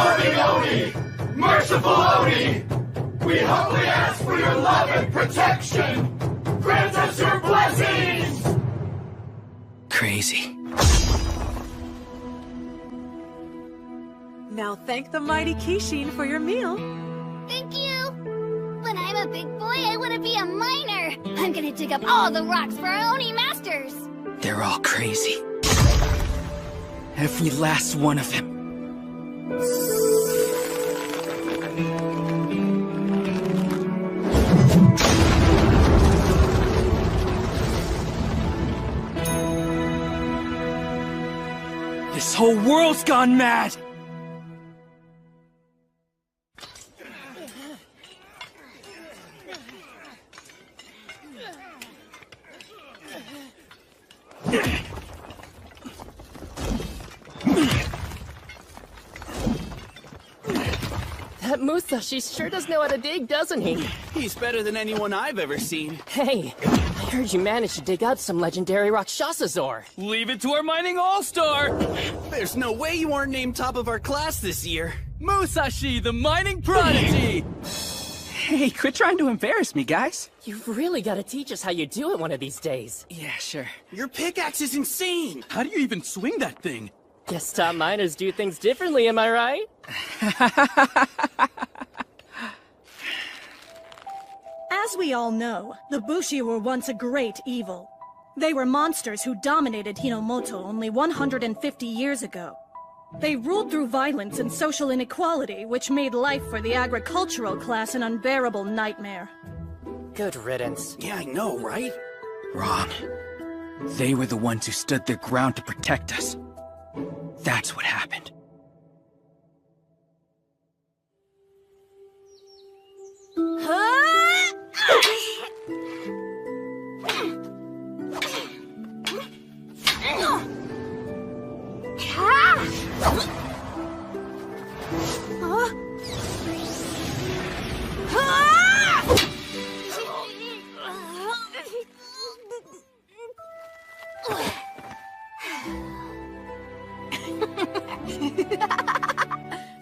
absorbing Oni! Merciful Oni! We humbly ask for your love and protection! Grant us your blessings! Crazy. Now thank the mighty Kishin for your meal. Thank you! When I'm a big boy, I want to be a miner! I'm gonna dig up all the rocks for our Oni masters! They're all crazy. Every last one of them. This whole world's gone mad! That Musashi sure does know how to dig, doesn't he? He's better than anyone I've ever seen. Hey, I heard you managed to dig out some legendary Rakshasa ore. Leave it to our mining all-star! There's no way you aren't named top of our class this year. Musashi, the mining prodigy! Hey, quit trying to embarrass me, guys. You've really got to teach us how you do it one of these days. Yeah, sure. Your pickaxe is insane. How do you even swing that thing? Guess top miners do things differently, am I right? As we all know, the Bushi were once a great evil. They were monsters who dominated Hinomoto only 150 years ago. They ruled through violence and social inequality, which made life for the agricultural class an unbearable nightmare. Good riddance. Yeah, I know, right? Wrong. They were the ones who stood their ground to protect us. That's what happened.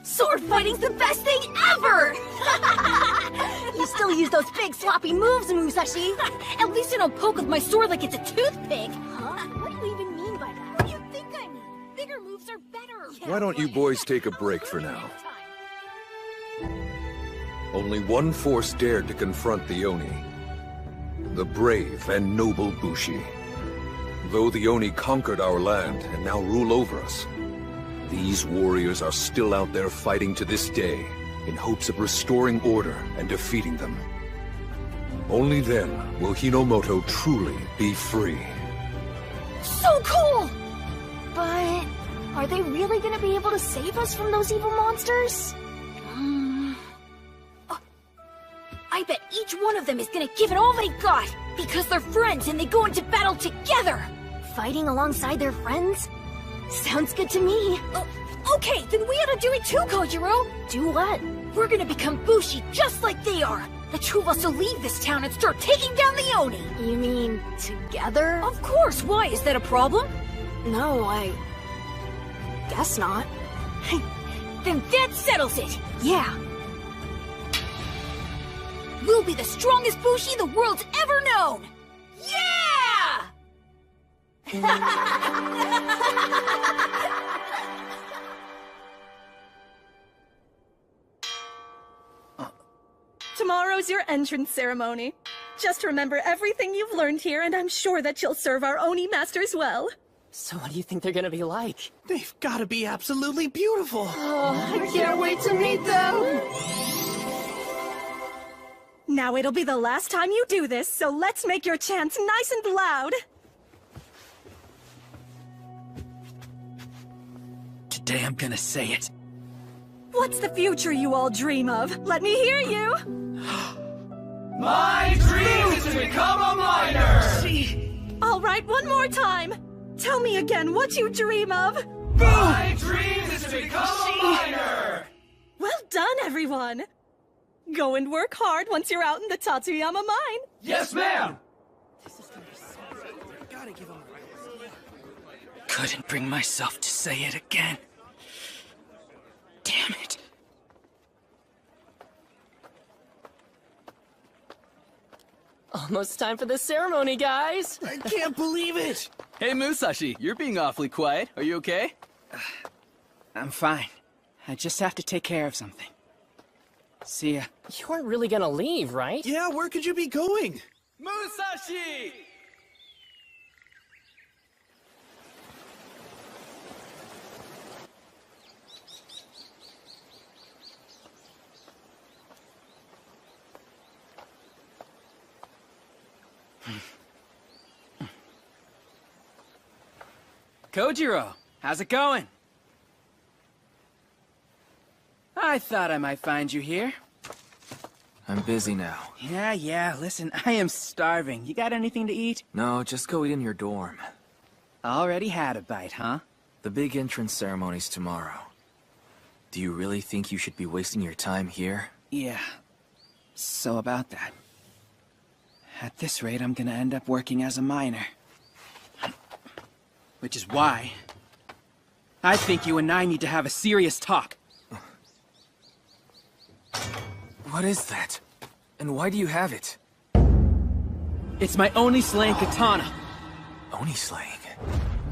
Sword fighting's the best thing ever! You still use those big sloppy moves, Musashi! At least I don't poke with my sword like it's a toothpick! Huh? What do you even mean by that? What do you think I mean? Bigger moves are better! Why don't you boys take a break for now? Only one force dared to confront the Oni. The brave and noble Bushi. Though the Oni conquered our land and now rule over us, these warriors are still out there fighting to this day in hopes of restoring order and defeating them. Only then will Hinomoto truly be free. So cool! But are they really gonna be able to save us from those evil monsters? I bet each one of them is gonna give it all they got, because they're friends and they go into battle together! Fighting alongside their friends? Sounds good to me. Okay, then we ought to do it too, Kojiro! Do what? We're gonna become Bushi just like they are! The two of us will leave this town and start taking down the Oni! You mean, together? Of course! Why? Is that a problem? No, I guess not. Then that settles it! Yeah! We'll be the strongest Bushi the world's ever known! Yeah! Tomorrow's your entrance ceremony. Just remember everything you've learned here, and I'm sure that you'll serve our Oni masters well. So what do you think they're gonna be like? They've gotta be absolutely beautiful. Oh, I can't wait to meet them! Now it'll be the last time you do this, so let's make your chants nice and loud. Today I'm gonna say it. What's the future you all dream of? Let me hear you! My dream is to become a miner! All right, one more time. Tell me again what you dream of. My dream is to become a miner! Well done, everyone. Go and work hard once you're out in the Tatsuyama mine. Yes, ma'am! Couldn't bring myself to say it again. Damn it. Almost time for the ceremony, guys! I can't believe it! Hey, Musashi, you're being awfully quiet. Are you okay? I'm fine. I just have to take care of something. See ya. You aren't really gonna leave, right? Yeah, where could you be going? Musashi! Kojiro, how's it going? I thought I might find you here. I'm busy now. Yeah, listen, I am starving. You got anything to eat? No, just go eat in your dorm. Already had a bite, huh? The big entrance ceremony's tomorrow. Do you really think you should be wasting your time here? Yeah. So about that. At this rate, I'm gonna end up working as a miner. Which is why I think you and I need to have a serious talk. What is that? And why do you have it? It's my Oni slaying katana. Oni slaying?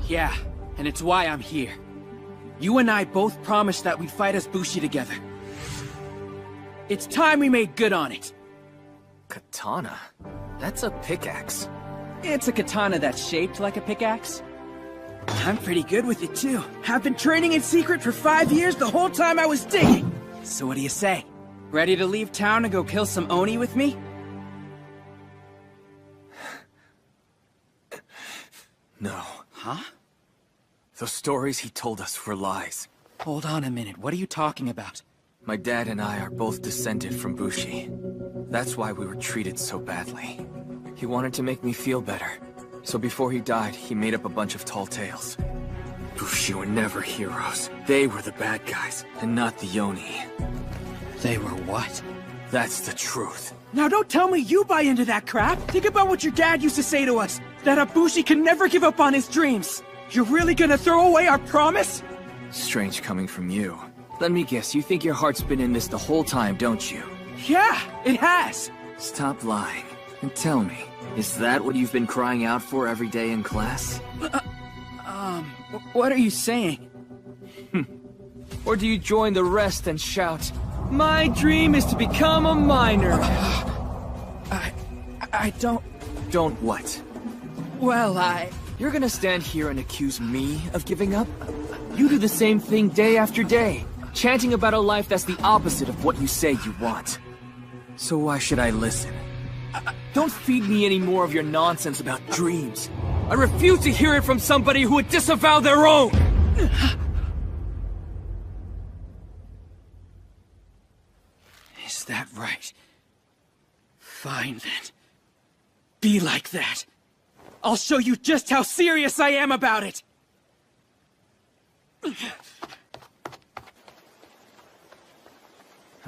Yeah, and it's why I'm here. You and I both promised that we'd fight as Bushi together. It's time we made good on it. Katana? That's a pickaxe. It's a katana that's shaped like a pickaxe. I'm pretty good with it too. I've been training in secret for 5 years the whole time I was digging. So what do you say? Ready to leave town and go kill some Oni with me? No. Huh? Those stories he told us were lies. Hold on a minute, what are you talking about? My dad and I are both descended from Bushi. That's why we were treated so badly. He wanted to make me feel better. So before he died, he made up a bunch of tall tales. Bushi were never heroes. They were the bad guys, and not the Oni. They were what? That's the truth. Now don't tell me you buy into that crap! Think about what your dad used to say to us! That a Bushi can never give up on his dreams! You're really gonna throw away our promise? Strange coming from you. Let me guess, you think your heart's been in this the whole time, don't you? Yeah, it has! Stop lying, and tell me, is that what you've been crying out for every day in class? What are you saying? Or do you join the rest and shout, "My dream is to become a miner"? I don't... Don't what? Well, You're gonna stand here and accuse me of giving up? You do the same thing day after day, chanting about a life that's the opposite of what you say you want. So why should I listen? Don't feed me any more of your nonsense about dreams. I refuse to hear it from somebody who would disavow their own! Is that right? Fine then. Be like that. I'll show you just how serious I am about it! I'm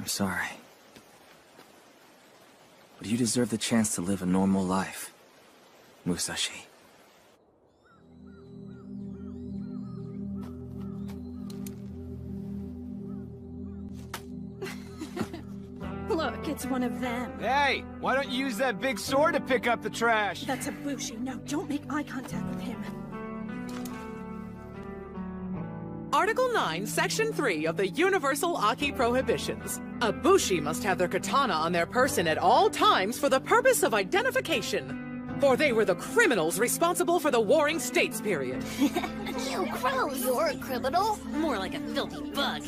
sorry. But you deserve the chance to live a normal life, Musashi. Look, it's one of them. Hey, why don't you use that big sword to pick up the trash? That's a Bushi. No, don't make eye contact with him. Article 9, Section 3 of the Universal Aki Prohibitions. A Bushi must have their katana on their person at all times for the purpose of identification. For they were the criminals responsible for the Warring States period. Ew, gross! You're a criminal? More like a filthy bug.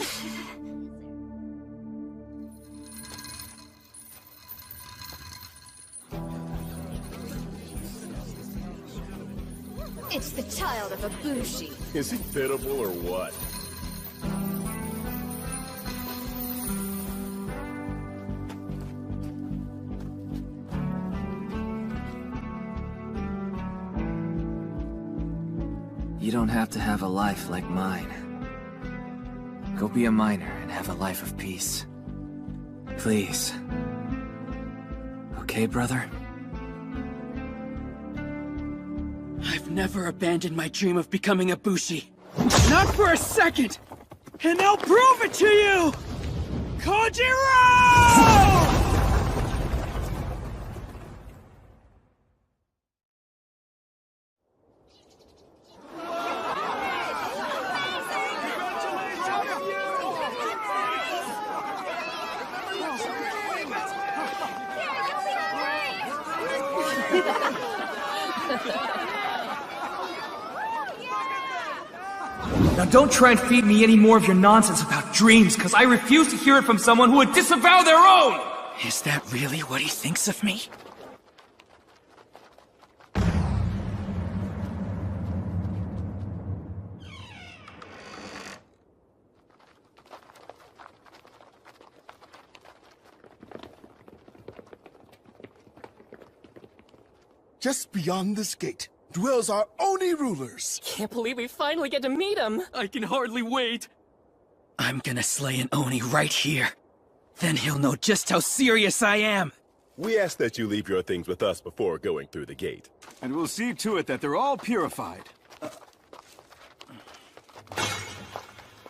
It's the child of a Bushi. Is he pitiable or what? You don't have to have a life like mine. Go be a miner and have a life of peace. Please. Okay, brother? I've never abandoned my dream of becoming a Bushi. Not for a second! And I'll prove it to you! Kojiro! Now don't try and feed me any more of your nonsense about dreams, because I refuse to hear it from someone who would disavow their own! Is that really what he thinks of me? Just beyond this gate dwells our Oni rulers. Can't believe we finally get to meet him. I can hardly wait. I'm gonna slay an Oni right here. Then he'll know just how serious I am. We ask that you leave your things with us before going through the gate. And we'll see to it that they're all purified.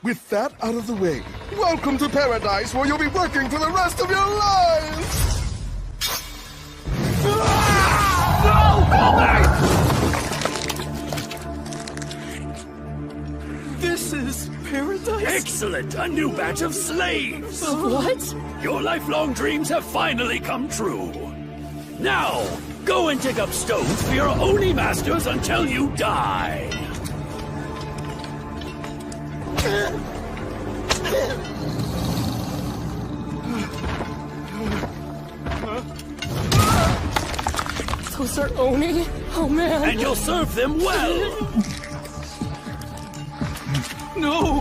With that out of the way, welcome to paradise where you'll be working for the rest of your lives! This is paradise? Excellent! A new batch of slaves! What? Your lifelong dreams have finally come true. Now, go and dig up stones for your Oni masters until you die! Those are Oni? Oh man. And you'll serve them well! No!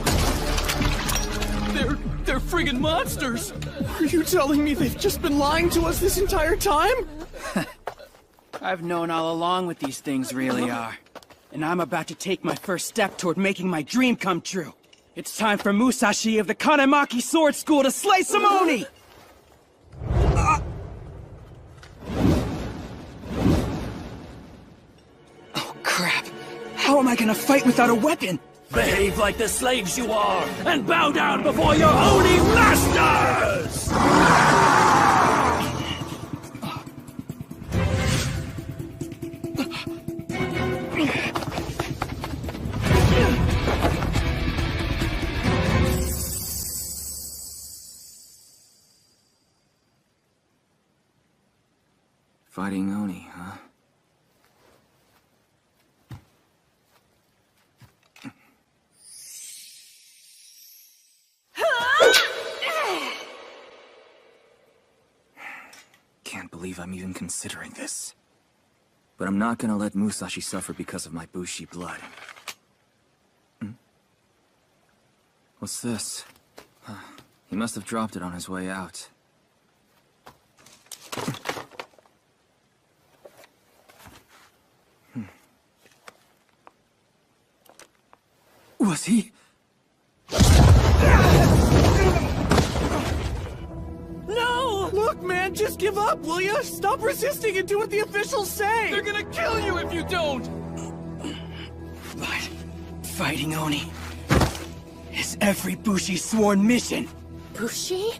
They're friggin' monsters! Are you telling me they've just been lying to us this entire time? I've known all along what these things really are. And I'm about to take my first step toward making my dream come true. It's time for Musashi of the Kanemaki Sword School to slay some Oni! Oh crap! How am I gonna fight without a weapon? Behave like the slaves you are, and bow down before your Oni masters! Fighting Oni, huh? Can't believe I'm even considering this. But I'm not gonna let Musashi suffer because of my Bushi blood. What's this? He must have dropped it on his way out. Was he? No! Look, man, just give up, will ya? Stop resisting and do what the officials say! They're gonna kill you if you don't! But fighting Oni is every Bushi's sworn mission. Bushi?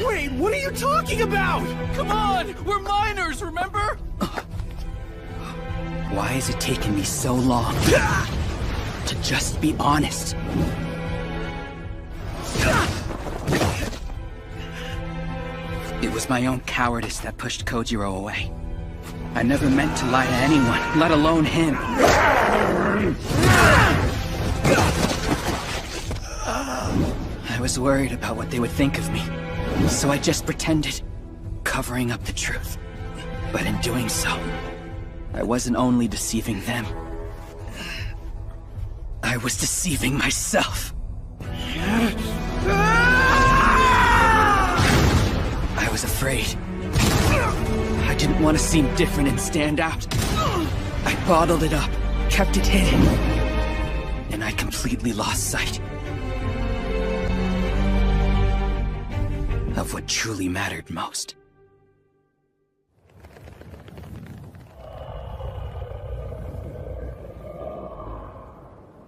Wait, what are you talking about? Come on! We're minors, remember? Why is it taking me so long to just be honest? It was my own cowardice that pushed Kojiro away. I never meant to lie to anyone, let alone him. I was worried about what they would think of me, so I just pretended, covering up the truth. But in doing so, I wasn't only deceiving them, I was deceiving myself. I was afraid. I didn't want to seem different and stand out. I bottled it up, kept it hidden, and I completely lost sight of what truly mattered most.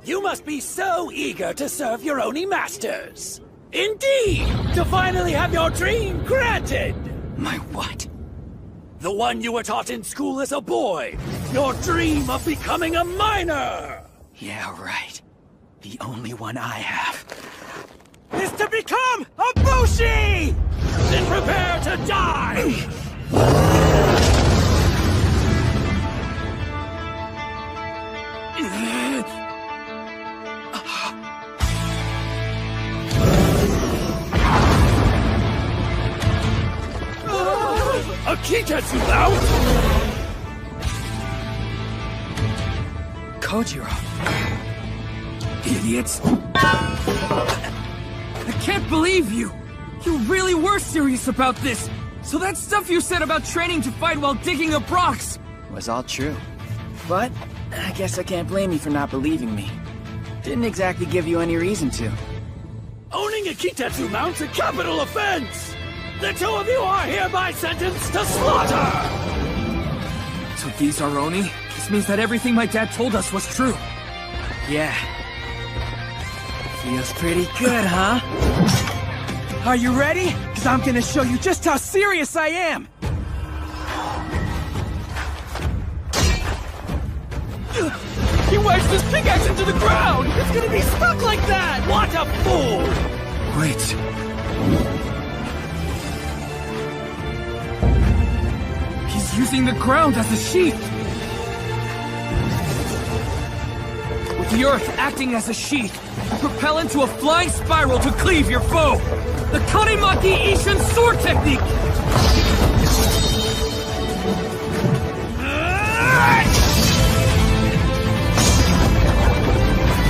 You must be so eager to serve your Oni masters! Indeed! To finally have your dream granted! My what? The one you were taught in school as a boy! Your dream of becoming a miner! Yeah, right. The only one I have is to become a Bushi! Then prepare to die! Kitetsu mount! Kojiro. Idiots. I can't believe you! You really were serious about this! So that stuff you said about training to fight while digging up rocks was all true. But I guess I can't blame you for not believing me. Didn't exactly give you any reason to. Owning a Kitetsu mount's a capital offense! The two of you are hereby sentenced to slaughter! So these are Oni? This means that everything my dad told us was true. Yeah. Feels pretty good, huh? Are you ready? Because I'm gonna show you just how serious I am! He wedged his pickaxe into the ground! It's gonna be stuck like that! What a fool! Wait. He's using the ground as a sheath! With the earth acting as a sheath, propel into a flying spiral to cleave your foe! The Kanemaki Ishin sword technique!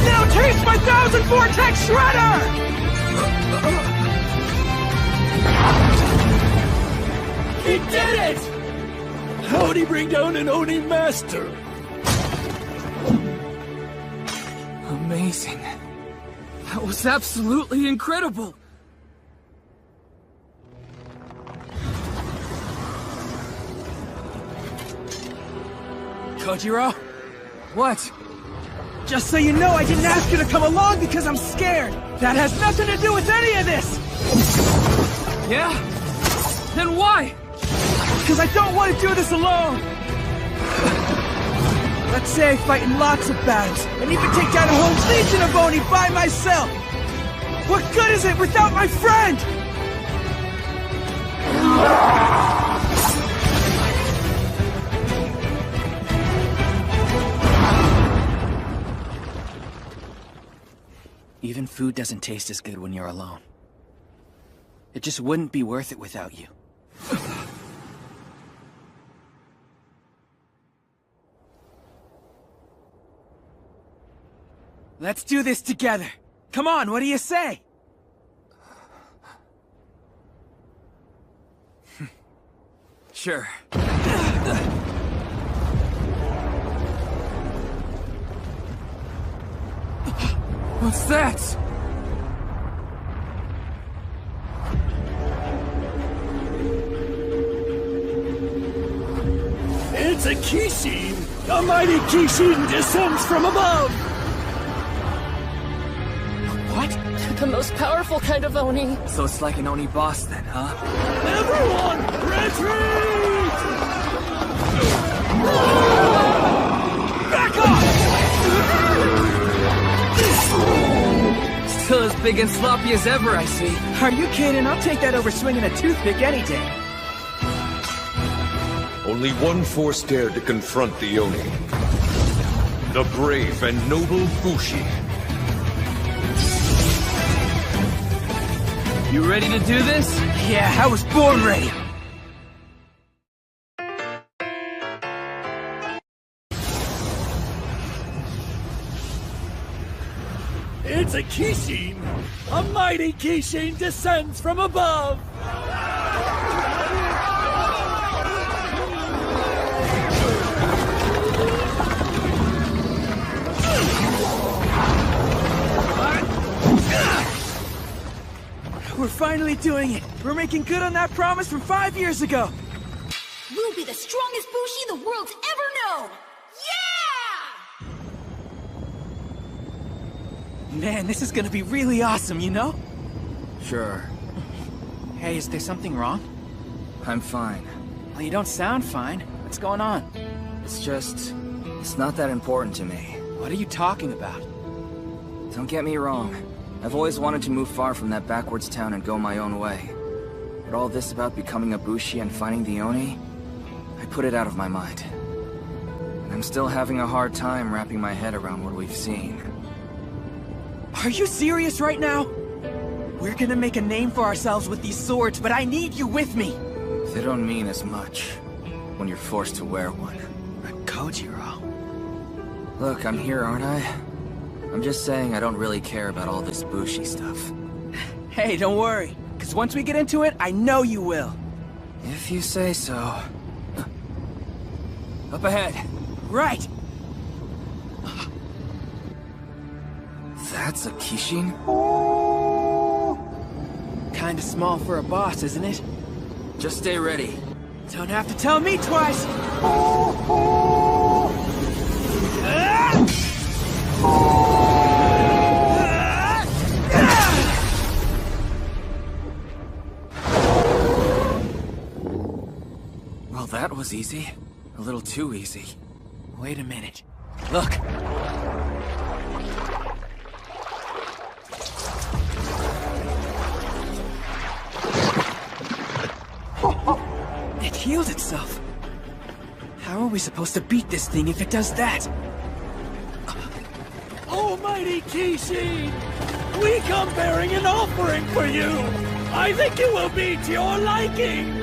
Now taste my 1000 Vortex Shredder! He did it! How'd he bring down an Oni master? Amazing. That was absolutely incredible! Kojiro? What? Just so you know, I didn't ask you to come along because I'm scared! That has nothing to do with any of this! Yeah? Then why? Because I don't want to do this alone! Let's say I fight in lots of battles, and even take down a whole legion of Oni by myself! What good is it without my friend? Even food doesn't taste as good when you're alone. It just wouldn't be worth it without you. Let's do this together. Come on, what do you say? Sure. What's that? It's a Kishin! A mighty Kishin descends from above! What? The most powerful kind of Oni. So it's like an Oni boss then, huh? Everyone, retreat! Back off! Still as big and sloppy as ever, I see. Are you kidding? I'll take that over swinging a toothpick any day. Only one force dared to confront the Oni. The brave and noble Bushi. You ready to do this? Yeah, I was born ready. It's a Kishin! A mighty Kishin descends from above! We're finally doing it! We're making good on that promise from 5 years ago! We'll be the strongest Bushi the world's ever known! Yeah! Man, this is gonna be really awesome, you know? Sure. Hey, is there something wrong? I'm fine. Well, you don't sound fine. What's going on? It's not that important to me. What are you talking about? Don't get me wrong. I've always wanted to move far from that backwards town and go my own way. But all this about becoming a Bushi and fighting the Oni, I put it out of my mind. And I'm still having a hard time wrapping my head around what we've seen. Are you serious right now? We're gonna make a name for ourselves with these swords, but I need you with me! They don't mean as much when you're forced to wear one. Kojiro. Look, I'm here, aren't I? I'm just saying I don't really care about all this Bushi stuff. Hey, don't worry. Because once we get into it, I know you will. If you say so. Up ahead. Right. That's a Kishin? Kinda small for a boss, isn't it? Just stay ready. Don't have to tell me twice. Well, that was easy. A little too easy. Wait a minute. Look! It healed itself. How are we supposed to beat this thing if it does that? Almighty Kishin! We come bearing an offering for you! I think it will be to your liking!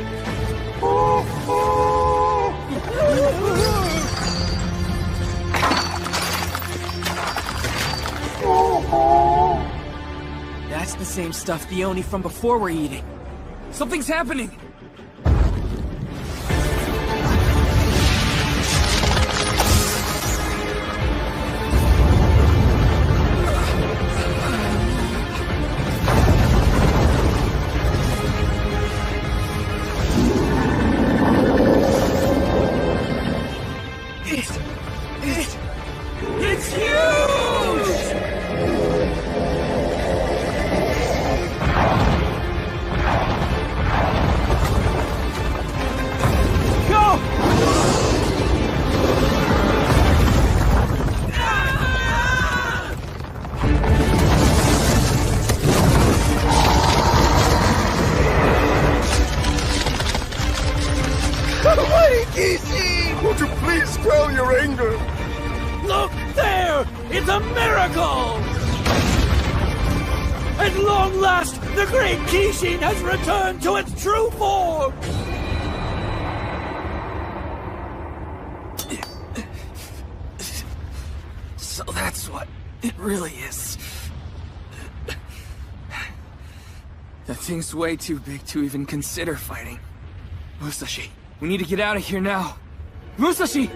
That's the same stuff the Oni from before were eating. Something's happening! It's huge! Almighty Kishin! Won't you please quell your anger? Look there! It's a miracle! At long last, the great Kishin has returned to its true form! So that's what it really is. That thing's way too big to even consider fighting. Musashi, we need to get out of here now. Musashi!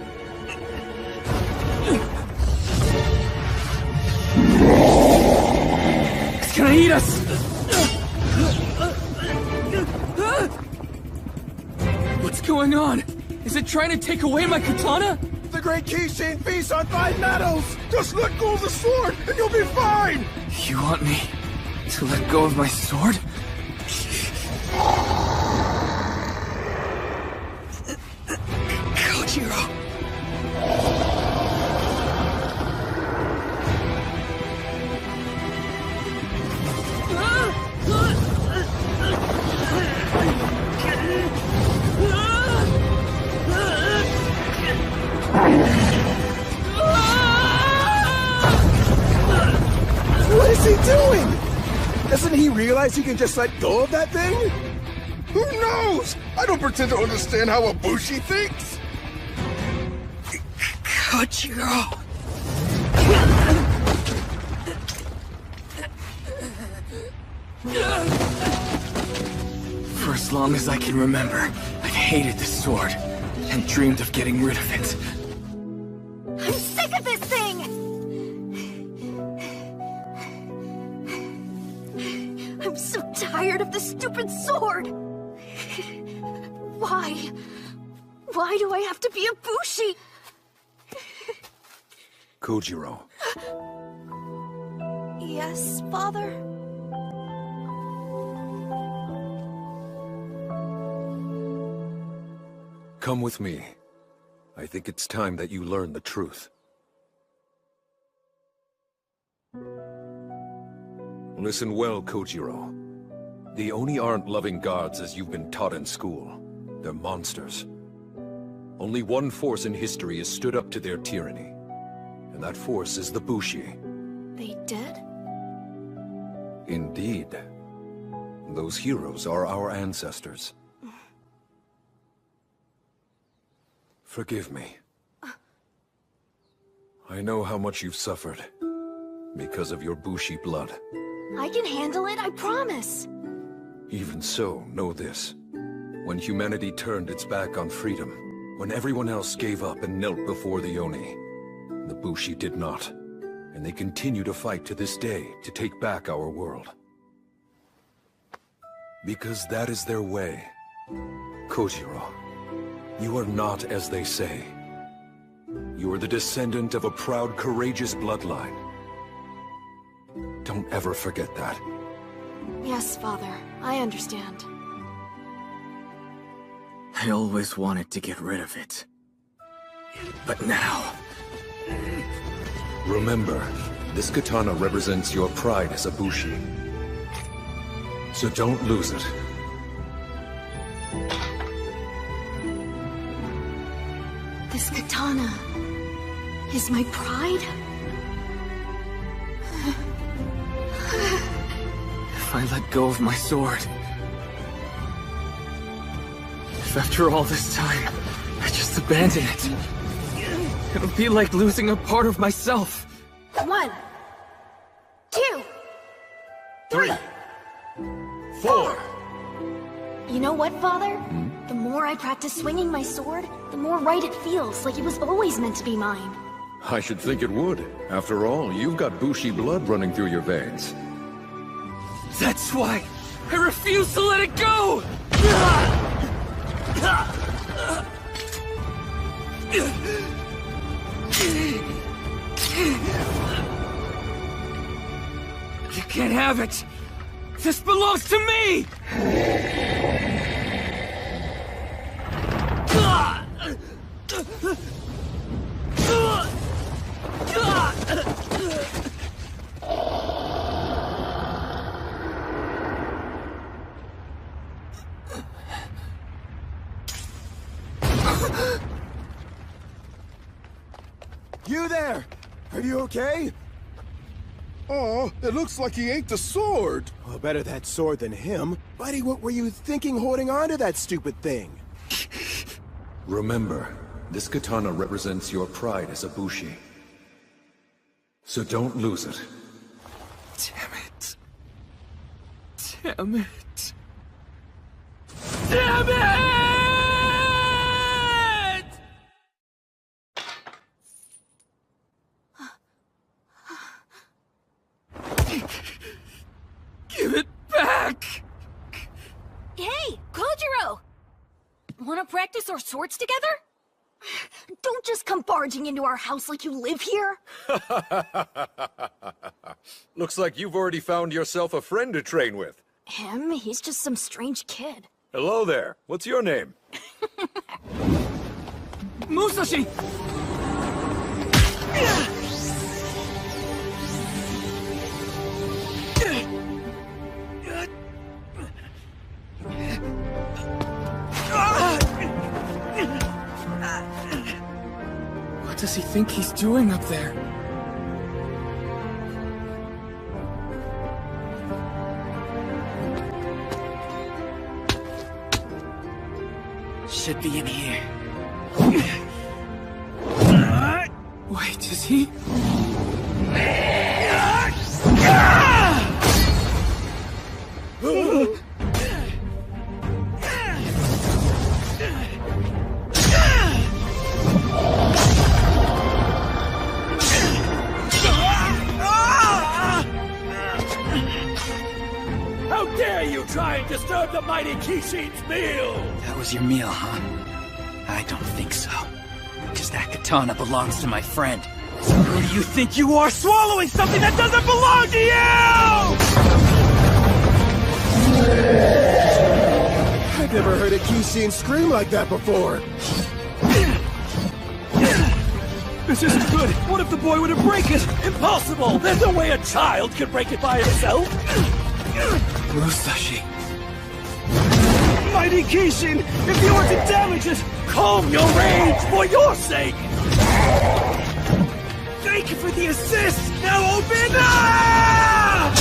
It's gonna eat us! What's going on? Is it trying to take away my katana? The great Kishin feasts on 5 metals! Just let go of the sword and you'll be fine! You want me to let go of my sword? Kojiro! What is he doing? Doesn't he realize he can just let go of that thing? Who knows? I don't pretend to understand how a Bushi thinks. Kojiro! For as long as I can remember, I've hated this sword and dreamed of getting rid of it. I'm sick of this thing! I'm so tired of the stupid sword! Why? Why do I have to be a Bushi? Kojiro. Yes, Father? Come with me. I think it's time that you learn the truth. Listen well, Kojiro. The Oni aren't loving gods as you've been taught in school. They're monsters. Only one force in history has stood up to their tyranny. And that force is the Bushi. They dead? Indeed. Those heroes are our ancestors. Forgive me. I know how much you've suffered because of your Bushi blood. I can handle it, I promise. Even so, know this. When humanity turned its back on freedom, when everyone else gave up and knelt before the Oni, the Bushi did not. And they continue to fight to this day to take back our world. Because that is their way. Kojiro, you are not as they say. You are the descendant of a proud, courageous bloodline. Don't ever forget that. Yes, Father. I understand. I always wanted to get rid of it. But now... Remember, this katana represents your pride as a Bushi. So don't lose it. This katana is my pride? If I let go of my sword... If after all this time, I just abandon it... It'll be like losing a part of myself. 1, 2, 3, 4. You know what, Father? The more I practice swinging my sword, the more right it feels, like it was always meant to be mine. I should think it would. After all, you've got Bushi blood running through your veins. That's why I refuse to let it go! You can't have it! This belongs to me! You there! Are you okay? Oh, it looks like he ate the sword. Well, better that sword than him. Buddy, what were you thinking holding on to that stupid thing? Remember, this katana represents your pride as a Bushi. So don't lose it. Damn it. Damn it. Damn it! Give it back! Hey, Kojiro! Wanna practice our swords together? Don't just come barging into our house like you live here. Looks like you've already found yourself a friend to train with. Him? He's just some strange kid. Hello there. What's your name? Musashi! What does he think he's doing up there? Should be in here. Wait, is he? How dare you try and disturb the mighty Kishin's meal! That was your meal, huh? I don't think so. Because that katana belongs to my friend. So who do you think you are, swallowing something that doesn't belong to you?! I've never heard a Kishin scream like that before. This isn't good! What if the boy were to break it? Impossible! There's no way a child can break it by himself! Musashi. Mighty Kishin, if you were to damage it, calm your rage for your sake! Thank you for the assist! Now open up!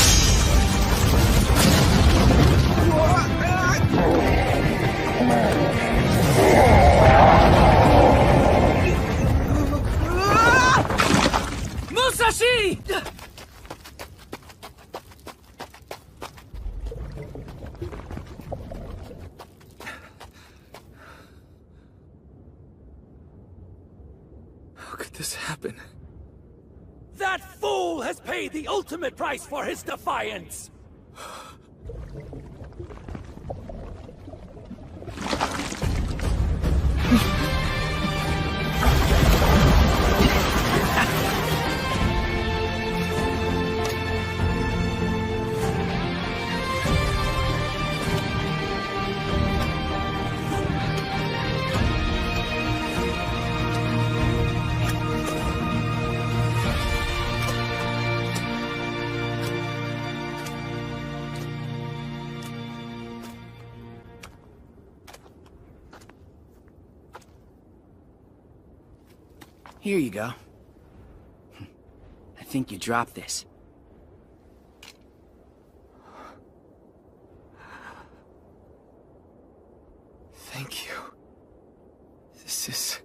this happen? That fool has paid the ultimate price for his defiance! Here you go. I think you dropped this. Thank you. This is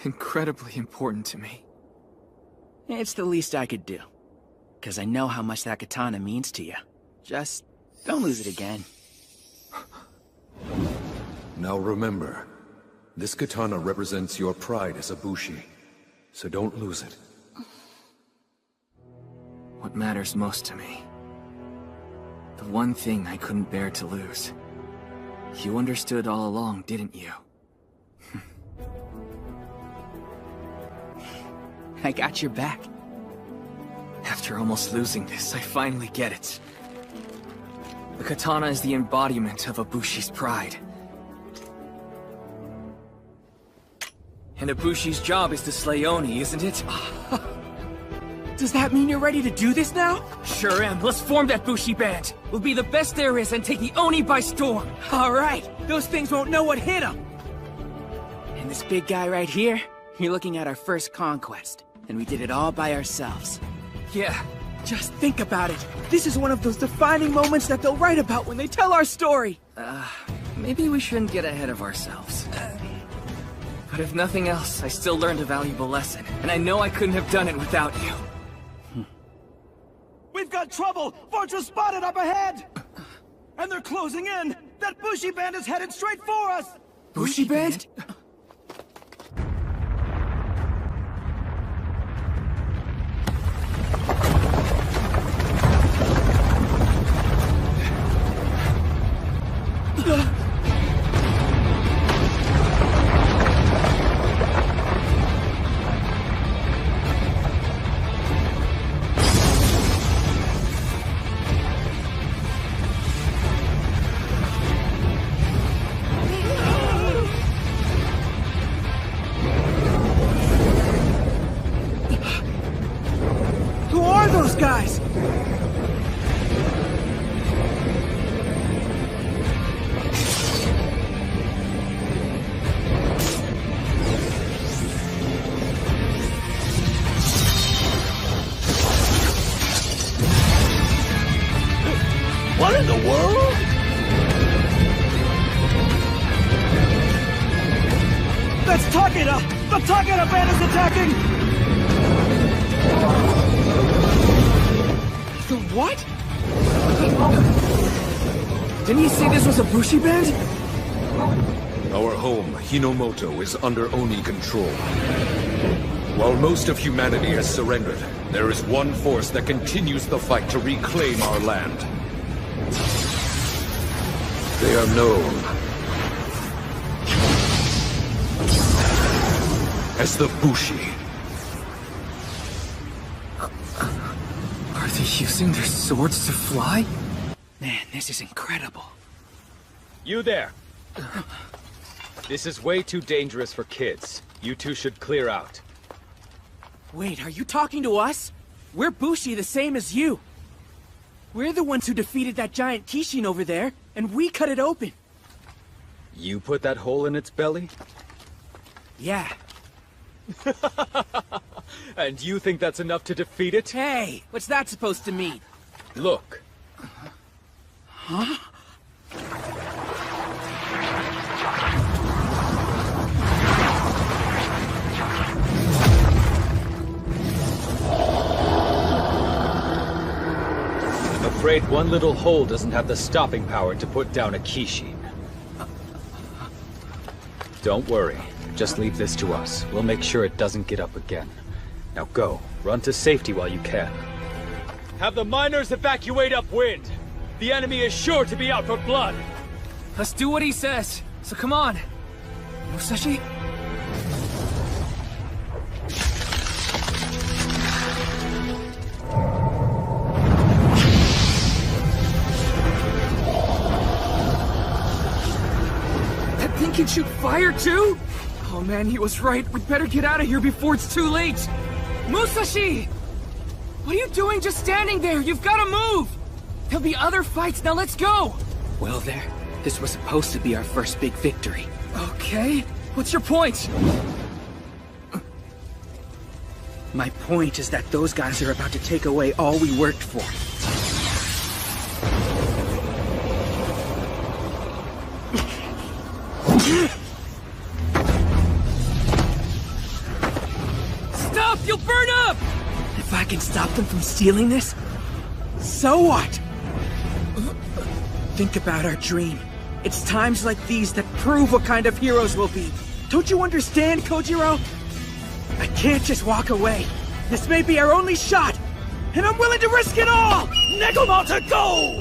incredibly important to me. It's the least I could do. 'Cause I know how much that katana means to you. Just don't lose it again. Now remember, this katana represents your pride as a Bushi, so don't lose it. What matters most to me? The one thing I couldn't bear to lose. You understood all along, didn't you? I got your back. After almost losing this, I finally get it. The katana is the embodiment of a Bushi's pride. And a Bushi's job is to slay Oni, isn't it? Does that mean you're ready to do this now? Sure am. Let's form that Bushi band. We'll be the best there is and take the Oni by storm. All right. Those things won't know what hit them. And this big guy right here, you're looking at our first conquest. And we did it all by ourselves. Yeah. Just think about it. This is one of those defining moments that they'll write about when they tell our story. Maybe we shouldn't get ahead of ourselves. But if nothing else, I still learned a valuable lesson. And I know I couldn't have done it without you. We've got trouble! Fortress spotted up ahead! And they're closing in! That Bushi band is headed straight for us! Bushi band? Who are those guys? What in the world? That's Takeda! The Takeda band is attacking! The what? Didn't he say this was a Bushi band? Our home, Hinomoto, is under Oni control. While most of humanity has surrendered, there is one force that continues the fight to reclaim our land. They are known as the Bushi. Are they using their swords to fly? Man, this is incredible. You there! This is way too dangerous for kids. You two should clear out. Wait, are you talking to us? We're Bushi the same as you. We're the ones who defeated that giant Kishin over there, and we cut it open. You put that hole in its belly? Yeah. And you think that's enough to defeat it? Hey, what's that supposed to mean? Look. Huh? I'm afraid one little hole doesn't have the stopping power to put down a Kishin. Don't worry. Just leave this to us. We'll make sure it doesn't get up again. Now go. Run to safety while you can. Have the miners evacuate upwind! The enemy is sure to be out for blood! Let's do what he says. So come on. Musashi? That thing can shoot fire too? Oh man, he was right. We'd better get out of here before it's too late. Musashi! What are you doing just standing there? You've got to move! There'll be other fights, now let's go! Well there, this was supposed to be our first big victory. Okay, what's your point? My point is that those guys are about to take away all we worked for. Stop! You'll burn up! If I can stop them from stealing this, so what? Think about our dream. It's times like these that prove what kind of heroes we'll be. Don't you understand, Kojiro? I can't just walk away. This may be our only shot, and I'm willing to risk it all! Nekomato, go!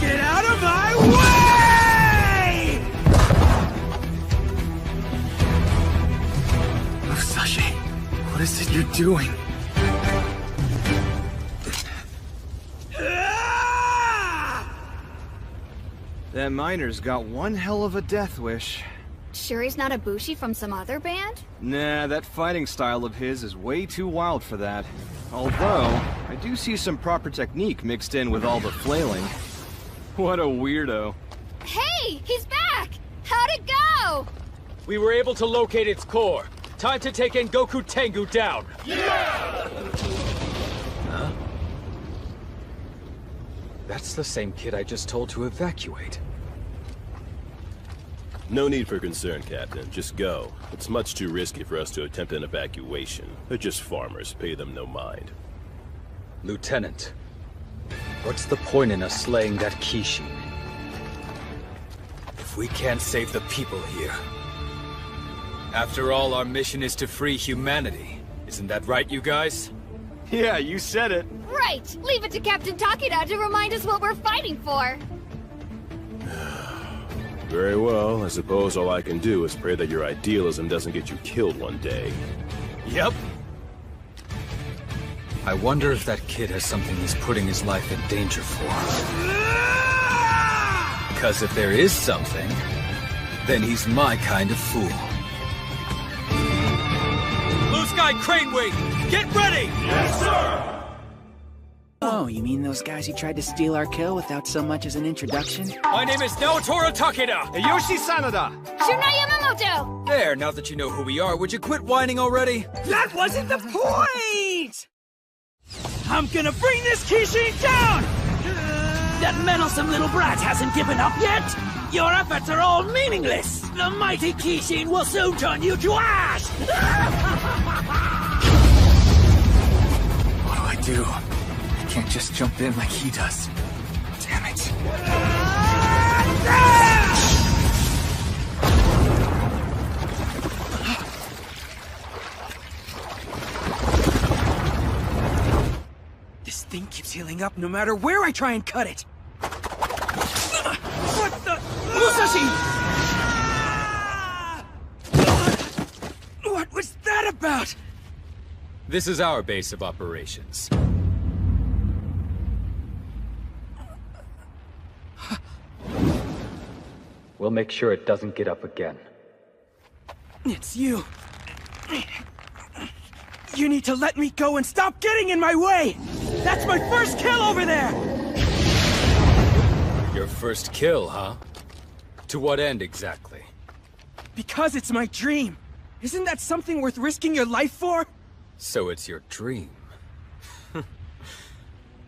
Get out of my way! Musashi, what is it you're doing? That miner's got one hell of a death wish. Sure he's not a Bushi from some other band? Nah, that fighting style of his is way too wild for that. Although, I do see some proper technique mixed in with all the flailing. What a weirdo. Hey! He's back! How'd it go? We were able to locate its core. Time to take Engoku Tengu down! Yeah! Huh? That's the same kid I just told to evacuate. No need for concern, Captain. Just go. It's much too risky for us to attempt an evacuation. They're just farmers. Pay them no mind. Lieutenant, what's the point in us slaying that Kishin? If we can't save the people here. After all, our mission is to free humanity. Isn't that right, you guys? Yeah, you said it. Right! Leave it to Captain Takeda to remind us what we're fighting for. Very well. I suppose all I can do is pray that your idealism doesn't get you killed one day. Yep. I wonder if that kid has something he's putting his life in danger for. Because if there is something, then he's my kind of fool. Blue Sky Crane Wing, get ready! Yes, sir! Oh, you mean those guys who tried to steal our kill without so much as an introduction? My name is Naotora Takeda! Yoshi Sanada! Shunai Yamamoto! There, now that you know who we are, would you quit whining already? That wasn't the point! I'm gonna bring this Kishin down! That meddlesome little brat hasn't given up yet! Your efforts are all meaningless! The mighty Kishin will soon turn you to ash! What do I do? I can't just jump in like he does. Damn it. This thing keeps healing up no matter where I try and cut it. What the? Musashi! What was that about? This is our base of operations. We'll make sure it doesn't get up again. It's you. You need to let me go and stop getting in my way! That's my first kill over there! Your first kill, huh? To what end exactly? Because it's my dream. Isn't that something worth risking your life for? So it's your dream.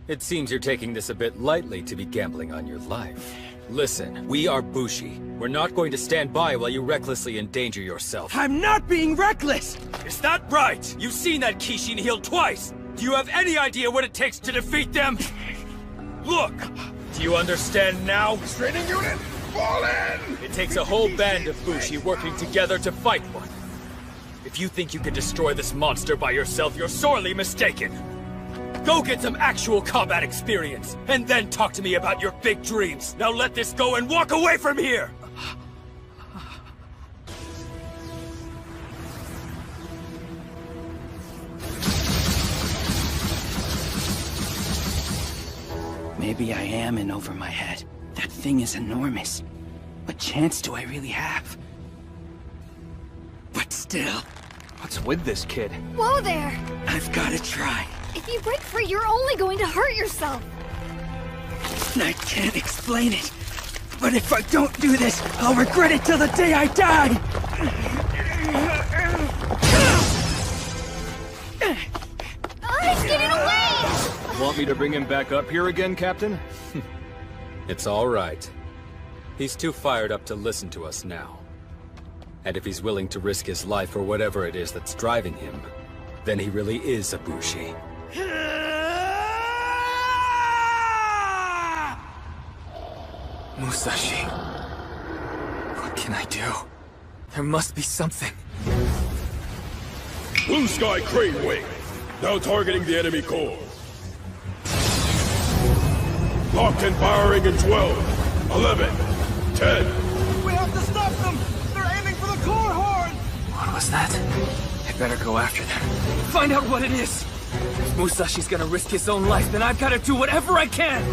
It seems you're taking this a bit lightly to be gambling on your life. Listen, we are Bushi. We're not going to stand by while you recklessly endanger yourself. I'm not being reckless! Is that right? You've seen that Kishin heal twice! Do you have any idea what it takes to defeat them? Look! Do you understand now? Training unit, fall in! It takes a whole band of Bushi working together to fight one. If you think you can destroy this monster by yourself, you're sorely mistaken. Go get some actual combat experience, and then talk to me about your big dreams. Now let this go and walk away from here! Maybe I am in over my head. That thing is enormous. What chance do I really have? But still... What's with this kid? Whoa there! I've gotta try. If you break free, you're only going to hurt yourself. I can't explain it. But if I don't do this, I'll regret it till the day I die! He's getting away! Want me to bring him back up here again, Captain? It's all right. He's too fired up to listen to us now. And if he's willing to risk his life for whatever it is that's driving him, then he really is a Bushi. Musashi. What can I do? There must be something. Blue Sky Crane Wing. Now targeting the enemy core. Locked and firing in 12, 11, 10. We have to stop them! They're aiming for the core horn! What was that? I better go after them. Find out what it is! If Musashi's gonna risk his own life, then I've gotta do whatever I can!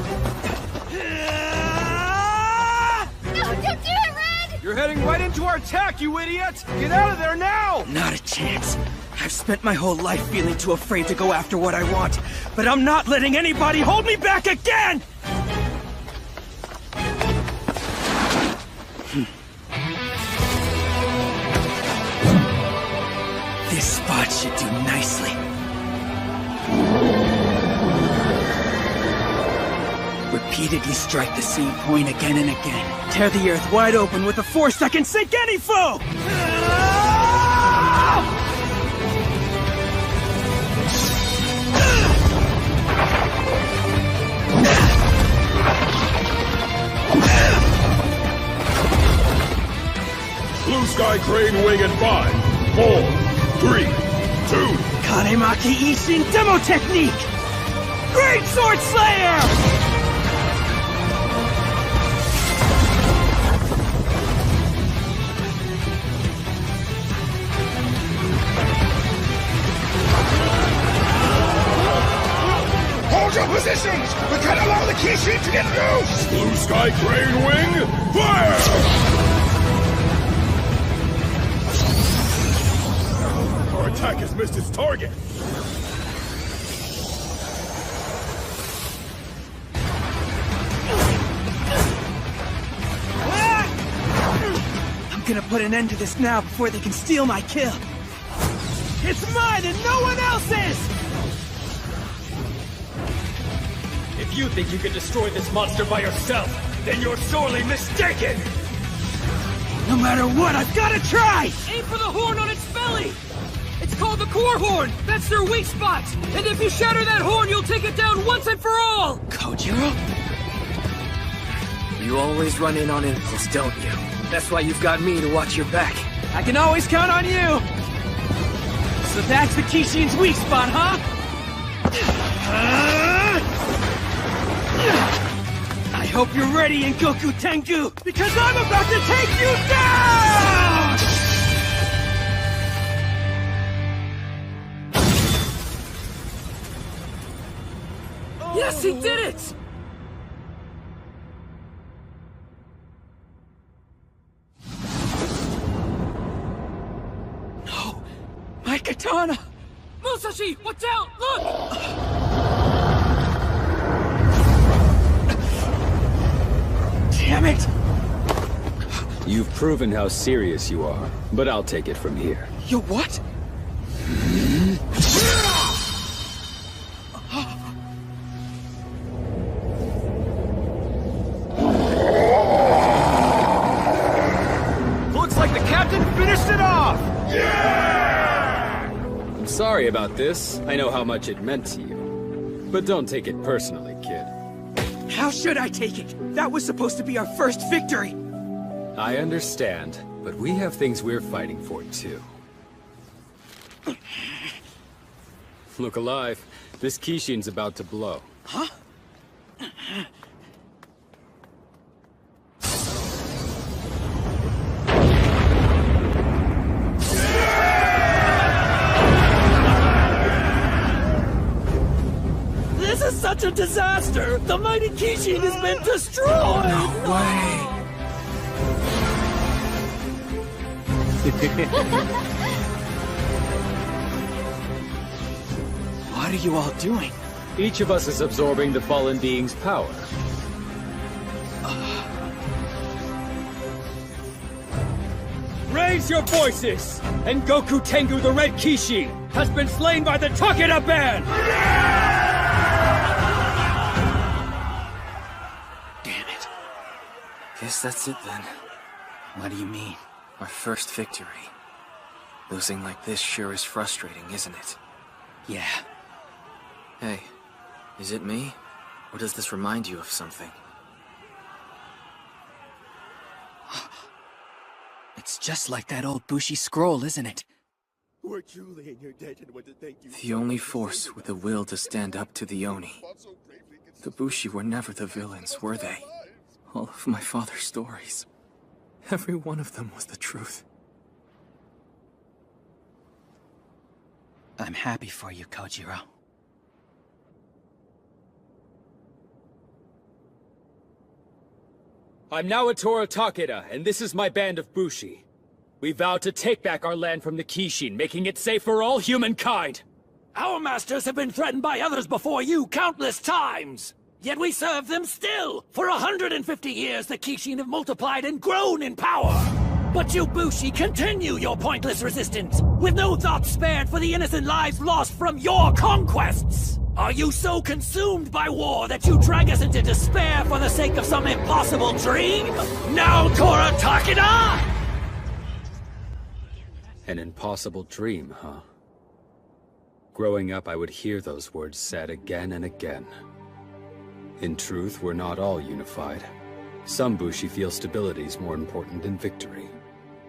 No, don't do it, Red! You're heading right into our attack, you idiot! Get out of there now! Not a chance. I've spent my whole life feeling too afraid to go after what I want, but I'm not letting anybody hold me back again! This spot should do nicely. Repeatedly strike the same point again and again. Tear the earth wide open with a force that can sink any foe! Blue Sky Crane Wing in 5, 4, 3, 2. Kanemaki Ishin Demo Technique! Great Sword Slayer! Hold your positions! We can't allow the Kishin to get loose! Blue Sky Crane Wing, fire! Our attack has missed its target. I'm gonna put an end to this now before they can steal my kill. It's mine and no one else's! If you think you can destroy this monster by yourself, then you're sorely mistaken! No matter what, I've gotta try! Aim for the horn on its belly! It's called the core horn! That's their weak spot! And if you shatter that horn, you'll take it down once and for all! Kojiro? You always run in on impulse, don't you? That's why you've got me to watch your back. I can always count on you! So that's the Kishin's weak spot, huh? I hope you're ready, Engoku Tengu, because I'm about to take you down! Yes, he did it! No! My katana! Musashi, watch out! Look! Damn it! You've proven how serious you are, but I'll take it from here. You what? Looks like the captain finished it off! I'm sorry about this. I know how much it meant to you. But don't take it personally, kid. How should I take it? That was supposed to be our first victory. I understand, but we have things we're fighting for, too. Look alive. This Kishin's about to blow. Huh? This is such a disaster! The mighty Kishin has been destroyed! No way! What are you all doing? Each of us is absorbing the fallen being's power. Raise your voices! Engoku Tengu, the Red Kishin, has been slain by the Takeda Band! Damn it. Guess that's it then. What do you mean? Our first victory. Losing like this sure is frustrating, isn't it? Yeah. Hey, is it me? Or does this remind you of something? It's just like that old Bushi scroll, isn't it? We're truly in your debt and want to thank you. The only force with the will to stand up to the Oni. The Bushi were never the villains, were they? All of my father's stories. Every one of them was the truth. I'm happy for you, Kojiro. I'm now Tora Takeda, and this is my band of Bushi. We vow to take back our land from the Kishin, making it safe for all humankind. Our masters have been threatened by others before you countless times! Yet we serve them still! For 150 years, the Kishin have multiplied and grown in power! But you Bushi continue your pointless resistance, with no thought spared for the innocent lives lost from your conquests! Are you so consumed by war that you drag us into despair for the sake of some impossible dream? Now, Tora Takeda! An impossible dream, huh? Growing up, I would hear those words said again and again. In truth, we're not all unified. Some Bushi feel stability is more important than victory.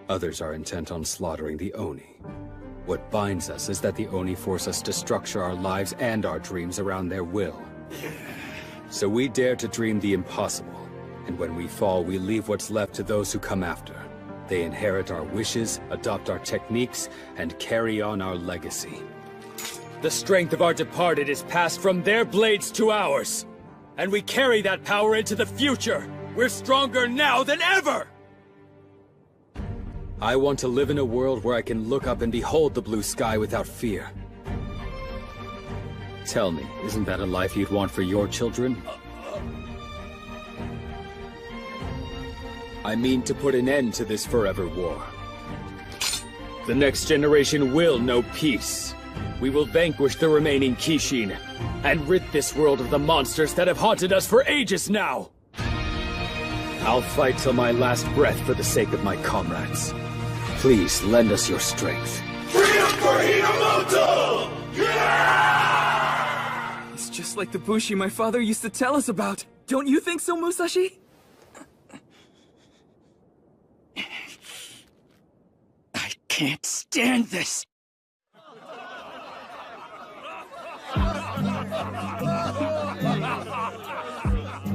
Others are intent on slaughtering the Oni. What binds us is that the Oni force us to structure our lives and our dreams around their will. So we dare to dream the impossible, and when we fall, we leave what's left to those who come after. They inherit our wishes, adopt our techniques, and carry on our legacy. The strength of our departed is passed from their blades to ours, and we carry that power into the future. We're stronger now than ever! I want to live in a world where I can look up and behold the blue sky without fear. Tell me, isn't that a life you'd want for your children? I mean to put an end to this forever war. The next generation will know peace. We will vanquish the remaining Kishin, and rid this world of the monsters that have haunted us for ages now! I'll fight till my last breath for the sake of my comrades. Please lend us your strength. Freedom for Hinomoto! Yeah! It's just like the Bushi my father used to tell us about. Don't you think so, Musashi? I can't stand this!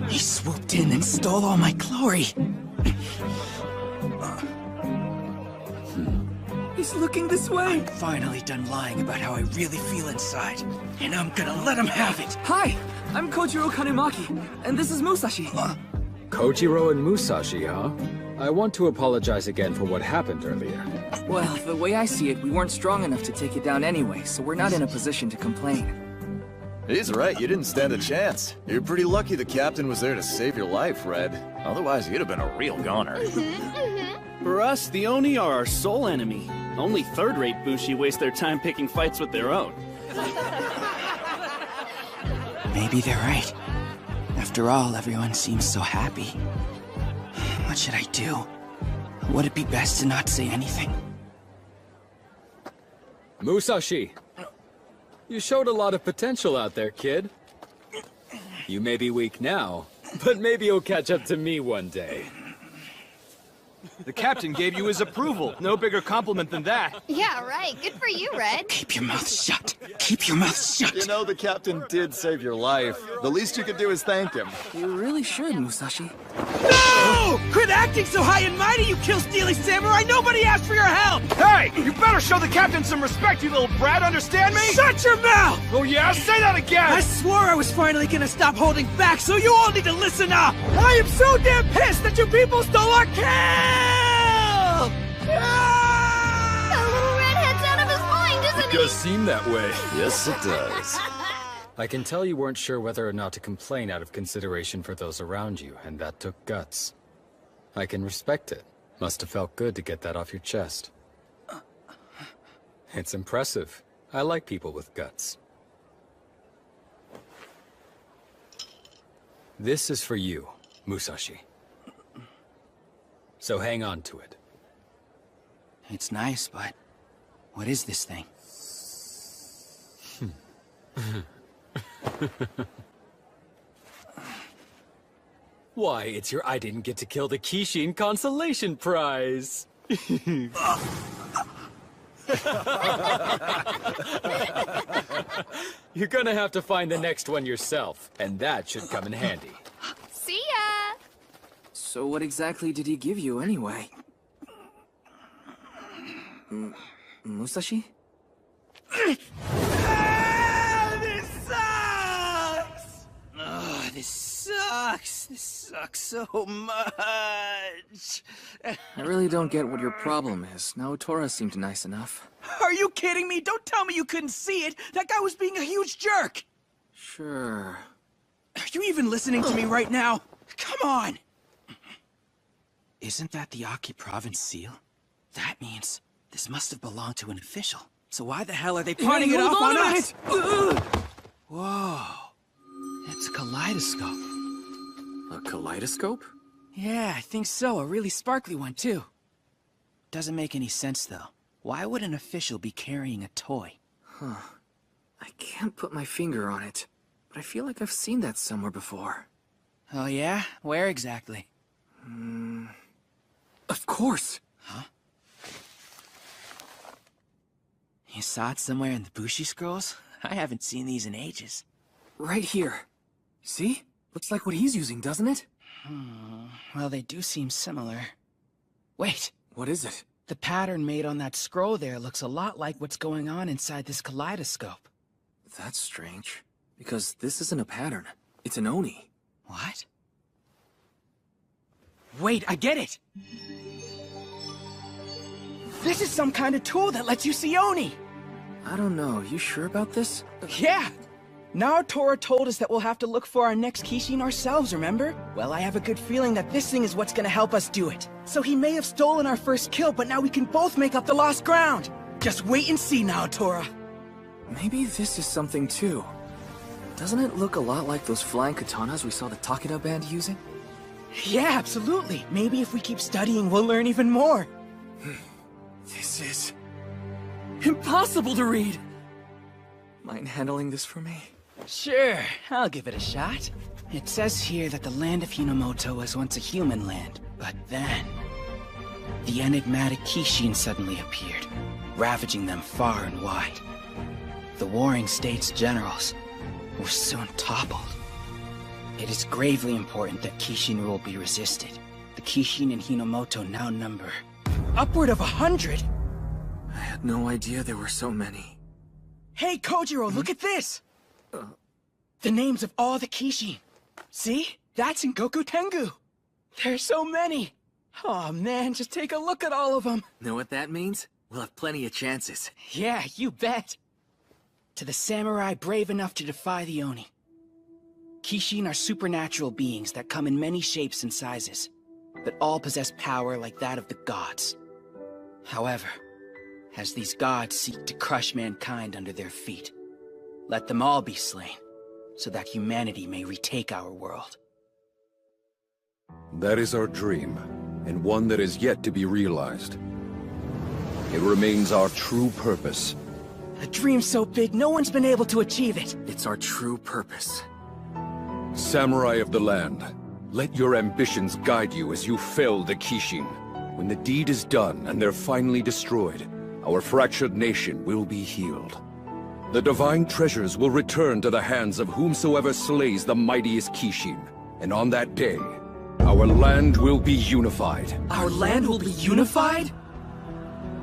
He swooped in and stole all my glory. He's looking this way. I'm finally done lying about how I really feel inside, and I'm gonna let him have it. Hi, I'm Kojiro Kanemaki, and this is Musashi. Kojiro and Musashi, huh? I want to apologize again for what happened earlier. Well, the way I see it, we weren't strong enough to take it down anyway, so we're not in a position to complain. He's right, you didn't stand a chance. You're pretty lucky the captain was there to save your life, Red. Otherwise, you'd have been a real goner. For us, the Oni are our sole enemy. Only third-rate Bushi waste their time picking fights with their own. Maybe they're right. After all, everyone seems so happy. What should I do? Would it be best to not say anything? Musashi! You showed a lot of potential out there, kid. You may be weak now, But maybe he'll catch up to me one day. The captain gave you his approval. No bigger compliment than that. Yeah, right. Good for you, Red. Keep your mouth shut. Keep your mouth shut. You know, the captain did save your life. The least you could do is thank him. You really should, Musashi. No! Quit acting so high and mighty, you kill-stealing samurai! Nobody asked for your help! Hey! You better show the captain some respect, you little brat, understand me? Shut your mouth! Oh yeah? Say that again! I swore I was finally gonna stop holding back, so you all need to listen up! I am so damn pissed that you people stole our kill! That little redhead's out of his mind, isn't It does seem that way. Yes, it does. I can tell you weren't sure whether or not to complain out of consideration for those around you, and that took guts. I can respect it. Must have felt good to get that off your chest. It's impressive. I like people with guts. This is for you, Musashi. So hang on to it. It's nice, but what is this thing? Why, it's your I didn't get to kill the Kishin consolation prize! You're gonna have to find the next one yourself, and that should come in handy. See ya! So what exactly did he give you, anyway? Musashi? This sucks! Oh, this sucks. This sucks so much. I really don't get what your problem is. Naotora seemed nice enough. Are you kidding me? Don't tell me you couldn't see it. That guy was being a huge jerk. Sure. Are you even listening to me right now? Come on! Isn't that the Aki province seal? That means this must have belonged to an official. So why the hell are they pawning it off on us? Whoa. It's a kaleidoscope. A kaleidoscope? Yeah, I think so. A really sparkly one, too. Doesn't make any sense, though. Why would an official be carrying a toy? Huh. I can't put my finger on it, but I feel like I've seen that somewhere before. Oh, yeah? Where exactly? Of course! Huh? You saw it somewhere in the Bushi scrolls? I haven't seen these in ages. Right here. See? Looks like what he's using, doesn't it? Well, they do seem similar. Wait! What is it? The pattern made on that scroll there looks a lot like what's going on inside this kaleidoscope. That's strange. Because this isn't a pattern. It's an Oni. What? Wait, I get it! This is some kind of tool that lets you see Oni! I don't know. You sure about this? Yeah! Naotora told us that we'll have to look for our next Kishin ourselves, remember? Well, I have a good feeling that this thing is what's gonna help us do it. So he may have stolen our first kill, but now we can both make up the lost ground! Just wait and see, Naotora! Maybe this is something too. Doesn't it look a lot like those flying katanas we saw the Takeda band using? Yeah, absolutely! Maybe if we keep studying, we'll learn even more! This is... impossible to read! Mind handling this for me? Sure, I'll give it a shot. It says here that the land of Hinomoto was once a human land, but then... the enigmatic Kishin suddenly appeared, ravaging them far and wide. The warring states' generals were soon toppled. It is gravely important that Kishin rule be resisted. The Kishin in Hinomoto now number upward of 100! I had no idea there were so many. Hey, Kojiro, look at this! The names of all the Kishin. See? That's Engoku Tengu. There's so many. Oh man, just take a look at all of them. Know what that means? We'll have plenty of chances. Yeah, you bet. To the samurai brave enough to defy the Oni. Kishin are supernatural beings that come in many shapes and sizes, but all possess power like that of the gods. However, as these gods seek to crush mankind under their feet, let them all be slain, so that humanity may retake our world. That is our dream, and one that is yet to be realized. It remains our true purpose. A dream so big, no one's been able to achieve it. It's our true purpose. Samurai of the land, Let your ambitions guide you as you fell the Kishin. When the deed is done and they're finally destroyed, our fractured nation will be healed. The divine treasures will return to the hands of whomsoever slays the mightiest Kishin. And on that day, our land will be unified. Our land will be unified?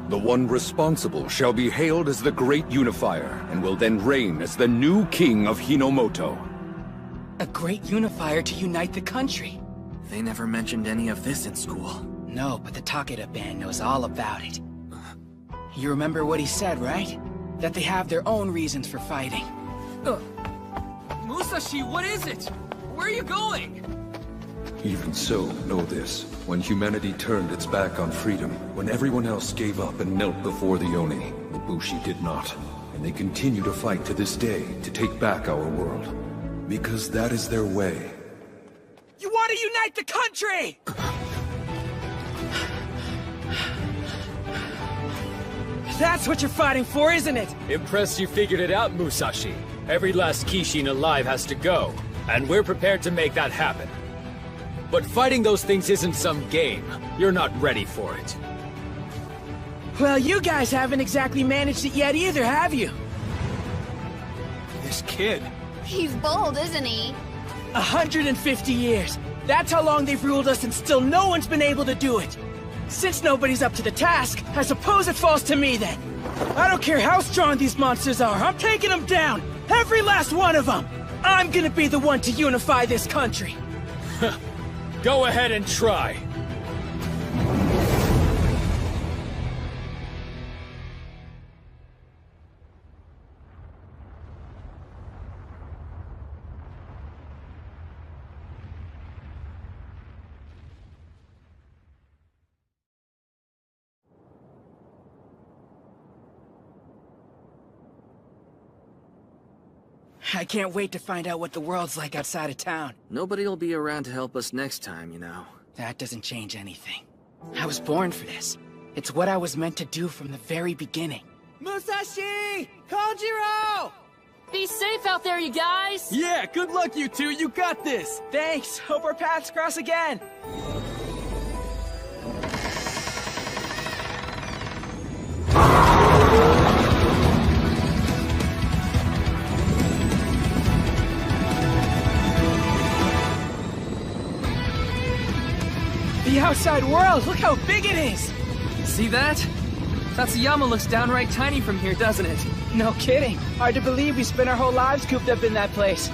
The one responsible shall be hailed as the Great Unifier, and will then reign as the new king of Hinomoto. A great unifier to unite the country. They never mentioned any of this in school. No, but the Takeda band knows all about it. You remember what he said, right? That they have their own reasons for fighting. Musashi, what is it? Where are you going? Even so, know this. When humanity turned its back on freedom, when everyone else gave up and knelt before the Oni, the Bushi did not. And they continue to fight to this day to take back our world. Because that is their way. You want to unite the country! That's what you're fighting for, isn't it? Impressed you figured it out, Musashi. Every last Kishin alive has to go, and we're prepared to make that happen. But fighting those things isn't some game. You're not ready for it. Well, you guys haven't exactly managed it yet either, have you? This kid... He's bold, isn't he? 150 years. That's how long they've ruled us and still no one's been able to do it. Since nobody's up to the task, I suppose it falls to me then. I don't care how strong these monsters are, I'm taking them down! Every last one of them! I'm gonna be the one to unify this country! Go ahead and try! I can't wait to find out what the world's like outside of town. Nobody'll be around to help us next time, you know. That doesn't change anything. I was born for this. It's what I was meant to do from the very beginning. Musashi! Kojiro! Be safe out there, you guys! Yeah, good luck, you two. You got this. Thanks. Hope our paths cross again. The outside world, look how big it is! See that? Tatsuyama looks downright tiny from here, doesn't it? No kidding. Hard to believe we spent our whole lives cooped up in that place.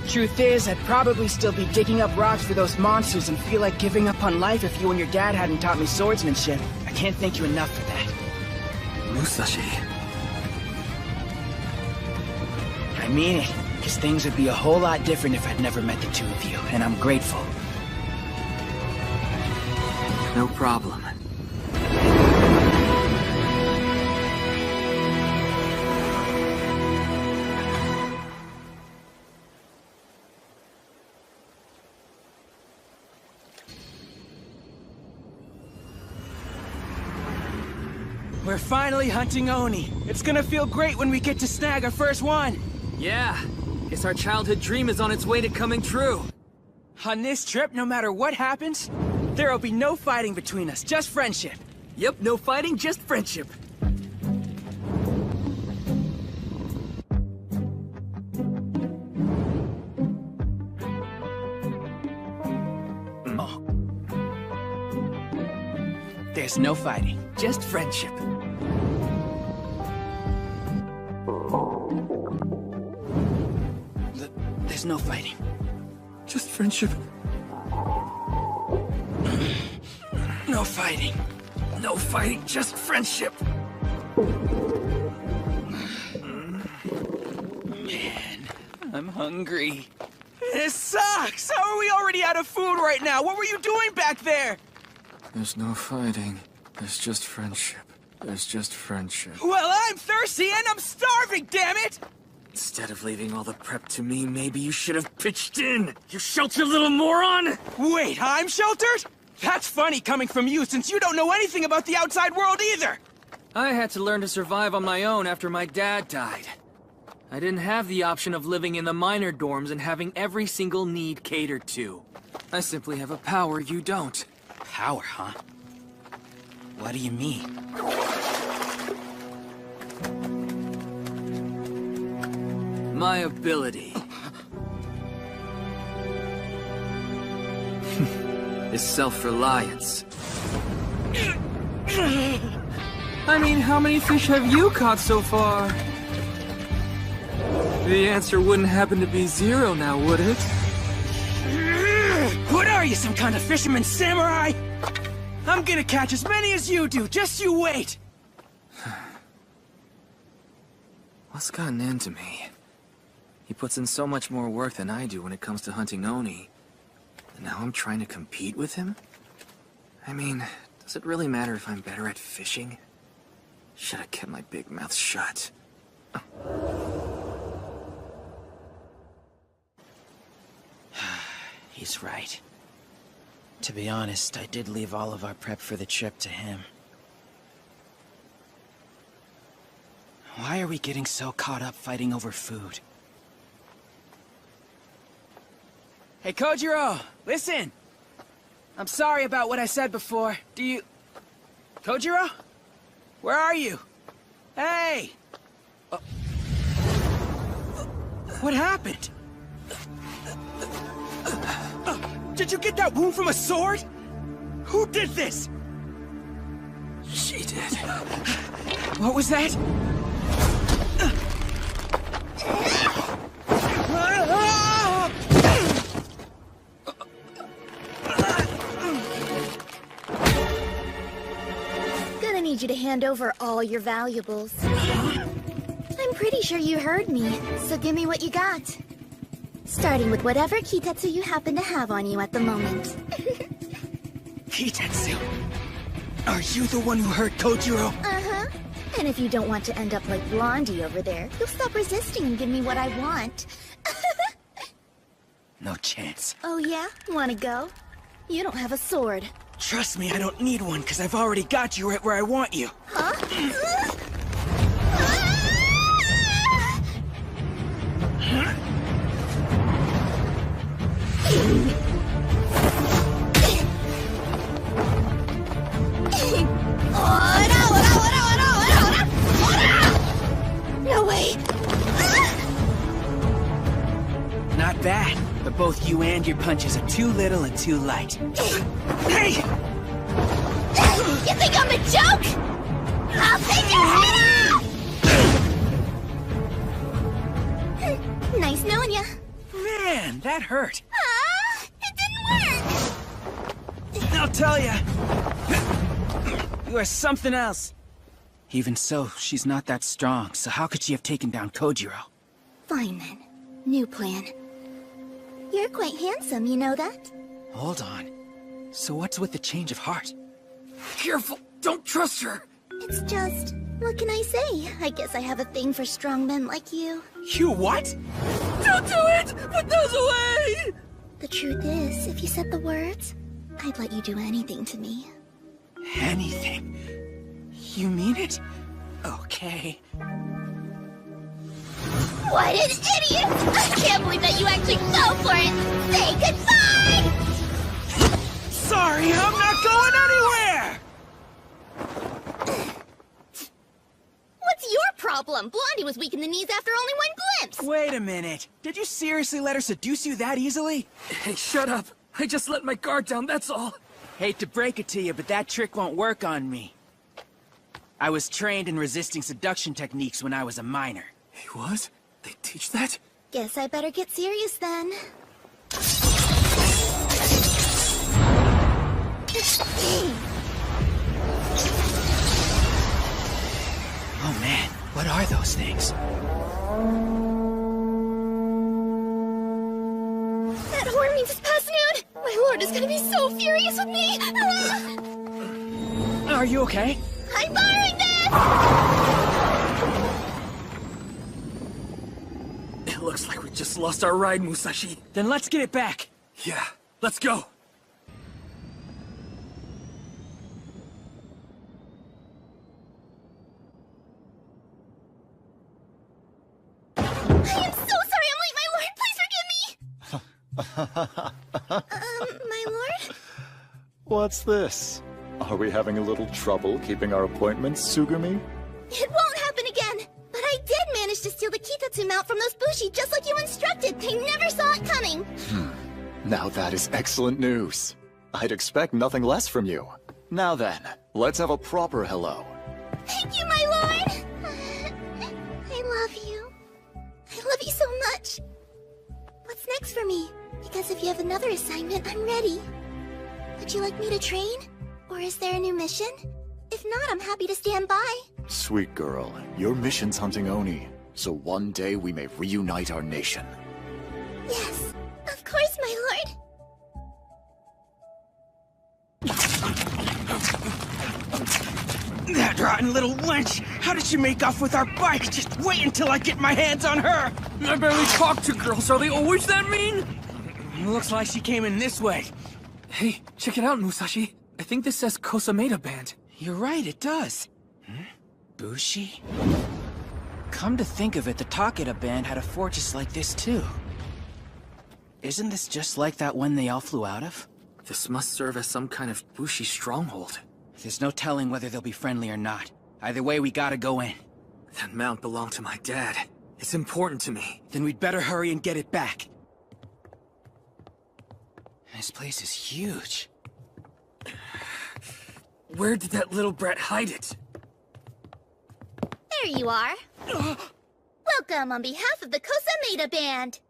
Truth is, I'd probably still be digging up rocks for those monsters and feel like giving up on life if you and your dad hadn't taught me swordsmanship. I can't thank you enough for that. Musashi. I mean it, because things would be a whole lot different if I'd never met the two of you, and I'm grateful. No problem. We're finally hunting Oni. It's gonna feel great when we get to snag our first one. Yeah, guess our childhood dream is on its way to coming true. On this trip, no matter what happens, there'll be no fighting between us, just friendship. Yep, no fighting, just friendship. Oh. There's no fighting, just friendship. There's no fighting. Just friendship. No fighting. No fighting, just friendship. Man, I'm hungry. This sucks! How are we already out of food right now? What were you doing back there? There's no fighting. There's just friendship. There's just friendship. Well, I'm thirsty and I'm starving, damn it! Instead of leaving all the prep to me, maybe you should have pitched in! You sheltered little moron! Wait, I'm sheltered? That's funny coming from you, since you don't know anything about the outside world either! I had to learn to survive on my own after my dad died. I didn't have the option of living in the minor dorms and having every single need catered to. I simply have a power you don't. Power, huh? What do you mean? My ability is self-reliance. I mean, how many fish have you caught so far? The answer wouldn't happen to be 0 now, would it? What are you, some kind of fisherman samurai? I'm gonna catch as many as you do, just you wait! What's gotten into me? He puts in so much more work than I do when it comes to hunting Oni. And now I'm trying to compete with him? I mean, does it really matter if I'm better at fishing? Should have kept my big mouth shut. He's right. To be honest, I did leave all of our prep for the trip to him. Why are we getting so caught up fighting over food? Hey, Kojiro! Listen! I'm sorry about what I said before. Do you... Kojiro? Where are you? Hey! What happened? Did you get that wound from a sword? Who did this? She did. What was that? Gonna need you to hand over all your valuables. I'm pretty sure you heard me, so give me what you got. Starting with whatever Kitetsu you happen to have on you at the moment. Kitetsu? Are you the one who hurt Kojiro? Uh-huh. And if you don't want to end up like Blondie over there, you'll stop resisting and give me what I want. No chance. Oh yeah? Wanna go? You don't have a sword. Trust me, I don't need one, because I've already got you right where I want you. Huh? No way! Not bad, but both you and your punches are too little and too light. Hey! You think I'm a joke? I'll take your head off! Nice knowing ya. Man, that hurt. It didn't work! I'll tell ya. You are something else. Even so, she's not that strong, so how could she have taken down Kojiro? Fine then. New plan. You're quite handsome, you know that? Hold on. So what's with the change of heart? Careful! Don't trust her! It's just... what can I say? I guess I have a thing for strong men like you. You what? Don't do it! Put those away! The truth is, if you said the words, I'd let you do anything to me. Anything? You mean it? Okay. What an idiot! I can't believe that you actually fell for it! Say goodbye! Sorry, I'm not going anywhere! What's your problem? Blondie was weak in the knees after only one glimpse! Wait a minute. Did you seriously let her seduce you that easily? Hey, shut up! I just let my guard down, that's all! Hate to break it to you, but that trick won't work on me. I was trained in resisting seduction techniques when I was a minor. Hey, what? They teach that? Guess I better get serious then. Oh man, what are those things? That horn means it's past noon! My lord is gonna be so furious with me! Are you okay? I'm borrowing this! It looks like we just lost our ride, Musashi. Then let's get it back. Yeah, let's go. I am so sorry I'm late, my lord! Please forgive me! My lord? What's this? Are we having a little trouble keeping our appointments, Sugumi? It won't happen again! But I did manage to steal the Kitatsu mount from those Bushi just like you instructed! They never saw it coming! Now that is excellent news. I'd expect nothing less from you. Now then, let's have a proper hello. Thank you, my lord! I love you. I love you so much. What's next for me? Because if you have another assignment, I'm ready. Would you like me to train? Or is there a new mission? If not, I'm happy to stand by. Sweet girl, your mission's hunting Oni, so one day we may reunite our nation. Yes, of course, my lord. That rotten little wench! How did she make off with our bike? Just wait until I get my hands on her! I barely talk to girls. Are they always that mean? Looks like she came in this way. Hey, check it out, Musashi. I think this says Kosameda Band. You're right, it does. Bushi? Come to think of it, the Takeda band had a fortress like this too. Isn't this just like that one they all flew out of? This must serve as some kind of Bushi stronghold. There's no telling whether they'll be friendly or not. Either way, we gotta go in. That mount belonged to my dad. It's important to me. Then we'd better hurry and get it back. This place is huge. Where did that little brat hide it? There you are. Welcome on behalf of the Kosameda Band.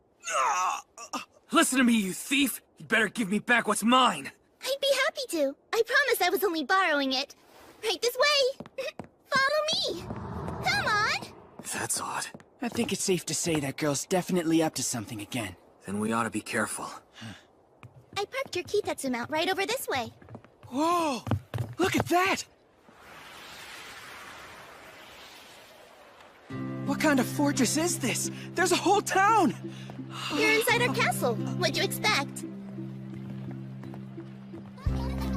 Listen to me, you thief! You better give me back what's mine! I'd be happy to. I promise I was only borrowing it. Right this way. Follow me. Come on. That's odd. I think it's safe to say that girl's definitely up to something again. Then we ought to be careful. I parked your Kitatsu mount right over this way. Whoa! Look at that! What kind of fortress is this? There's a whole town! You're inside our castle. What'd you expect?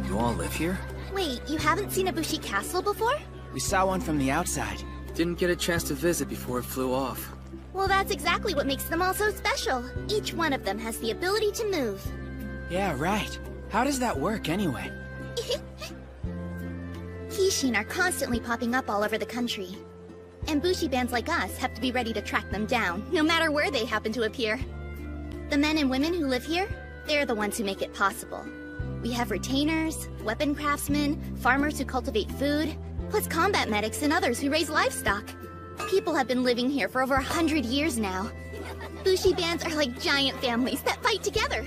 You all live here? Wait, you haven't seen a Bushi castle before? We saw one from the outside. Didn't get a chance to visit before it flew off. Well, that's exactly what makes them all so special. Each one of them has the ability to move. Yeah, right. How does that work, anyway? Kishin are constantly popping up all over the country. And Bushi bands like us have to be ready to track them down, no matter where they happen to appear. The men and women who live here, they're the ones who make it possible. We have retainers, weapon craftsmen, farmers who cultivate food, plus combat medics and others who raise livestock. People have been living here for over 100 years now. Bushi bands are like giant families that fight together.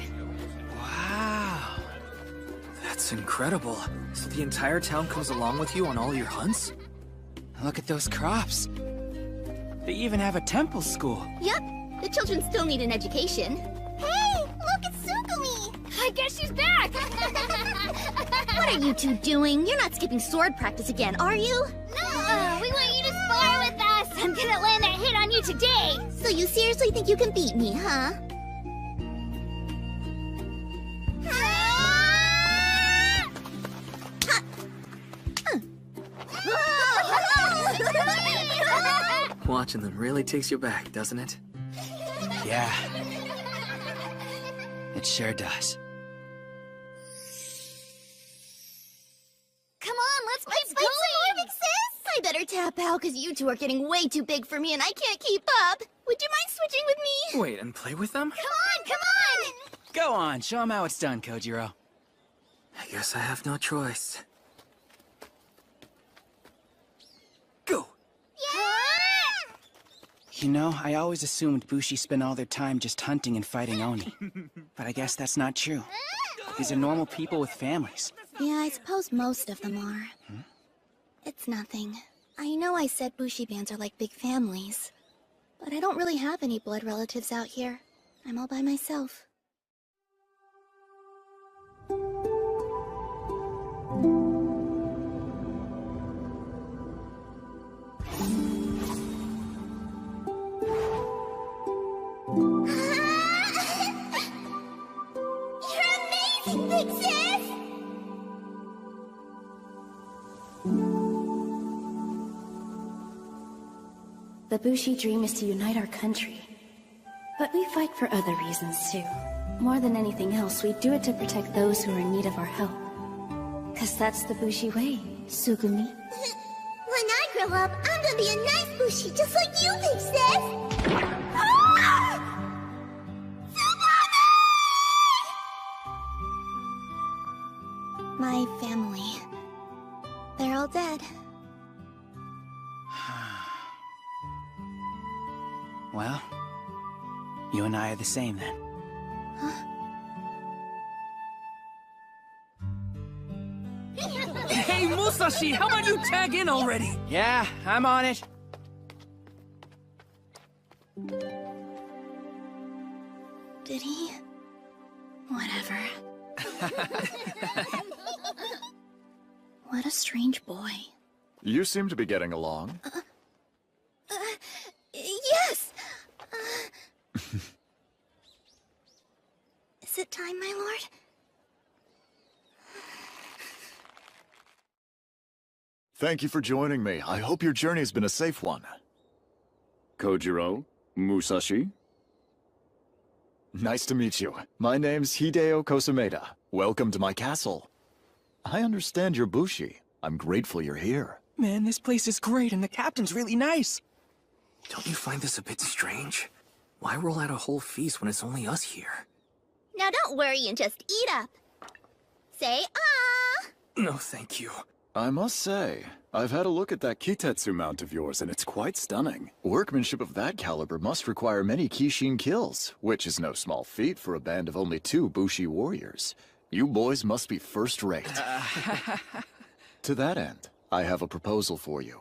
Wow. That's incredible. So the entire town comes along with you on all your hunts? Look at those crops. They even have a temple school. Yep, the children still need an education. Hey, look, it's Sugumi! I guess she's back! What are you two doing? You're not skipping sword practice again, are you? No, we want you to spar with us! I'm gonna land that hit on you today! So you seriously think you can beat me, huh? Watching them really takes you back, doesn't it? Yeah. It sure does. Come on, let's Fight some more, big sis! I better tap out, because you two are getting way too big for me and I can't keep up. Would you mind switching with me? Wait, and play with them? Come on! Go on, show them how it's done, Kojiro. I guess I have no choice. Go! Yeah! You know, I always assumed Bushi spent all their time just hunting and fighting Oni. But I guess that's not true. These are normal people with families. Yeah, I suppose most of them are. It's nothing. I know I said Bushi bands are like big families. But I don't really have any blood relatives out here. I'm all by myself. You're amazing, big sis! The Bushi dream is to unite our country. But we fight for other reasons too. More than anything else, we do it to protect those who are in need of our help. 'Cause that's the Bushi way, Sugumi. When I grow up, I'm gonna be a nice Bushi just like you, Big Sis! Ah! My family. They're all dead. Well, you and I are the same then. Hey, Musashi, how about you tag in already? Yeah, I'm on it. Did he? Whatever. What a strange boy. You seem to be getting along. Yes! Is it time, my lord? Thank you for joining me. I hope your journey's been a safe one. Kojiro? Musashi? Nice to meet you. My name's Hideo Kosameda. Welcome to my castle. I understand you're Bushi. I'm grateful you're here. Man, this place is great and the captain's really nice. Don't you find this a bit strange? Why roll out a whole feast when it's only us here? Now don't worry and just eat up. Say ah! No, thank you. I must say, I've had a look at that Kitetsu mount of yours and it's quite stunning. Workmanship of that caliber must require many Kishin kills, which is no small feat for a band of only 2 Bushi warriors. You boys must be first-rate. To that end, I have a proposal for you.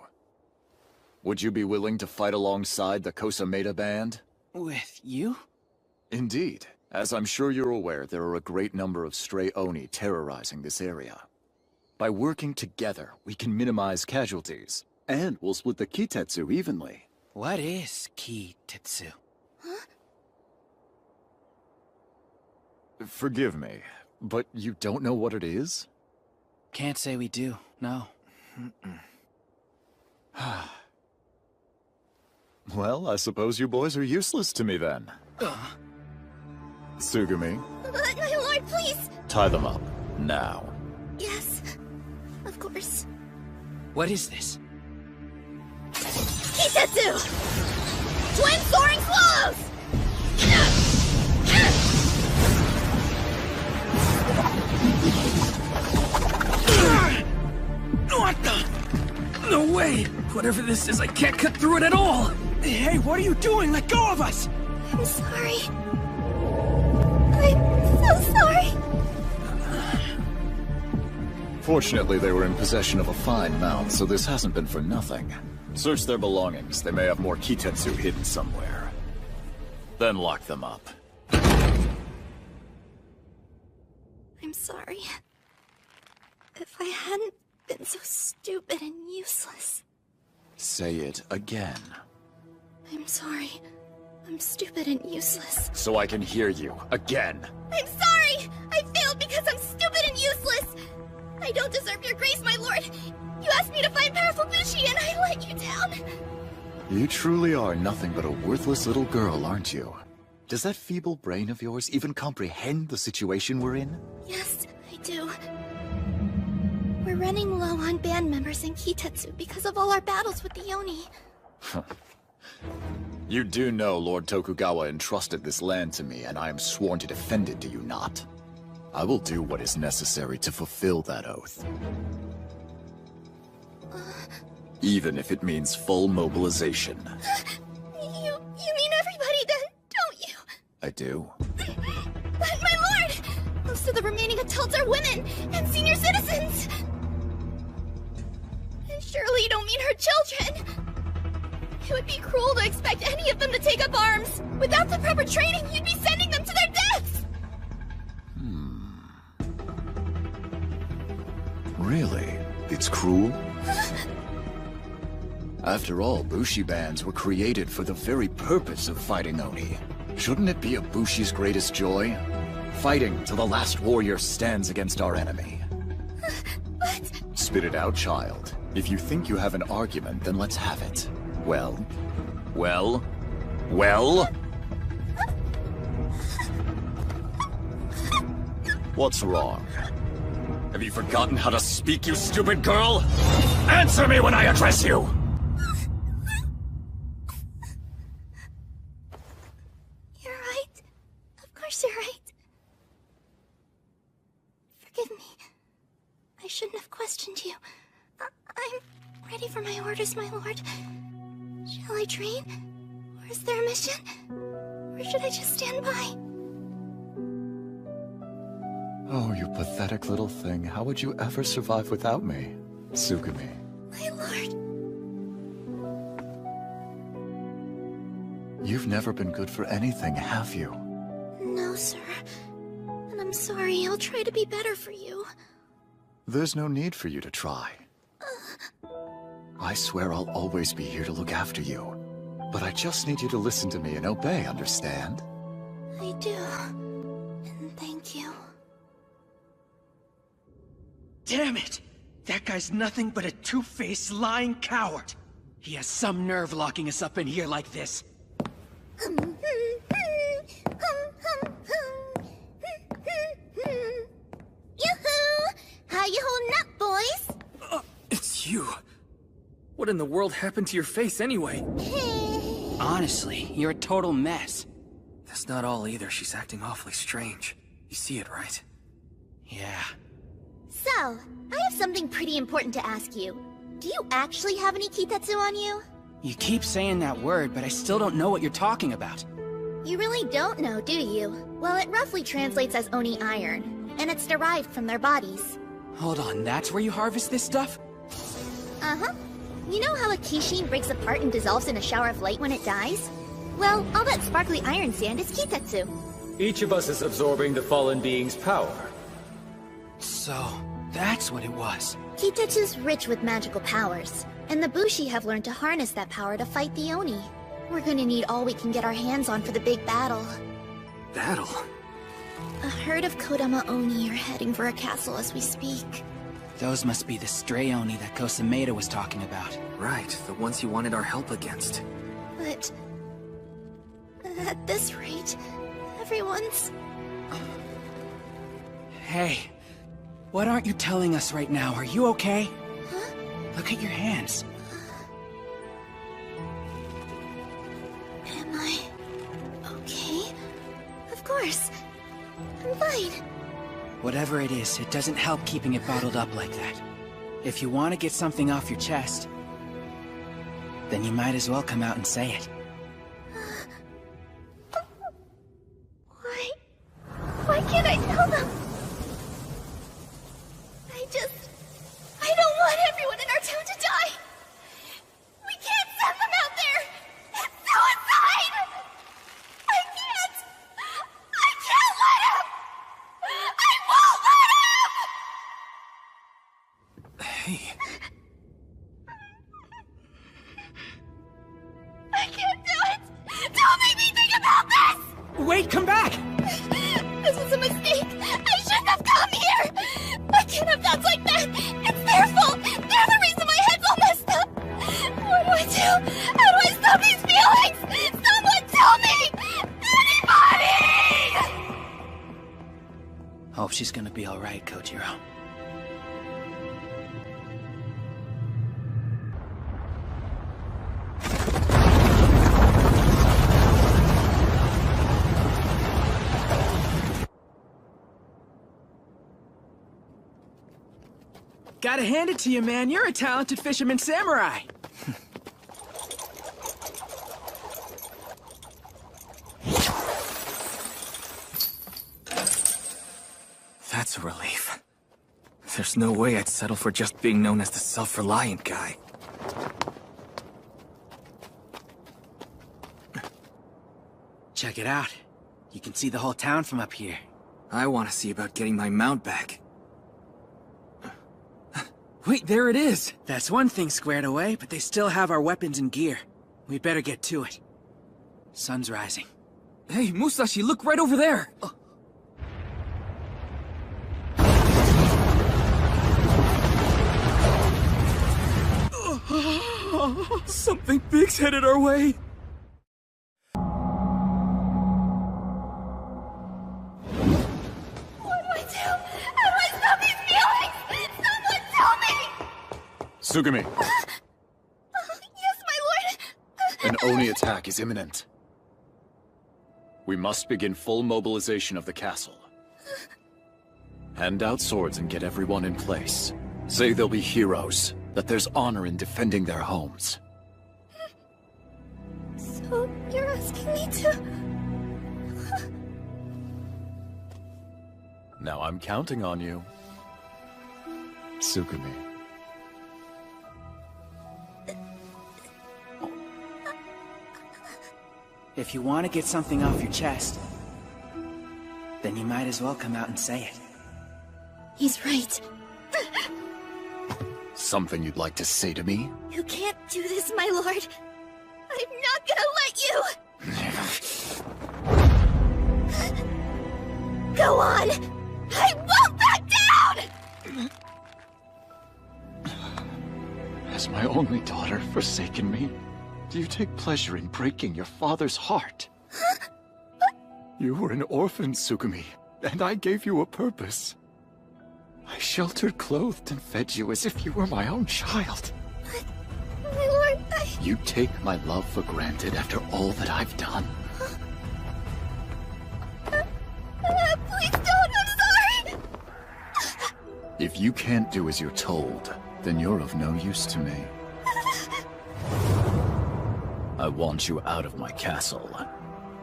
Would you be willing to fight alongside the Kosameda band? With you? Indeed. As I'm sure you're aware, there are a great number of stray Oni terrorizing this area. By working together, we can minimize casualties, and we'll split the Kitetsu evenly. What is Kitetsu? Huh? Forgive me, but you don't know what it is? Can't say we do, no. Well, I suppose you boys are useless to me then. Sugumi, But, my lord, please! tie them up, now. Yes, of course. What is this? Kitetsu! Twin soaring swallows! What the? No way! Whatever this is, I can't cut through it at all! Hey, what are you doing? Let go of us! I'm sorry. I'm so sorry. Fortunately, they were in possession of a fine mount, so this hasn't been for nothing. Search their belongings. They may have more Kitetsu hidden somewhere. Then lock them up. I'm sorry. If I hadn't been so stupid and useless. Say it again. I'm sorry. I'm stupid and useless. So I can hear you. Again. I'm sorry! I failed because I'm stupid and useless! I don't deserve your grace, my lord! You asked me to find powerful Bushi and I let you down! You truly are nothing but a worthless little girl, aren't you? Does that feeble brain of yours even comprehend the situation we're in? Yes, I do. We're running low on band members in Kitetsu because of all our battles with the Yoni. You do know Lord Tokugawa entrusted this land to me, and I am sworn to defend it, do you not? I will do what is necessary to fulfill that oath. Even if it means full mobilization. You mean everybody then, don't you? I do. But my lord! Most of the remaining adults are women and senior citizens! And surely you don't mean her children! It would be cruel to expect any of them to take up arms! Without the proper training, you'd be sending them to their deaths! Really? It's cruel? After all, Bushi bands were created for the very purpose of fighting Oni. Shouldn't it be a Bushi's greatest joy? Fighting till the last warrior stands against our enemy. But... Spit it out, child. If you think you have an argument, then let's have it. Well? What's wrong? Have you forgotten how to speak, you stupid girl? Answer me when I address you! You're right. Of course you're right. Forgive me. I shouldn't have questioned you. I'm ready for my orders, my lord. Shall I train? Or is there a mission? Or should I just stand by? Oh, you pathetic little thing. How would you ever survive without me? Tsugumi. My lord. You've never been good for anything, have you? No, sir. And I'm sorry. I'll try to be better for you. There's no need for you to try. I swear I'll always be here to look after you. But I just need you to listen to me and obey, understand? I do. And thank you. Damn it! That guy's nothing but a two-faced, lying coward. He has some nerve locking us up in here like this. Yoo-hoo! How you holding up, boys? It's you. What in the world happened to your face anyway? Honestly, you're a total mess. That's not all either. She's acting awfully strange. You see it, right? Yeah. So, I have something pretty important to ask you. Do you actually have any kitetsu on you? You keep saying that word, but I still don't know what you're talking about. You really don't know, do you? Well, it roughly translates as Oni iron, and it's derived from their bodies. Hold on, that's where you harvest this stuff? Uh-huh. You know how a Kishin breaks apart and dissolves in a shower of light when it dies? Well, all that sparkly iron sand is kitetsu. Each of us is absorbing the fallen being's power. So, that's what it was. Kitetsu's rich with magical powers, and the Bushi have learned to harness that power to fight the Oni. We're gonna need all we can get our hands on for the big battle. Battle? A herd of Kodama Oni are heading for a castle as we speak. Those must be the stray Oni that Kosameda was talking about. Right, the ones you wanted our help against. But... at this rate, everyone's... Hey, what aren't you telling us right now? Are you okay? Huh? Look at your hands. Am I... okay? Of course. I'm fine. Whatever it is, it doesn't help keeping it bottled up like that. If you want to get something off your chest, then you might as well come out and say it. Why can't I tell them? I don't want everyone in our town to die! We can't send them out there! It's suicide! I can't let him! I won't let him! Hey. I can't do it! Don't make me think about this! Wait, come back! This was a mistake! I shouldn't have come here! I can't have thoughts like that! It's their fault! They're the reason my head's all messed up! What do I do? How do I stop these feelings? Someone tell me! Anybody! Hope she's gonna be alright, Kojiro. Gotta hand it to you, man. You're a talented fisherman samurai. That's a relief. There's no way I'd settle for just being known as the self-reliant guy. Check it out. You can see the whole town from up here. I want to see about getting my mount back. Wait, there it is! That's one thing squared away, but they still have our weapons and gear. We'd better get to it. Sun's rising. Hey, Musashi, look right over there! Something big's headed our way! What do I do? Tsugumi, Yes, my lord! an Oni attack is imminent. We must begin full mobilization of the castle. Hand out swords and get everyone in place. Say they'll be heroes, that there's honor in defending their homes. So, you're asking me to... Now I'm counting on you. Tsugumi. If you want to get something off your chest, then you might as well come out and say it. He's right. Something you'd like to say to me? You can't do this, my lord. I'm not gonna let you! Go on! I won't back down! Has my only daughter forsaken me? Do you take pleasure in breaking your father's heart? You were an orphan, Tsugumi, and I gave you a purpose. I sheltered, clothed, and fed you as if you were my own child. My lord, You take my love for granted after all that I've done. Please don't, I'm sorry! If you can't do as you're told, then you're of no use to me. I want you out of my castle.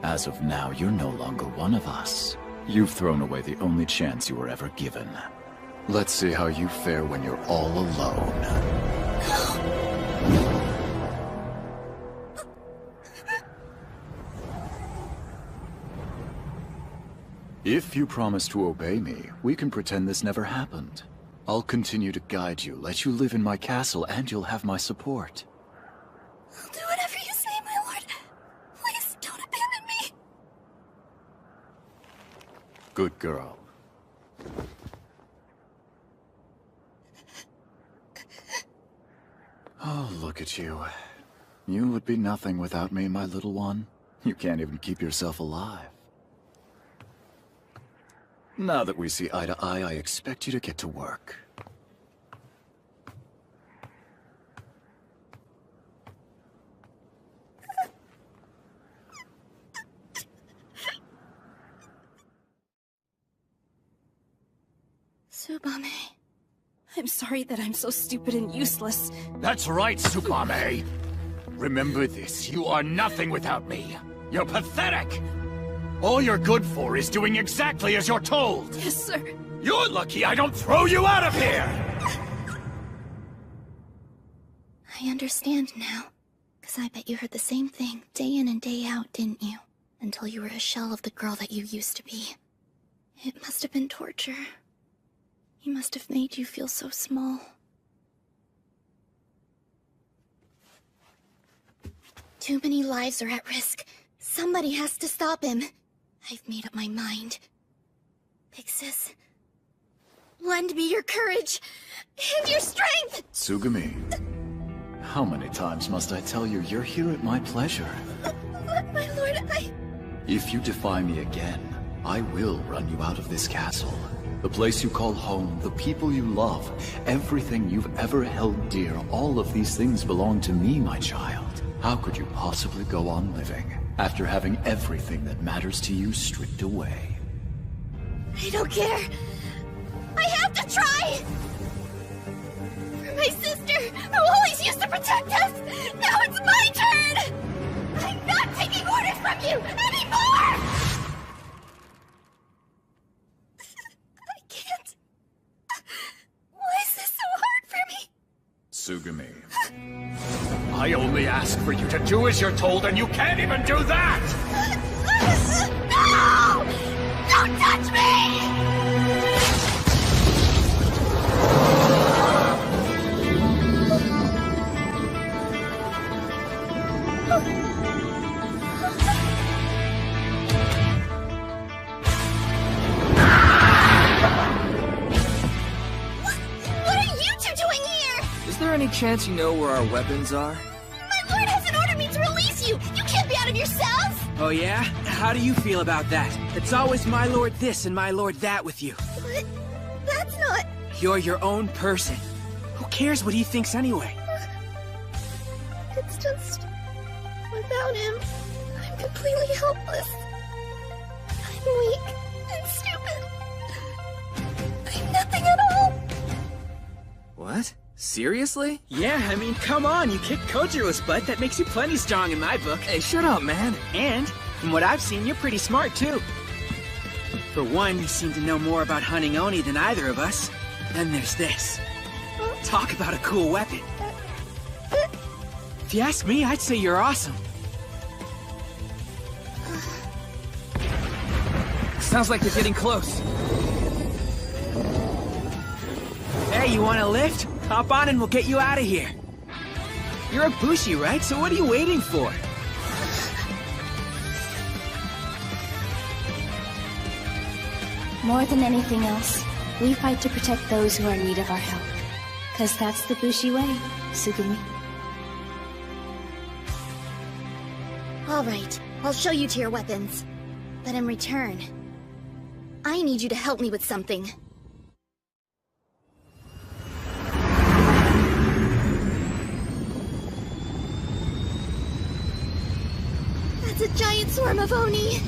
As of now, you're no longer one of us. You've thrown away the only chance you were ever given. Let's see how you fare when you're all alone. If you promise to obey me, we can pretend this never happened. I'll continue to guide you, let you live in my castle, and you'll have my support. I'll do whatever you say, my lord. Please don't abandon me. Good girl. Oh, look at you. You would be nothing without me, my little one. You can't even keep yourself alive. Now that we see eye to eye, I expect you to get to work. Tsubame. I'm sorry that I'm so stupid and useless. That's right, Tsubame. Remember this, you are nothing without me. You're pathetic. All you're good for is doing exactly as you're told. Yes, sir. You're lucky I don't throw you out of here! I understand now. 'Cause I bet you heard the same thing day in and day out, didn't you? Until you were a shell of the girl that you used to be. It must have been torture. He must have made you feel so small. Too many lives are at risk. Somebody has to stop him. I've made up my mind. Big Sis, lend me your courage and your strength! Tsugumi, how many times must I tell you you're here at my pleasure? My lord, If you defy me again, I will run you out of this castle. The place you call home, the people you love, everything you've ever held dear, all of these things belong to me, my child. How could you possibly go on living after having everything that matters to you stripped away? I don't care. I have to try! For my sister, who always used to protect us, now it's my turn! I'm not taking orders from you anymore! I can't. Why is this so hard for me? Tsugumi. I only ask for you to do as you're told, and you can't even do that! No! Don't touch me! What are you two doing here? Is there any chance you know where our weapons are? My lord hasn't ordered me to release you! You can't be out of yourselves! Oh yeah? How do you feel about that? It's always my lord this and my lord that with you. But that's not... You're your own person. Who cares what he thinks anyway? It's just... without him, I'm completely helpless. I'm weak and stupid. I'm nothing at all. What? Seriously? Yeah, I mean, come on, you kicked Kojiro's butt. That makes you plenty strong in my book. Hey, shut up, man. And, from what I've seen, you're pretty smart, too. For one, you seem to know more about hunting Oni than either of us. Then there's this. Talk about a cool weapon. If you ask me, I'd say you're awesome. Sounds like they're getting close. Hey, you want a lift? Hop on and we'll get you out of here. You're a Bushi, right? So what are you waiting for? More than anything else, we fight to protect those who are in need of our help. 'Cause that's the Bushi way, Tsugumi. Alright, I'll show you to your weapons. But in return, I need you to help me with something. That's a giant swarm of Oni!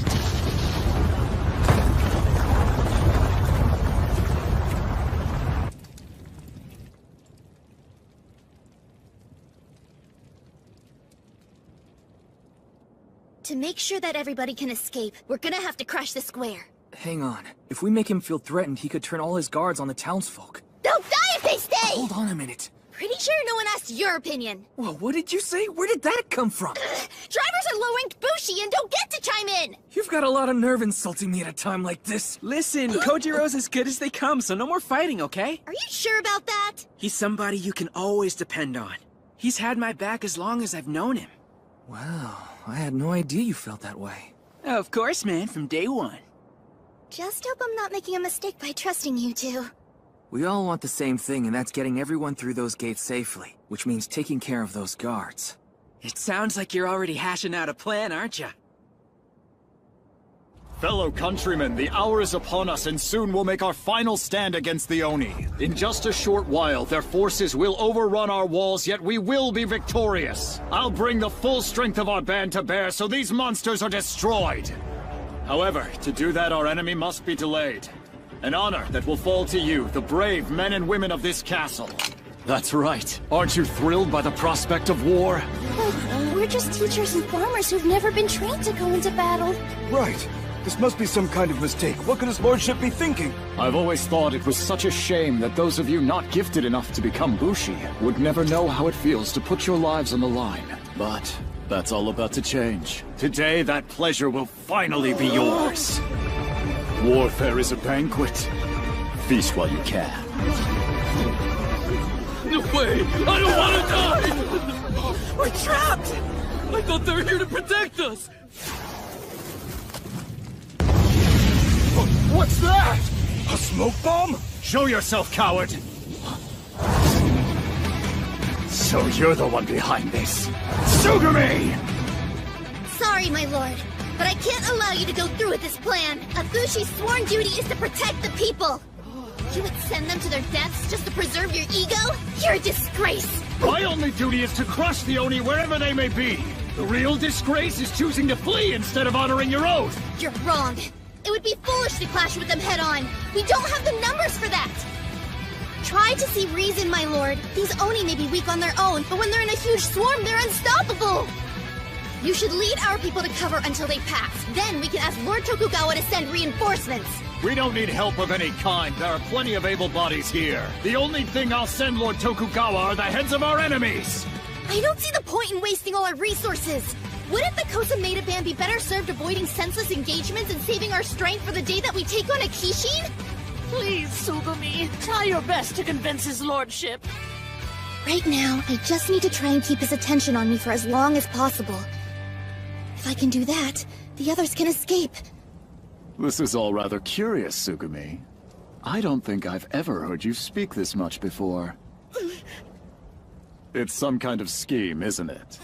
To make sure that everybody can escape, we're gonna have to crash the square. Hang on. If we make him feel threatened, he could turn all his guards on the townsfolk. They'll die if they stay! Hold on a minute. Pretty sure no one asked your opinion. Whoa, what did you say? Where did that come from? Drivers are low-ranked Bushi and don't get to chime in! You've got a lot of nerve insulting me at a time like this. Listen, Kojiro's as good as they come, so no more fighting, okay? Are you sure about that? He's somebody you can always depend on. He's had my back as long as I've known him. Wow, I had no idea you felt that way. Of course, man, from day one. Just hope I'm not making a mistake by trusting you two. We all want the same thing, and that's getting everyone through those gates safely, which means taking care of those guards. It sounds like you're already hashing out a plan, aren't you? Fellow countrymen, the hour is upon us, and soon we'll make our final stand against the Oni. In just a short while, their forces will overrun our walls, yet we will be victorious. I'll bring the full strength of our band to bear so these monsters are destroyed. However, to do that, our enemy must be delayed. An honor that will fall to you, the brave men and women of this castle. That's right. Aren't you thrilled by the prospect of war? But we're just teachers and farmers who've never been trained to go into battle. Right. This must be some kind of mistake. What could his lordship be thinking? I've always thought it was such a shame that those of you not gifted enough to become Bushi would never know how it feels to put your lives on the line. But that's all about to change. Today, that pleasure will finally be yours. Warfare is a banquet. Feast while you can. No way! I don't want to die! We're trapped! I thought they were here to protect us! What's that? A smoke bomb? Show yourself, coward! So you're the one behind this. Tsugumi! Sorry, my lord, but I can't allow you to go through with this plan. A Bushi's sworn duty is to protect the people. You would send them to their deaths just to preserve your ego? You're a disgrace! My only duty is to crush the Oni wherever they may be. The real disgrace is choosing to flee instead of honoring your oath. You're wrong. It would be foolish to clash with them head-on. We don't have the numbers for that. Try to see reason, my lord. These Oni may be weak on their own, but when they're in a huge swarm, they're unstoppable. You should lead our people to cover until they pass. Then we can ask Lord Tokugawa to send reinforcements. We don't need help of any kind. There are plenty of able bodies here. The only thing I'll send Lord Tokugawa are the heads of our enemies. I don't see the point in wasting all our resources. Wouldn't the Kosameda band be better served avoiding senseless engagements and saving our strength for the day that we take on a Kishin? Please, Tsugumi, try your best to convince his lordship. Right now, I just need to try and keep his attention on me for as long as possible. If I can do that, the others can escape. This is all rather curious, Tsugumi. I don't think I've ever heard you speak this much before. It's some kind of scheme, isn't it?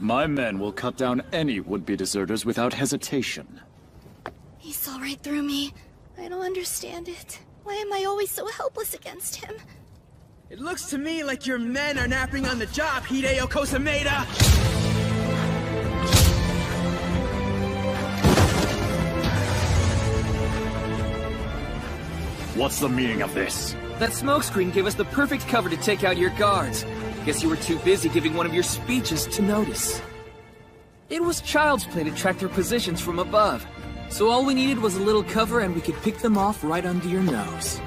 My men will cut down any would-be deserters without hesitation. He saw right through me. I don't understand it. Why am I always so helpless against him? It looks to me like your men are napping on the job, Hideo Kosameda! What's the meaning of this? That smokescreen gave us the perfect cover to take out your guards. Guess you were too busy giving one of your speeches to notice. It was child's play to track their positions from above. So all we needed was a little cover and we could pick them off right under your nose.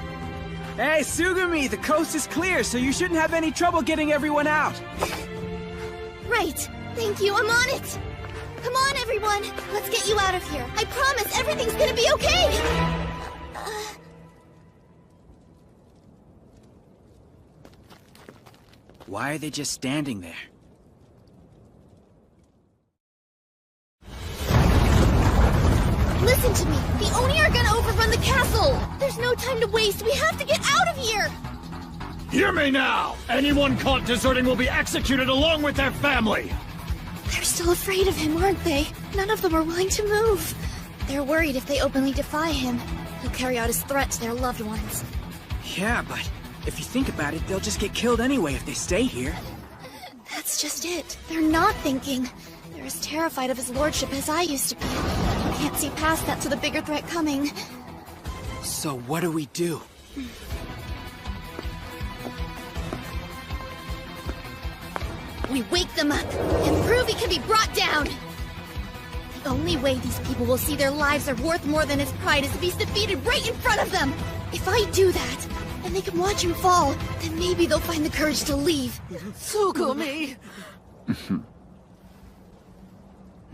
Hey, Sugumi, the coast is clear, so you shouldn't have any trouble getting everyone out. Right. Thank you, I'm on it. Come on, everyone. Let's get you out of here. I promise everything's gonna be okay. Why are they just standing there? Listen to me. The Oni are gonna overrun the castle. There's no time to waste. We have to get out of here. Hear me now! Anyone caught deserting will be executed along with their family! They're still afraid of him, aren't they? None of them are willing to move. They're worried if they openly defy him, he'll carry out his threat to their loved ones. Yeah, but if you think about it, they'll just get killed anyway if they stay here. That's just it. They're not thinking. They're as terrified of his lordship as I used to be. Can't see past that to the bigger threat coming. So what do we do? We wake them up and prove he can be brought down. The only way these people will see their lives are worth more than his pride is if he's defeated right in front of them. If I do that, and they can watch him fall, then maybe they'll find the courage to leave. Sugumi!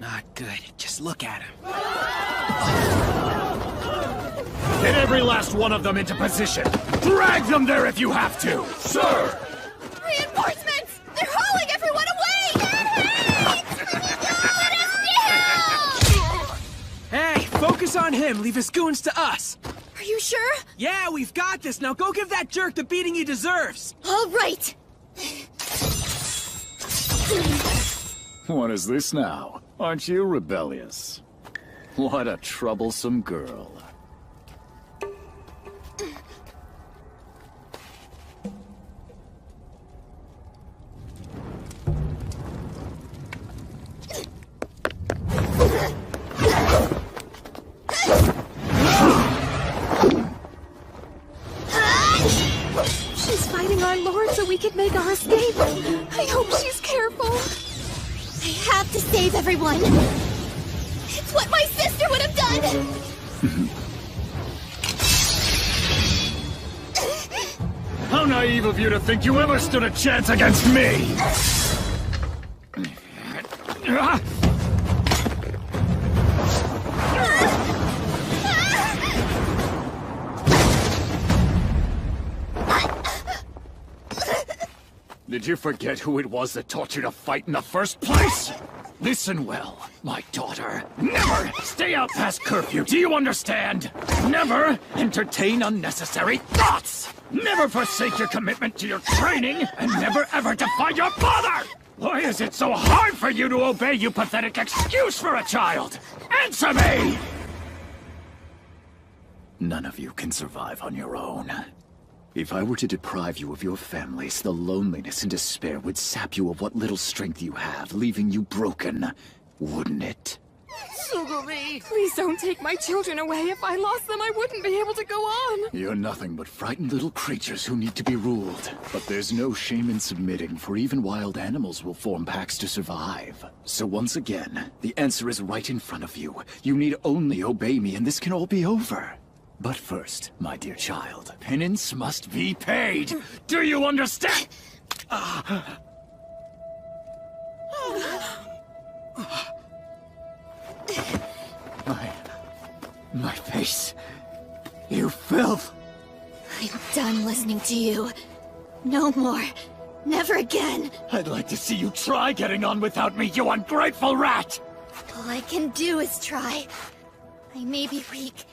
Not good. Just look at him. Get every last one of them into position! Drag them there if you have to! Sir! Reinforcements! They're hauling everyone away! Hey, focus on him. Leave his goons to us. Are you sure? Yeah, we've got this. Now go give that jerk the beating he deserves. All right. What is this now? Aren't you rebellious? What a troublesome girl. She's fighting our lord so we can make our escape. I hope she's careful. I have to save everyone. It's what my sister would have done. How naive of you to think you ever stood a chance against me! Did you forget who it was that taught you to fight in the first place? Listen well, my daughter. Never stay out past curfew, do you understand? Never entertain unnecessary thoughts! Never forsake your commitment to your training, and never ever defy your father! Why is it so hard for you to obey, you pathetic excuse for a child? Answer me! None of you can survive on your own. If I were to deprive you of your families, the loneliness and despair would sap you of what little strength you have, leaving you broken, wouldn't it? Sugumi! Please don't take my children away. If I lost them, I wouldn't be able to go on. You're nothing but frightened little creatures who need to be ruled. But there's no shame in submitting, for even wild animals will form packs to survive. So once again, the answer is right in front of you. You need only obey me and this can all be over. But first, my dear child, penance must be paid! Do you understand? My face. You filth! I'm done listening to you. No more. Never again. I'd like to see you try getting on without me, you ungrateful rat! All I can do is try. I may be weak.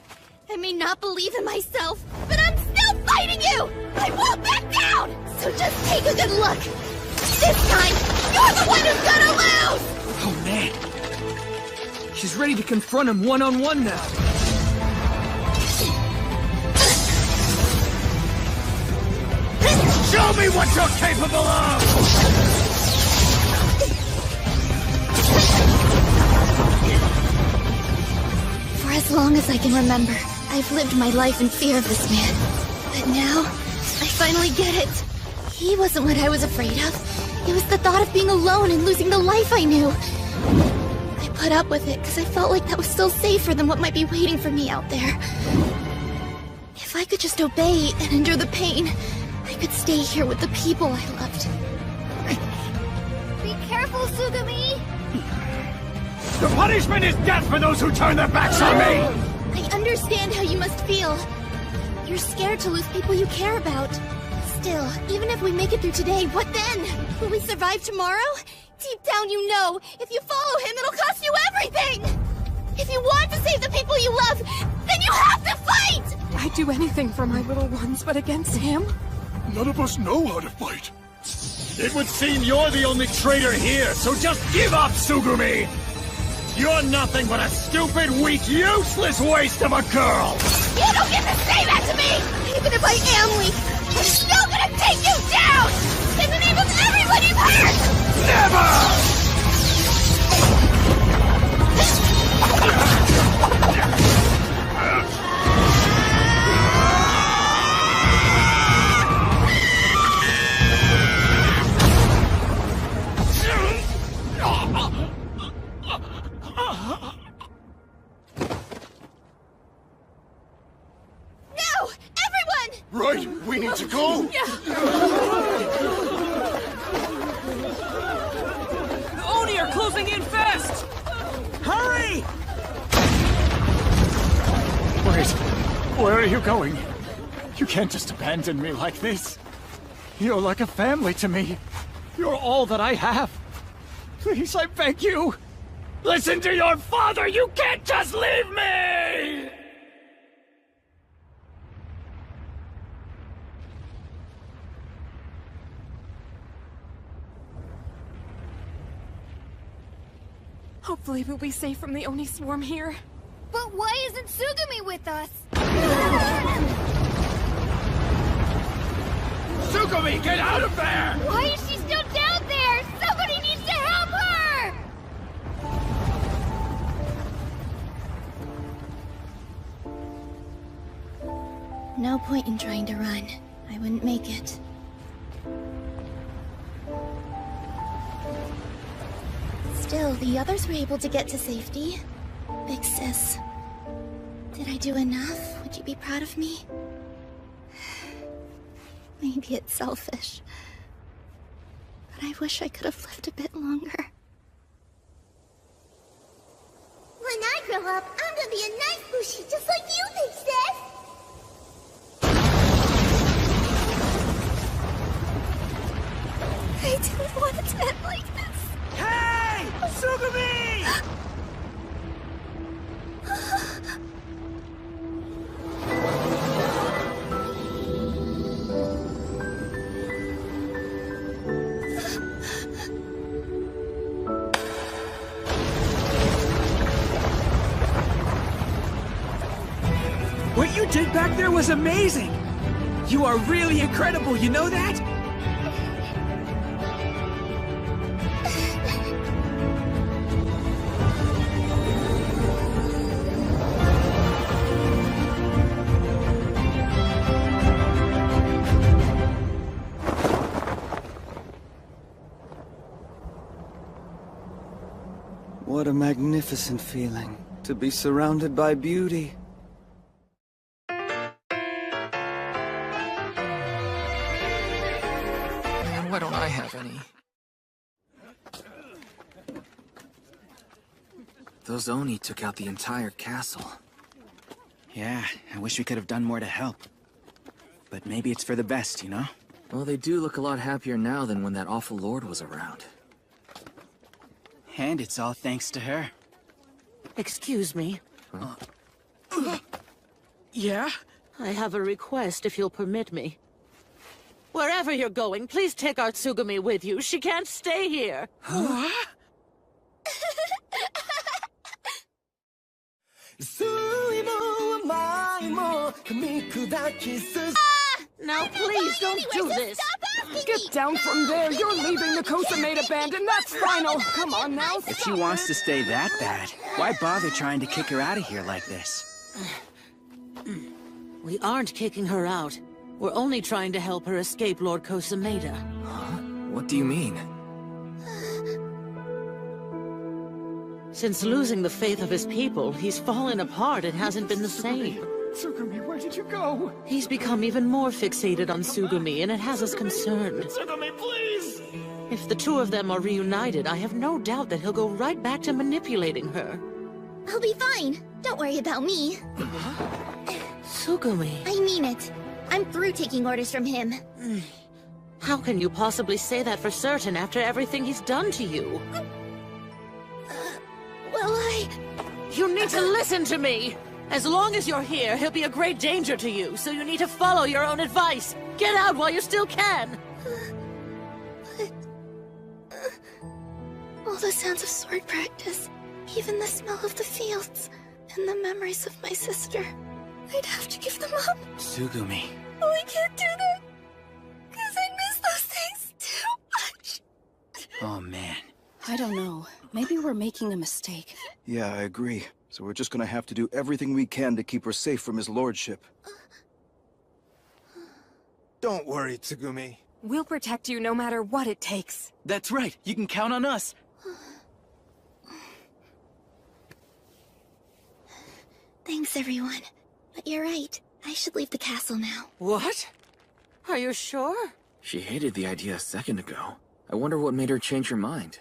I may not believe in myself, but I'm still fighting you! I won't back down! So just take a good look! This time, you're the one who's gonna lose! Oh man. She's ready to confront him one-on-one now. Show me what you're capable of! For as long as I can remember, I've lived my life in fear of this man. But now, I finally get it. He wasn't what I was afraid of. It was the thought of being alone and losing the life I knew. I put up with it because I felt like that was still safer than what might be waiting for me out there. If I could just obey and endure the pain, I could stay here with the people I loved. Be careful, Sugumi! The punishment is death for those who turn their backs on me! I understand how you must feel. You're scared to lose people you care about. Still, even if we make it through today, what then? Will we survive tomorrow? Deep down you know, if you follow him, it'll cost you everything! If you want to save the people you love, then you have to fight! I'd do anything for my little ones, but against him? None of us know how to fight. It would seem you're the only traitor here, so just give up, Sugumi! You're nothing but a stupid, weak, useless waste of a girl! You don't get to say that to me! Even if I am weak, I'm still gonna take you down! In the name of everyone you've hurt! Never! Right, we need to go! The Oni are closing in fast! Hurry! Wait, where are you going? You can't just abandon me like this. You're like a family to me. You're all that I have. Please, I beg you. Listen to your father! You can't just leave me! Hopefully we'll be safe from the Oni swarm here. But why isn't Sugumi with us? Sugumi, get out of there! Why is she still down there? Somebody needs to help her! No point in trying to run. I wouldn't make it. Still, the others were able to get to safety. Big sis. Did I do enough? Would you be proud of me? Maybe it's selfish. But I wish I could have lived a bit longer. When I grow up, I'm gonna be a nice bushi just like you, Big Sis! I didn't want it to end like this. Hey! Sugumi! What you did back there was amazing! You are really incredible, you know that? What a magnificent feeling, to be surrounded by beauty. Man, why don't I have any? Those Oni took out the entire castle. Yeah, I wish we could have done more to help. But maybe it's for the best, you know? Well, they do look a lot happier now than when that awful lord was around. And it's all thanks to her. Excuse me. Yeah? I have a request if you'll permit me. Wherever you're going, please take our Tsugumi with you. She can't stay here. Huh? Now please don't do this. Stop Get down from there! You're leaving the Kosameda band, and that's final! Come on now, If she wants to stay that bad, why bother trying to kick her out of here like this? We aren't kicking her out. We're only trying to help her escape Lord Kosameda. What do you mean? Since losing the faith of his people, he's fallen apart and hasn't been the same. Tsugumi, where did you go? He's become even more fixated on Tsugumi, and it has us concerned. Tsugumi, please! If the two of them are reunited, I have no doubt that he'll go right back to manipulating her. I'll be fine. Don't worry about me. Tsugumi. I mean it. I'm through taking orders from him. How can you possibly say that for certain after everything he's done to you? You need to listen to me! As long as you're here, he'll be a great danger to you, so you need to follow your own advice. Get out while you still can! All the sounds of sword practice, even the smell of the fields, and the memories of my sister. I'd have to give them up. Tsugumi. Oh, I can't do that. Because I miss those things too much. Oh, man. I don't know. Maybe we're making a mistake. Yeah, I agree. So we're just gonna have to do everything we can to keep her safe from his lordship. Don't worry, Tsugumi. We'll protect you no matter what it takes. That's right. You can count on us. Thanks, everyone. But you're right. I should leave the castle now. What? Are you sure? She hated the idea a second ago. I wonder what made her change her mind.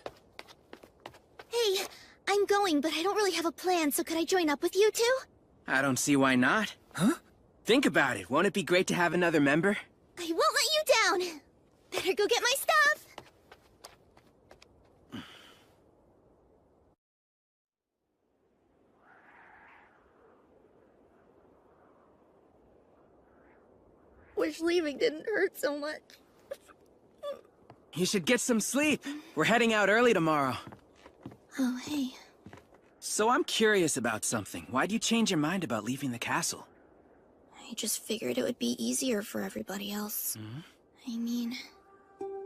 Hey, I'm going, but I don't really have a plan, so could I join up with you two? I don't see why not. Huh? Think about it. Won't it be great to have another member? I won't let you down. Better go get my stuff. Wish leaving didn't hurt so much. You should get some sleep. We're heading out early tomorrow. Oh, hey. So I'm curious about something. Why'd you change your mind about leaving the castle? I just figured it would be easier for everybody else. I mean,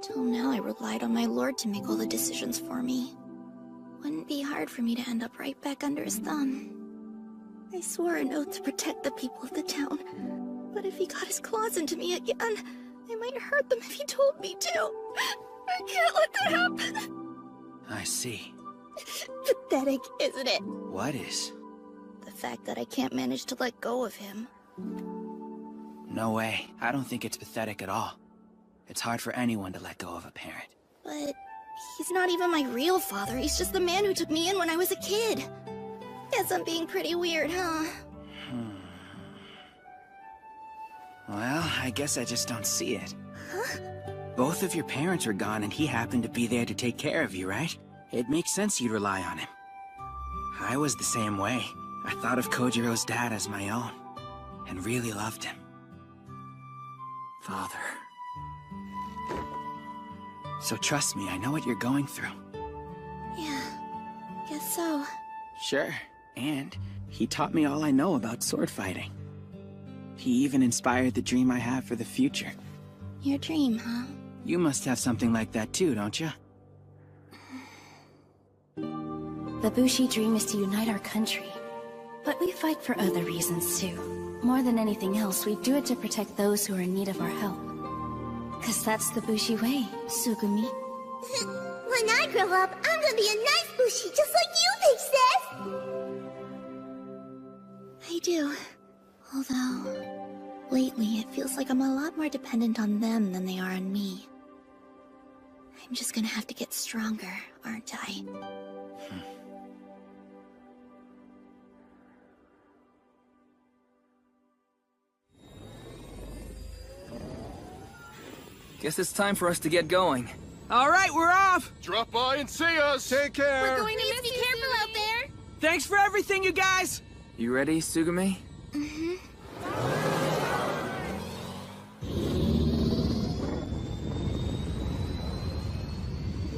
till now I relied on my lord to make all the decisions for me. Wouldn't be hard for me to end up right back under his thumb. I swore an oath to protect the people of the town, but if he got his claws into me again, I might hurt them if he told me to. I can't let that happen. I see. Pathetic, isn't it? What is? The fact that I can't manage to let go of him. No way. I don't think it's pathetic at all. It's hard for anyone to let go of a parent. But he's not even my real father. He's just the man who took me in when I was a kid. Guess I'm being pretty weird, huh? Well, I guess I just don't see it. Huh? Both of your parents were gone and he happened to be there to take care of you, right? It makes sense you'd rely on him. I was the same way. I thought of Kojiro's dad as my own, and really loved him. Father. So trust me, I know what you're going through. Yeah, guess so. Sure, and he taught me all I know about sword fighting. He even inspired the dream I have for the future. Your dream, huh? You must have something like that too, don't you? The Bushi dream is to unite our country. But we fight for other reasons too. More than anything else, we do it to protect those who are in need of our help. 'Cause that's the Bushi way, Tsugumi. When I grow up, I'm gonna be a nice Bushi, just like you, Big Sis! I do. Although, lately it feels like I'm a lot more dependent on them than they are on me. I'm just gonna have to get stronger, aren't I? Guess it's time for us to get going. All right, we're off! Drop by and see us! Take care! We're going to be careful out there! Thanks for everything, you guys! You ready, Tsugumi? Mm-hmm.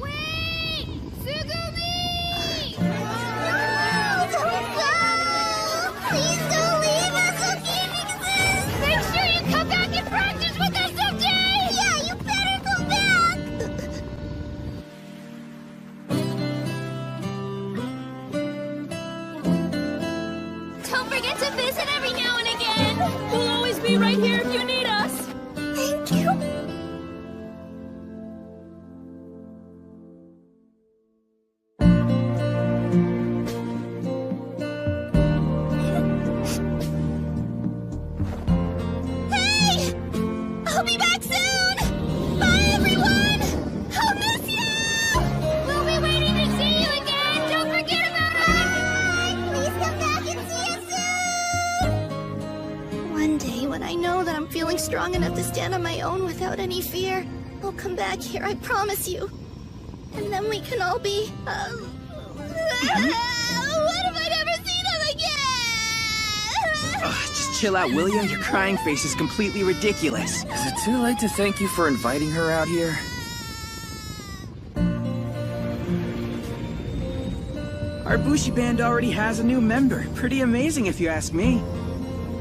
Wait! Tsugumi! No! Don't go! Please don't leave us, okay, Big Sis? Make sure you come back and practice with us someday! Yeah, you better forget to visit every now and again. We'll always be right here if you need us. Thank you. Hey! I'll be back soon! Bye, everyone! I'll miss you! We'll be waiting to see you again! Don't forget about us! Please come back and see us soon! One day, when I know that I'm feeling strong enough to stand on my own without any fear, I'll come back here, I promise you. And then we can all be, what if I never see them again? Just chill out, will ya? Your crying face is completely ridiculous. Is it too late to thank you for inviting her out here? Our Bushi band already has a new member. Pretty amazing if you ask me.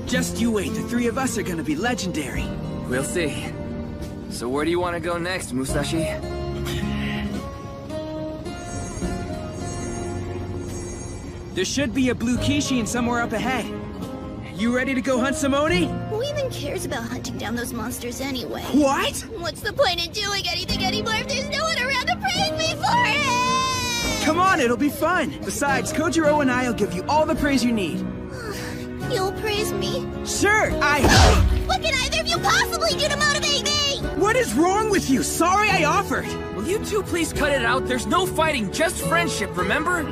Just you wait, the three of us are gonna be legendary. We'll see. So where do you want to go next, Musashi? There should be a blue Kishin somewhere up ahead. You ready to go hunt some Oni? Who even cares about hunting down those monsters anyway? What? What's the point in doing anything anymore if there's no one around to praise me for it? Come on, it'll be fun. Besides, Kojiro and I'll give you all the praise you need. You'll praise me? Sure, What can either of you possibly do to motivate me? What is wrong with you? Sorry I offered. Will you two please cut it out? There's no fighting, just friendship, remember?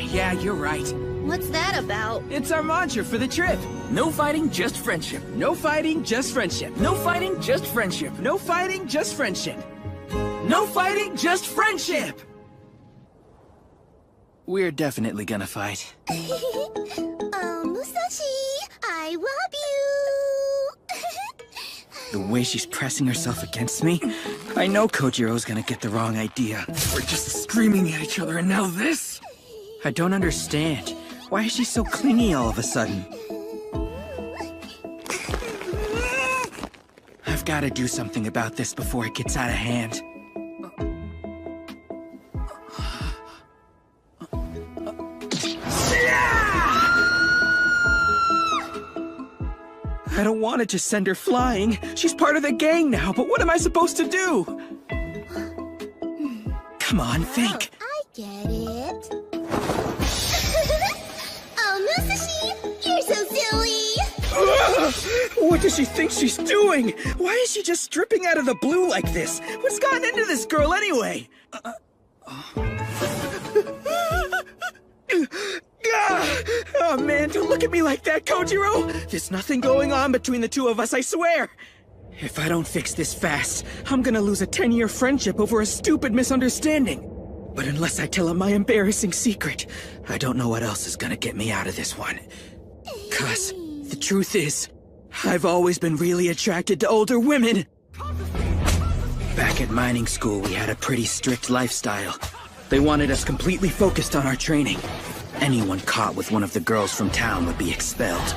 Yeah, you're right. What's that about? It's our mantra for the trip. No fighting, just friendship. No fighting, just friendship. No fighting, just friendship. No fighting, just friendship. No fighting, just friendship! We're definitely gonna fight. Musashi, I love you! The way she's pressing herself against me, I know Kojiro's gonna get the wrong idea. We're just screaming at each other and now this? I don't understand. Why is she so clingy all of a sudden? I've gotta do something about this before it gets out of hand. I don't want to just send her flying. She's part of the gang now, but what am I supposed to do? Come on, think. I get it. Oh, Musashi, you're so silly! What does she think she's doing? Why is she just stripping out of the blue like this? What's gotten into this girl anyway? Oh man, don't look at me like that, Kojiro! There's nothing going on between the two of us, I swear! If I don't fix this fast, I'm gonna lose a 10-year friendship over a stupid misunderstanding. But unless I tell him my embarrassing secret, I don't know what else is gonna get me out of this one. 'Cause the truth is, I've always been really attracted to older women. Back at mining school, we had a pretty strict lifestyle. They wanted us completely focused on our training. Anyone caught with one of the girls from town would be expelled.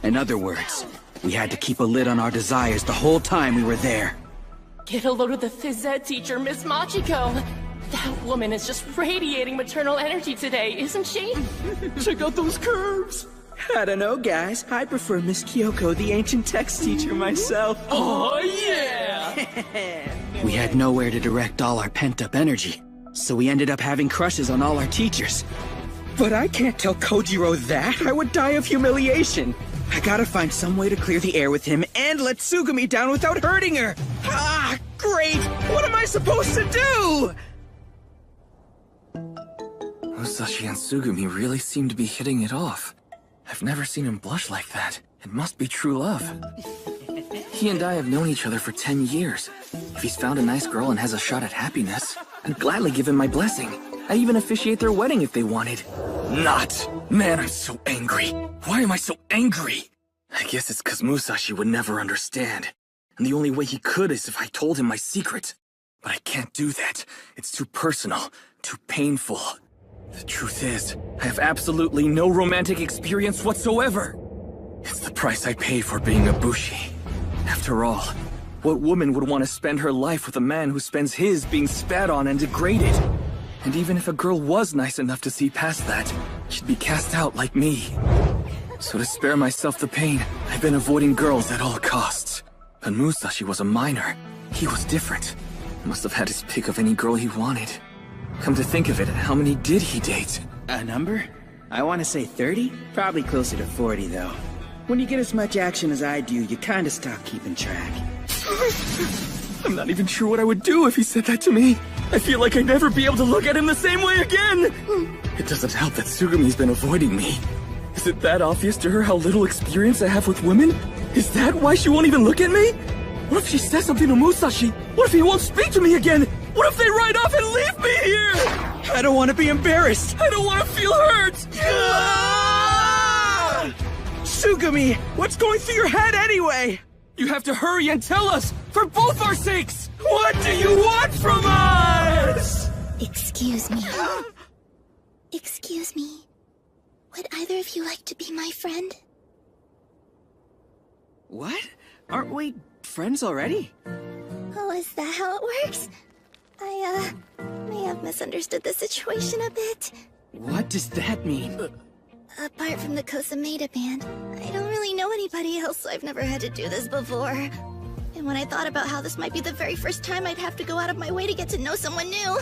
In other words, we had to keep a lid on our desires the whole time we were there. Get a load of the phys ed teacher, Miss Machiko. That woman is just radiating maternal energy today, isn't she? Check out those curves! I don't know, guys. I prefer Miss Kyoko, the ancient text teacher, myself. Oh, yeah! We had nowhere to direct all our pent-up energy, so we ended up having crushes on all our teachers. But I can't tell Kojiro that. I would die of humiliation. I gotta find some way to clear the air with him and let Tsugumi down without hurting her. Ah, great! What am I supposed to do? Musashi and Tsugumi really seem to be hitting it off. I've never seen him blush like that. It must be true love. He and I have known each other for 10 years. If he's found a nice girl and has a shot at happiness, I'd gladly give him my blessing. I'd even officiate their wedding if they wanted. Not! Man, I'm so angry. Why am I so angry? I guess it's 'cause Musashi would never understand. And the only way he could is if I told him my secret. But I can't do that. It's too personal, too painful. The truth is, I have absolutely no romantic experience whatsoever. It's the price I pay for being a bushi. After all, what woman would want to spend her life with a man who spends his being spat on and degraded? And even if a girl was nice enough to see past that, she'd be cast out like me. So to spare myself the pain, I've been avoiding girls at all costs. But Musashi was a minor. He was different. Must have had his pick of any girl he wanted. Come to think of it, how many did he date? A number? I want to say 30? Probably closer to 40, though. When you get as much action as I do, you kinda stop keeping track. I'm not even sure what I would do if he said that to me. I feel like I'd never be able to look at him the same way again! It doesn't help that Tsugumi's been avoiding me. Is it that obvious to her how little experience I have with women? Is that why she won't even look at me? What if she says something to Musashi? What if he won't speak to me again? What if they ride off and leave me here? I don't want to be embarrassed! I don't want to feel hurt! Tsugumi, what's going through your head anyway? You have to hurry and tell us, for both our sakes! What do you want from us? Excuse me. Excuse me. Would either of you like to be my friend? What? Aren't we friends already? Oh, is that how it works? I, may have misunderstood the situation a bit. What does that mean? Apart from the Kosameda band, I don't really know anybody else, so I've never had to do this before. And when I thought about how this might be the very first time I'd have to go out of my way to get to know someone new,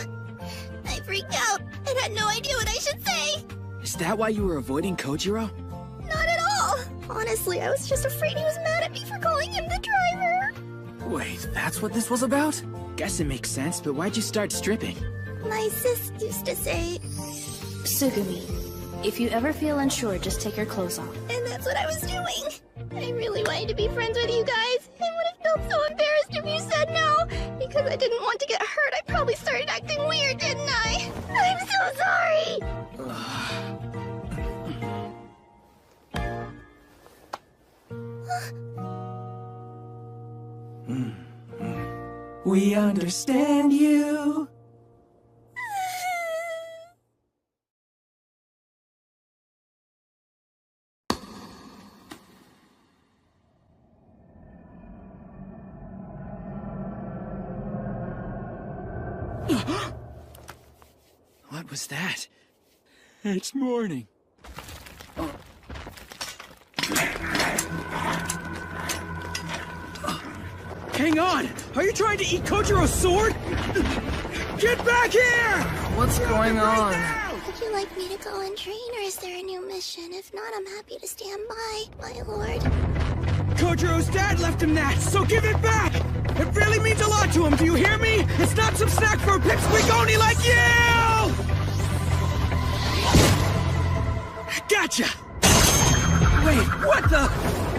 I freaked out and had no idea what I should say! Is that why you were avoiding Kojiro? Not at all! Honestly, I was just afraid he was mad at me for calling him the driver. Wait, that's what this was about? Guess it makes sense, but why'd you start stripping? My sis used to say... Tsugumi, if you ever feel unsure, just take your clothes off. And that's what I was doing. I really wanted to be friends with you guys. I would have felt so embarrassed if you said no. Because I didn't want to get hurt, I probably started acting weird, didn't I? I'm so sorry! We understand you. What was that? It's morning. Hang on! Are you trying to eat Kojiro's sword? Get back here! What's going on? Would you like me to go and train, or is there a new mission? If not, I'm happy to stand by, my lord. Kojiro's dad left him that, so give it back! It really means a lot to him, do you hear me? It's not some snack for a pipsqueak oni like you! Gotcha! Wait, what the?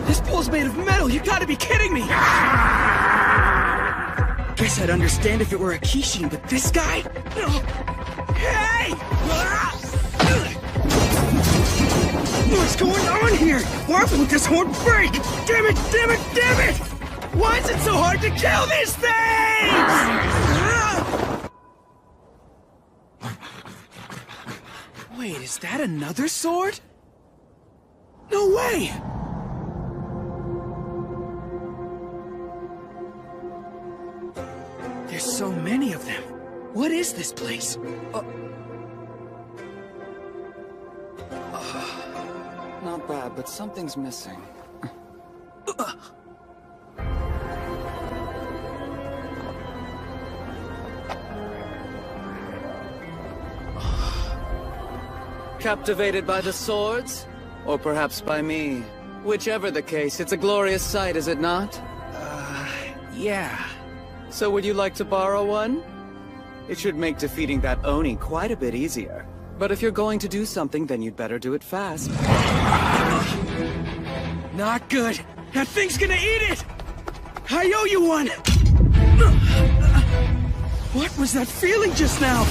This pole's made of metal, you gotta be kidding me! Guess I'd understand if it were a Kishin, but this guy? Hey! What's going on here? Why won't this horn break? Damn it, damn it, damn it! Why is it so hard to kill these things? Wait, is that another sword? No way! There's so many of them. What is this place? Not bad, but something's missing. Captivated by the swords? Or perhaps by me? Whichever the case, it's a glorious sight, is it not? Yeah. So would you like to borrow one? It should make defeating that Oni quite a bit easier. But if you're going to do something, then you'd better do it fast. Not good. That thing's gonna eat it! I owe you one! What was that feeling just now?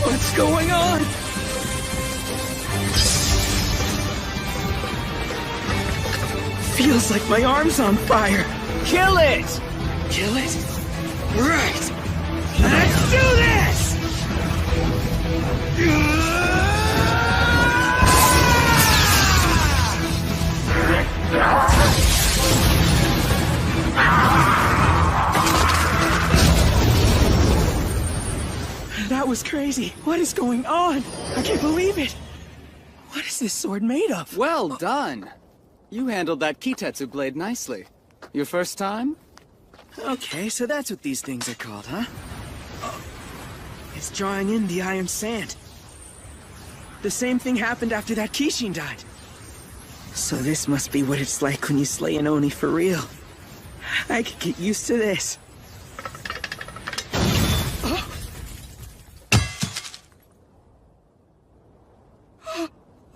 What's going on? Feels like my arm's on fire. Kill it! Kill it? Right! Let's do this! That was crazy. What is going on? I can't believe it. What is this sword made of? Well done. You handled that Kitetsu blade nicely. Your first time? Okay, so that's what these things are called, huh? Oh. It's drawing in the iron sand. The same thing happened after that Kishin died. So this must be what it's like when you slay an Oni for real. I could get used to this.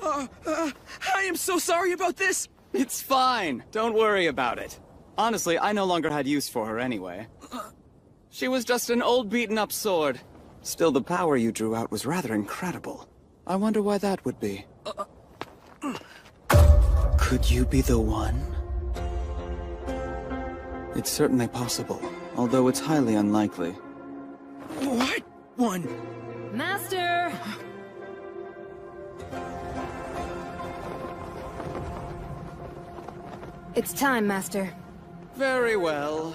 I am so sorry about this! It's fine. Don't worry about it. Honestly, I no longer had use for her anyway. She was just an old beaten-up sword. Still, the power you drew out was rather incredible. I wonder why that would be. Could you be the one? It's certainly possible, although it's highly unlikely. What one? Master! It's time, Master. Very well.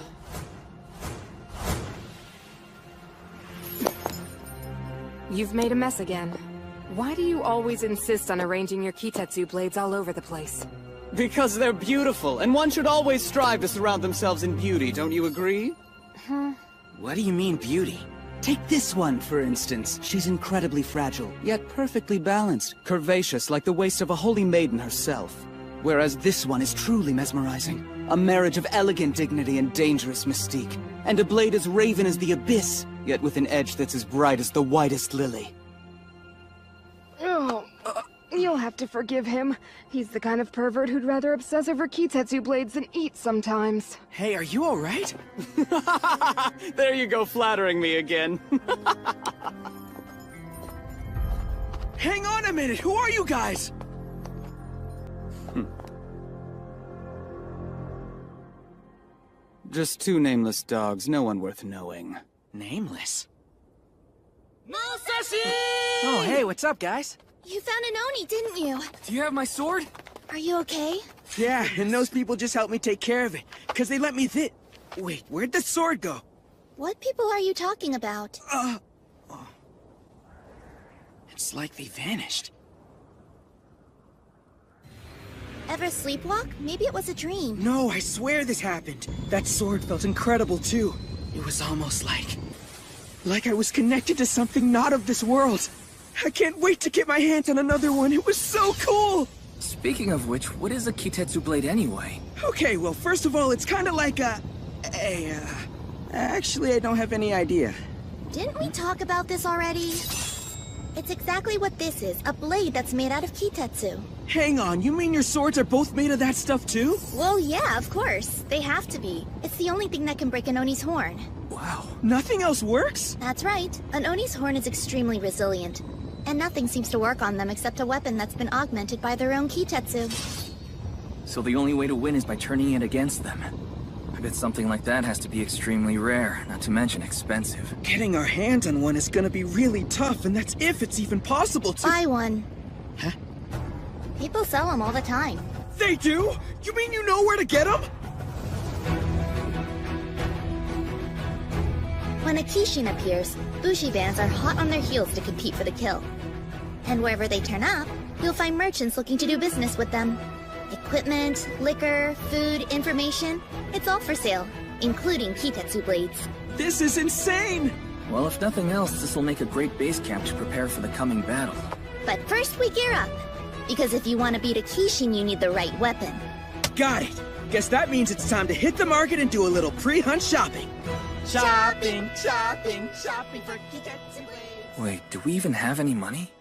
You've made a mess again. Why do you always insist on arranging your Kitetsu blades all over the place? Because they're beautiful, and one should always strive to surround themselves in beauty, don't you agree? What do you mean, beauty? Take this one, for instance. She's incredibly fragile, yet perfectly balanced, curvaceous like the waist of a holy maiden herself. Whereas this one is truly mesmerizing. A marriage of elegant dignity and dangerous mystique. And a blade as raven as the abyss, yet with an edge that's as bright as the whitest lily. Oh, you'll have to forgive him. He's the kind of pervert who'd rather obsess over Kitetsu blades than eat sometimes. Hey, are you alright? There you go, flattering me again. Hang on a minute, who are you guys? Just two nameless dogs, no one worth knowing. Nameless? Musashi! Oh, hey, what's up, guys? You found an Oni, didn't you? Do you have my sword? Are you okay? Yeah, and those people just helped me take care of it, because they let me Wait, where'd the sword go? What people are you talking about? It's like they vanished. Ever sleepwalk? Maybe it was a dream. No, I swear this happened. That sword felt incredible, too. It was almost like I was connected to something not of this world. I can't wait to get my hands on another one. It was so cool! Speaking of which, what is a Kitetsu blade anyway? Okay, well, first of all, it's kind of like actually, I don't have any idea. Didn't we talk about this already? It's exactly what this is, a blade that's made out of Kitetsu. Hang on, you mean your swords are both made of that stuff too? Well, yeah, of course. They have to be. It's the only thing that can break an Oni's horn. Wow, nothing else works? That's right. An Oni's horn is extremely resilient. And nothing seems to work on them except a weapon that's been augmented by their own Kitetsu. So the only way to win is by turning it against them. I bet something like that has to be extremely rare, not to mention expensive. Getting our hands on one is gonna be really tough, and that's if it's even possible to— Buy one. Huh? People sell them all the time. They do? You mean you know where to get them? When a Kishin appears, Bushi bands are hot on their heels to compete for the kill. And wherever they turn up, you'll find merchants looking to do business with them. Equipment, liquor, food, information, it's all for sale, including Kitetsu blades. This is insane! Well, if nothing else, this will make a great base camp to prepare for the coming battle. But first we gear up, because if you want to beat a Kishin, you need the right weapon. Got it! Guess that means it's time to hit the market and do a little pre-hunt shopping. Shopping for Kitetsu blades. Wait, do we even have any money?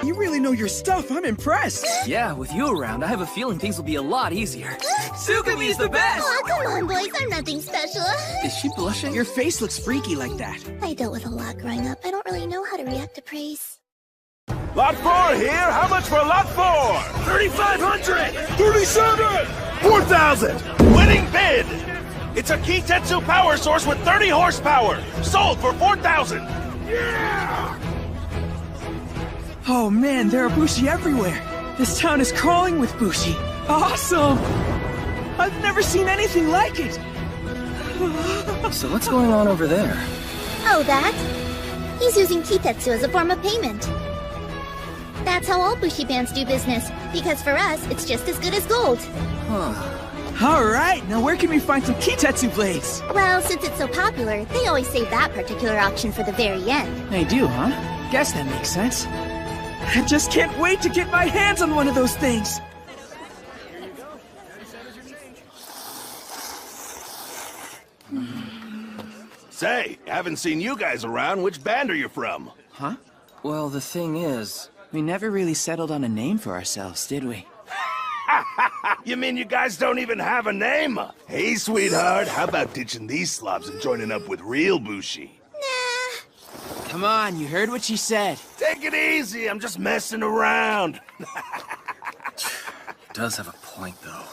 You really know your stuff, I'm impressed! Yeah, with you around, I have a feeling things will be a lot easier. Tsukumi's the best! Oh, come on, boys, I'm nothing special. Is she blushing? Your face looks freaky like that. I dealt with a lot growing up. I don't really know how to react to praise. Lot 4 here. How much for lot 4? 3,500! 37! 4,000! Winning bid! It's a Kitetsu power source with 30 horsepower! Sold for 4,000! Yeah! Oh man, there are Bushi everywhere! This town is crawling with Bushi! Awesome! I've never seen anything like it! So what's going on over there? Oh, that? He's using Kitetsu as a form of payment. That's how all Bushi bands do business, because for us, it's just as good as gold. Alright, now where can we find some Kitetsu blades? Well, since it's so popular, they always save that particular auction for the very end. They do, huh? Guess that makes sense. I just can't wait to get my hands on one of those things! Say, haven't seen you guys around. Which band are you from? Huh? Well, the thing is, we never really settled on a name for ourselves, did we? You mean you guys don't even have a name? Hey, sweetheart, how about ditching these slobs and joining up with real Bushi? Come on, you heard what she said. Take it easy, I'm just messing around. Does have a point, though.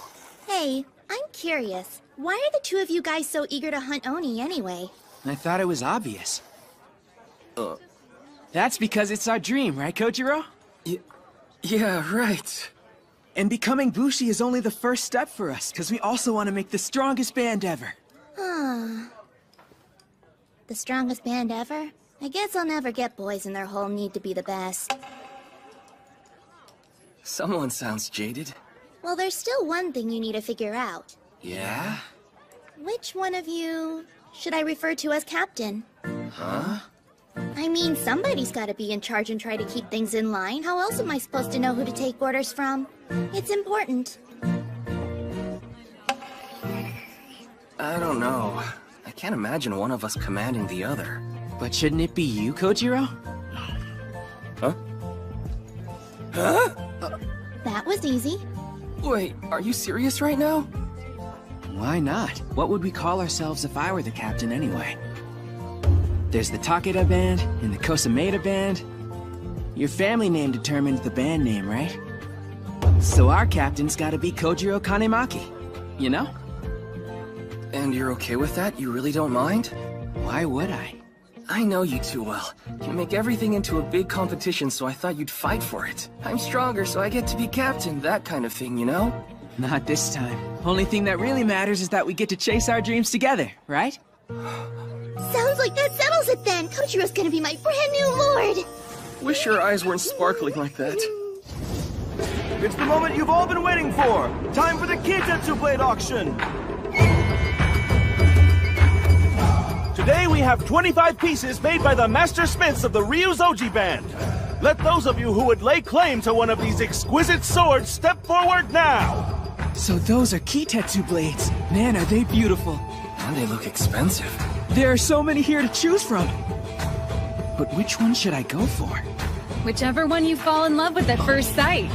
Hey, I'm curious. Why are the two of you guys so eager to hunt Oni anyway? I thought it was obvious. That's because it's our dream, right, Kojiro? Yeah, right. And becoming Bushi is only the first step for us, because we also want to make the strongest band ever. The strongest band ever? I guess I'll never get boys in their whole need to be the best. Someone sounds jaded. Well, there's still one thing you need to figure out. Yeah? Which one of you should I refer to as captain? Huh? I mean, somebody's gotta be in charge and try to keep things in line. How else am I supposed to know who to take orders from? It's important. I don't know. I can't imagine one of us commanding the other. But shouldn't it be you, Kojiro? Huh? Huh? That was easy. Wait, are you serious right now? Why not? What would we call ourselves if I were the captain anyway? There's the Takeda band and the Kosameda band. Your family name determines the band name, right? So our captain's gotta be Kojiro Kanemaki, you know? And you're okay with that? You really don't mind? Why would I? I know you too well. You make everything into a big competition, so I thought you'd fight for it. I'm stronger, so I get to be captain, that kind of thing, you know? Not this time. Only thing that really matters is that we get to chase our dreams together, right? Sounds like that settles it then. Kojiro's gonna be my brand new lord. Wish your eyes weren't sparkling like that. It's the moment you've all been waiting for! Time for the Kitetsu Blade auction! Today we have 25 pieces made by the master smiths of the Ryuzoji band. Let those of you who would lay claim to one of these exquisite swords step forward now! So those are Kitetsu blades. Man, are they beautiful. And they look expensive. There are so many here to choose from. But which one should I go for? Whichever one you fall in love with at first sight.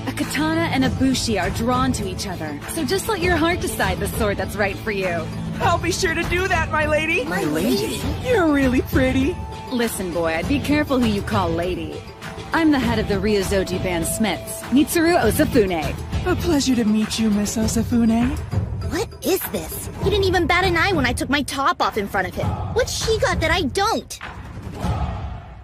A katana and a bushi are drawn to each other, so just let your heart decide the sword that's right for you. I'll be sure to do that, my lady! My lady? You're really pretty. Listen, boy, be careful who you call lady. I'm the head of the Ryuzoji band smiths, Mitsuru Osafune. A pleasure to meet you, Miss Osafune. What is this? He didn't even bat an eye when I took my top off in front of him. What's she got that I don't?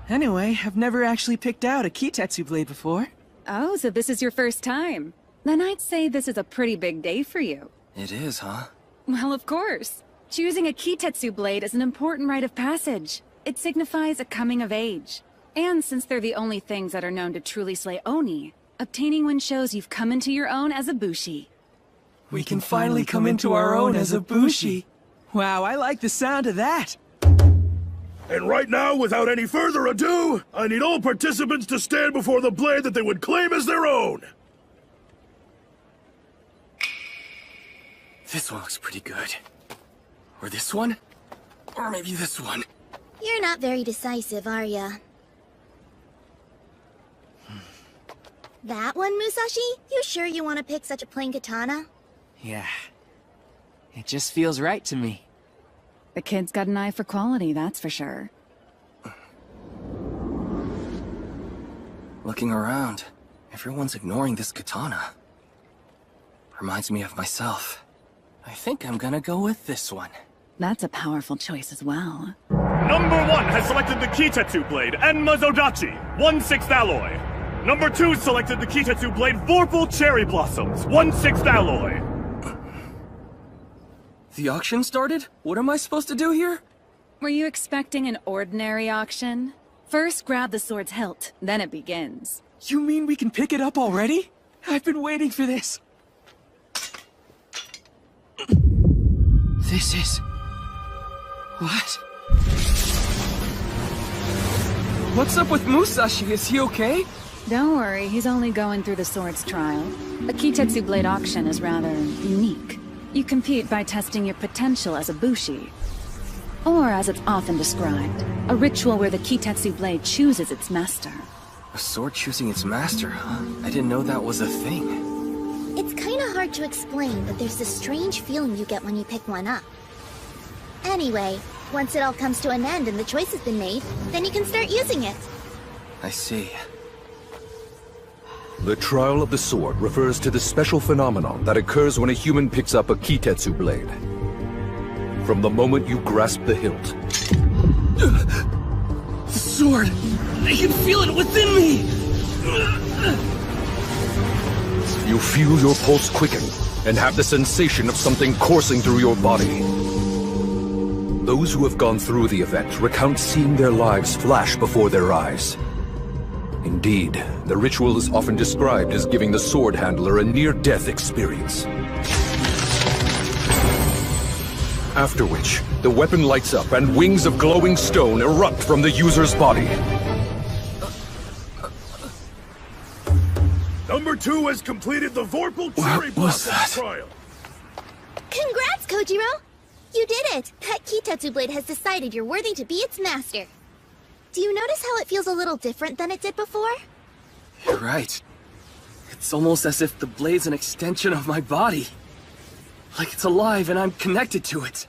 Anyway, I've never actually picked out a Kitetsu blade before. Oh, so this is your first time. Then I'd say this is a pretty big day for you. It is, huh? Well, of course. Choosing a Kitetsu blade is an important rite of passage. It signifies a coming of age. And since they're the only things that are known to truly slay Oni, obtaining one shows you've come into your own as a Bushi. We can finally come into our own as a Bushi. Wow, I like the sound of that. And right now, without any further ado, I need all participants to stand before the blade that they would claim as their own. This one looks pretty good. Or this one? Or maybe this one. You're not very decisive, are ya? That one, Musashi? You sure you want to pick such a plain katana? Yeah. It just feels right to me. The kid's got an eye for quality, that's for sure. Looking around, everyone's ignoring this katana. Reminds me of myself. I think I'm gonna go with this one. That's a powerful choice as well. Number 1 has selected the Kitetsu Blade Enma Zodachi, 1/6 alloy. Number 2 selected the Kitetsu Blade Vorpal Cherry Blossoms, 1/6 alloy. The auction started? What am I supposed to do here? Were you expecting an ordinary auction? First grab the sword's hilt, then it begins. You mean we can pick it up already? I've been waiting for this. This is... what? What's up with Musashi? Is he okay? Don't worry, he's only going through the sword's trial. A Kitetsu Blade auction is rather unique. You compete by testing your potential as a Bushi. Or as it's often described, a ritual where the Kitetsu Blade chooses its master. A sword choosing its master, huh? I didn't know that was a thing. It's kinda hard to explain, but there's this strange feeling you get when you pick one up. Anyway, once it all comes to an end and the choice has been made, then you can start using it. I see. The Trial of the Sword refers to the special phenomenon that occurs when a human picks up a Kitetsu blade. From the moment you grasp the hilt. The sword! I can feel it within me! You feel your pulse quicken, and have the sensation of something coursing through your body. Those who have gone through the event recount seeing their lives flash before their eyes. Indeed, the ritual is often described as giving the sword handler a near-death experience. After which, the weapon lights up and wings of glowing stone erupt from the user's body. Number 2 has completed the Vorpal Cherry Blossom trial. Congrats, Kojiro! You did it! That Kitetsu Blade has decided you're worthy to be its master. Do you notice how it feels a little different than it did before? You're right. It's almost as if the blade's an extension of my body. Like it's alive and I'm connected to it.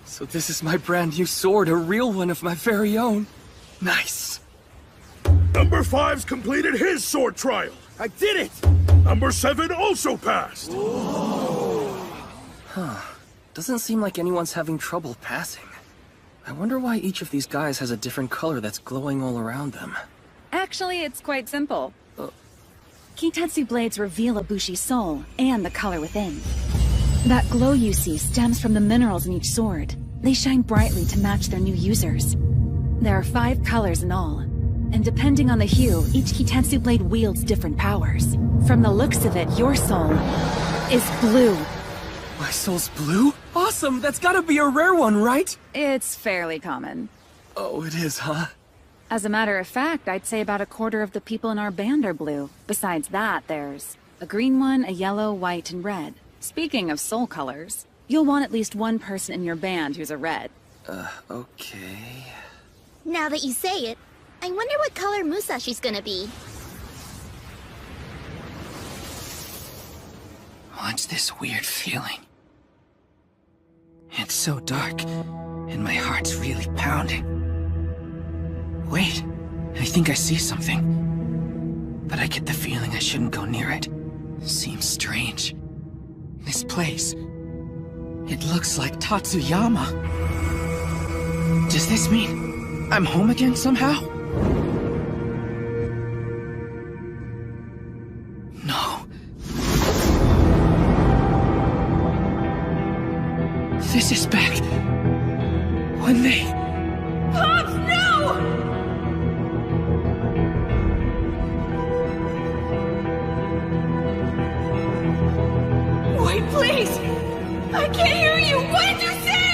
So this is my brand new sword, a real one of my very own. Nice. Number 5's completed his sword trial. I did it! Number 7 also passed. Huh. Doesn't seem like anyone's having trouble passing. I wonder why each of these guys has a different color that's glowing all around them. Actually, it's quite simple. Kitetsu blades reveal a Bushi's soul, and the color within. That glow you see stems from the minerals in each sword. They shine brightly to match their new users. There are 5 colors in all, and depending on the hue, each Kitetsu blade wields different powers. From the looks of it, your soul is blue. My soul's blue? Awesome! That's gotta be a rare one, right? It's fairly common. Oh, it is, huh? As a matter of fact, I'd say about 1/4 of the people in our band are blue. Besides that, there's a green one, a yellow, white, and red. Speaking of soul colors, you'll want at least one person in your band who's a red. Okay... Now that you say it, I wonder what color Musashi's gonna be. What's this weird feeling? It's so dark, and my heart's really pounding. Wait, I think I see something. But I get the feeling I shouldn't go near it. Seems strange. This place... it looks like Tatsuyama. Does this mean I'm home again somehow? No. This is back when they... Pops, no! Wait, please! I can't hear you! What did you say?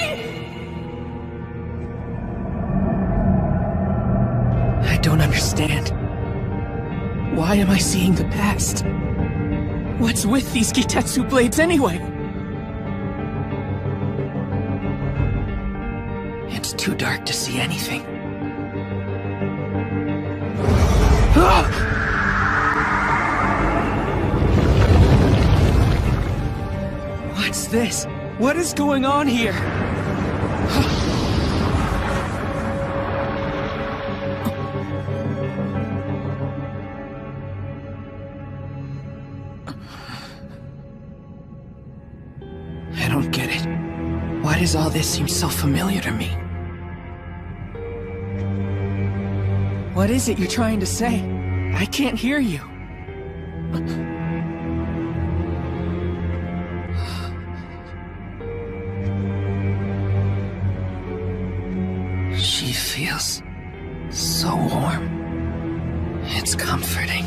I don't understand. Why am I seeing the past? What's with these Kitetsu blades anyway? It's too dark to see anything. What's this? What is going on here? get it. Why does all this seem so familiar to me? What is it you're trying to say? I can't hear you. She feels so warm. It's comforting.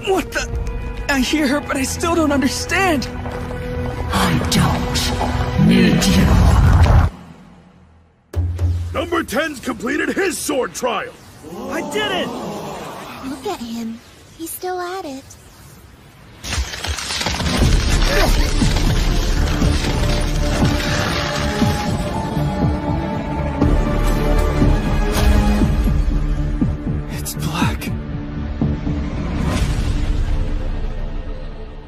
What the? I hear her, but I still don't understand. I don't need you. Number 10's completed his sword trial. I did it! Look at him. He's still at it. It's black.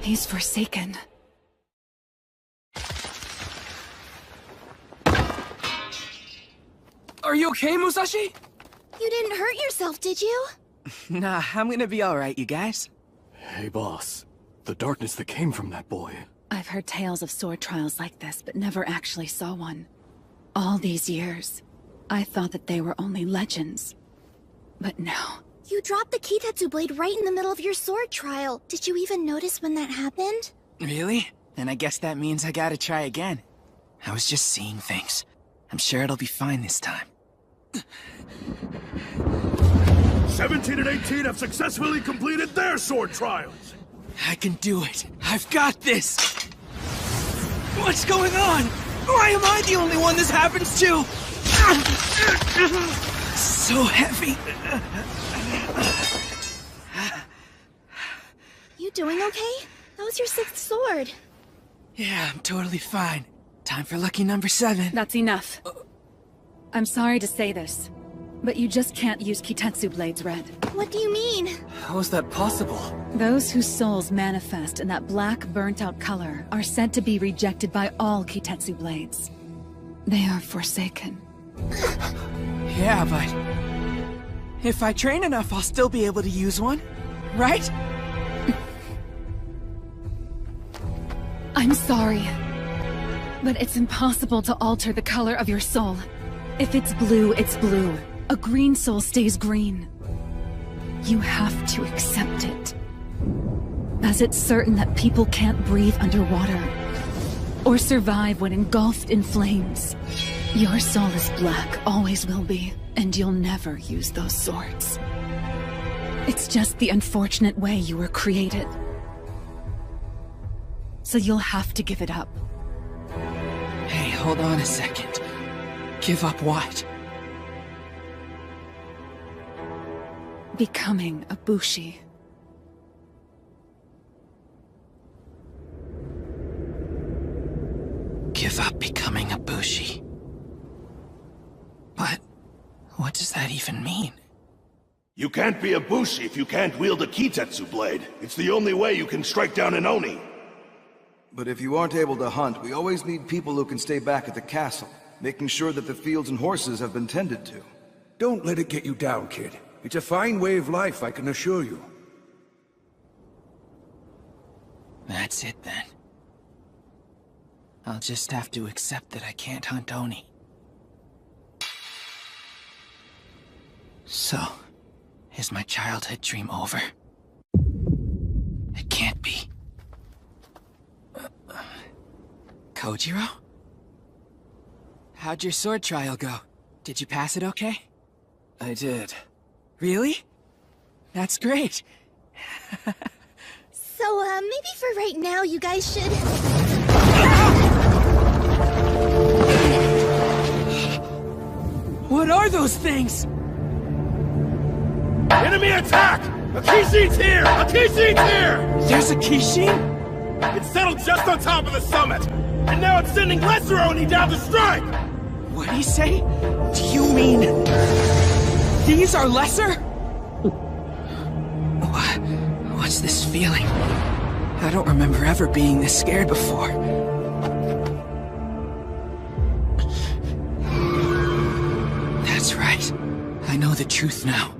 He's forsaken. Are you okay, Musashi? You didn't hurt yourself, did you? Nah, I'm gonna be alright, you guys. Hey, boss. The darkness that came from that boy. I've heard tales of sword trials like this, but never actually saw one. All these years, I thought that they were only legends. But no. You dropped the Kitetsu blade right in the middle of your sword trial. Did you even notice when that happened? Really? Then I guess that means I gotta try again. I was just seeing things. I'm sure it'll be fine this time. 17 and 18 have successfully completed their sword trials. I can do it. I've got this. What's going on? Why am I the only one this happens to? So heavy. You doing okay? That was your 6th sword. Yeah, I'm totally fine. Time for lucky number 7. That's enough. I'm sorry to say this, but you just can't use Kitetsu blades, Red. What do you mean? How is that possible? Those whose souls manifest in that black, burnt-out color are said to be rejected by all Kitetsu blades. They are forsaken. Yeah, but if I train enough, I'll still be able to use one, right? I'm sorry, but it's impossible to alter the color of your soul. If it's blue, it's blue. A green soul stays green. You have to accept it. As it's certain that people can't breathe underwater, or survive when engulfed in flames. Your soul is black, always will be, and you'll never use those swords. It's just the unfortunate way you were created. So you'll have to give it up. Hey, hold on a second. Give up what? Becoming a Bushi. Give up becoming a Bushi. But what does that even mean? You can't be a Bushi if you can't wield a Kitetsu blade. It's the only way you can strike down an Oni. But if you aren't able to hunt, we always need people who can stay back at the castle, making sure that the fields and horses have been tended to. Don't let it get you down, kid. It's a fine way of life, I can assure you. That's it then. I'll just have to accept that I can't hunt Oni. So, is my childhood dream over? It can't be. Kojiro? How'd your sword trial go? Did you pass it okay? I did. Really? That's great. So, maybe for right now, you guys should... What are those things? Enemy attack! A Kishin's here! A Kishin's here! There's a Kishin? It's settled just on top of the summit! And now it's sending lesser Oni down to strike! What'd he say? Do you mean... these are lesser? What's this feeling? I don't remember ever being this scared before. That's right. I know the truth now.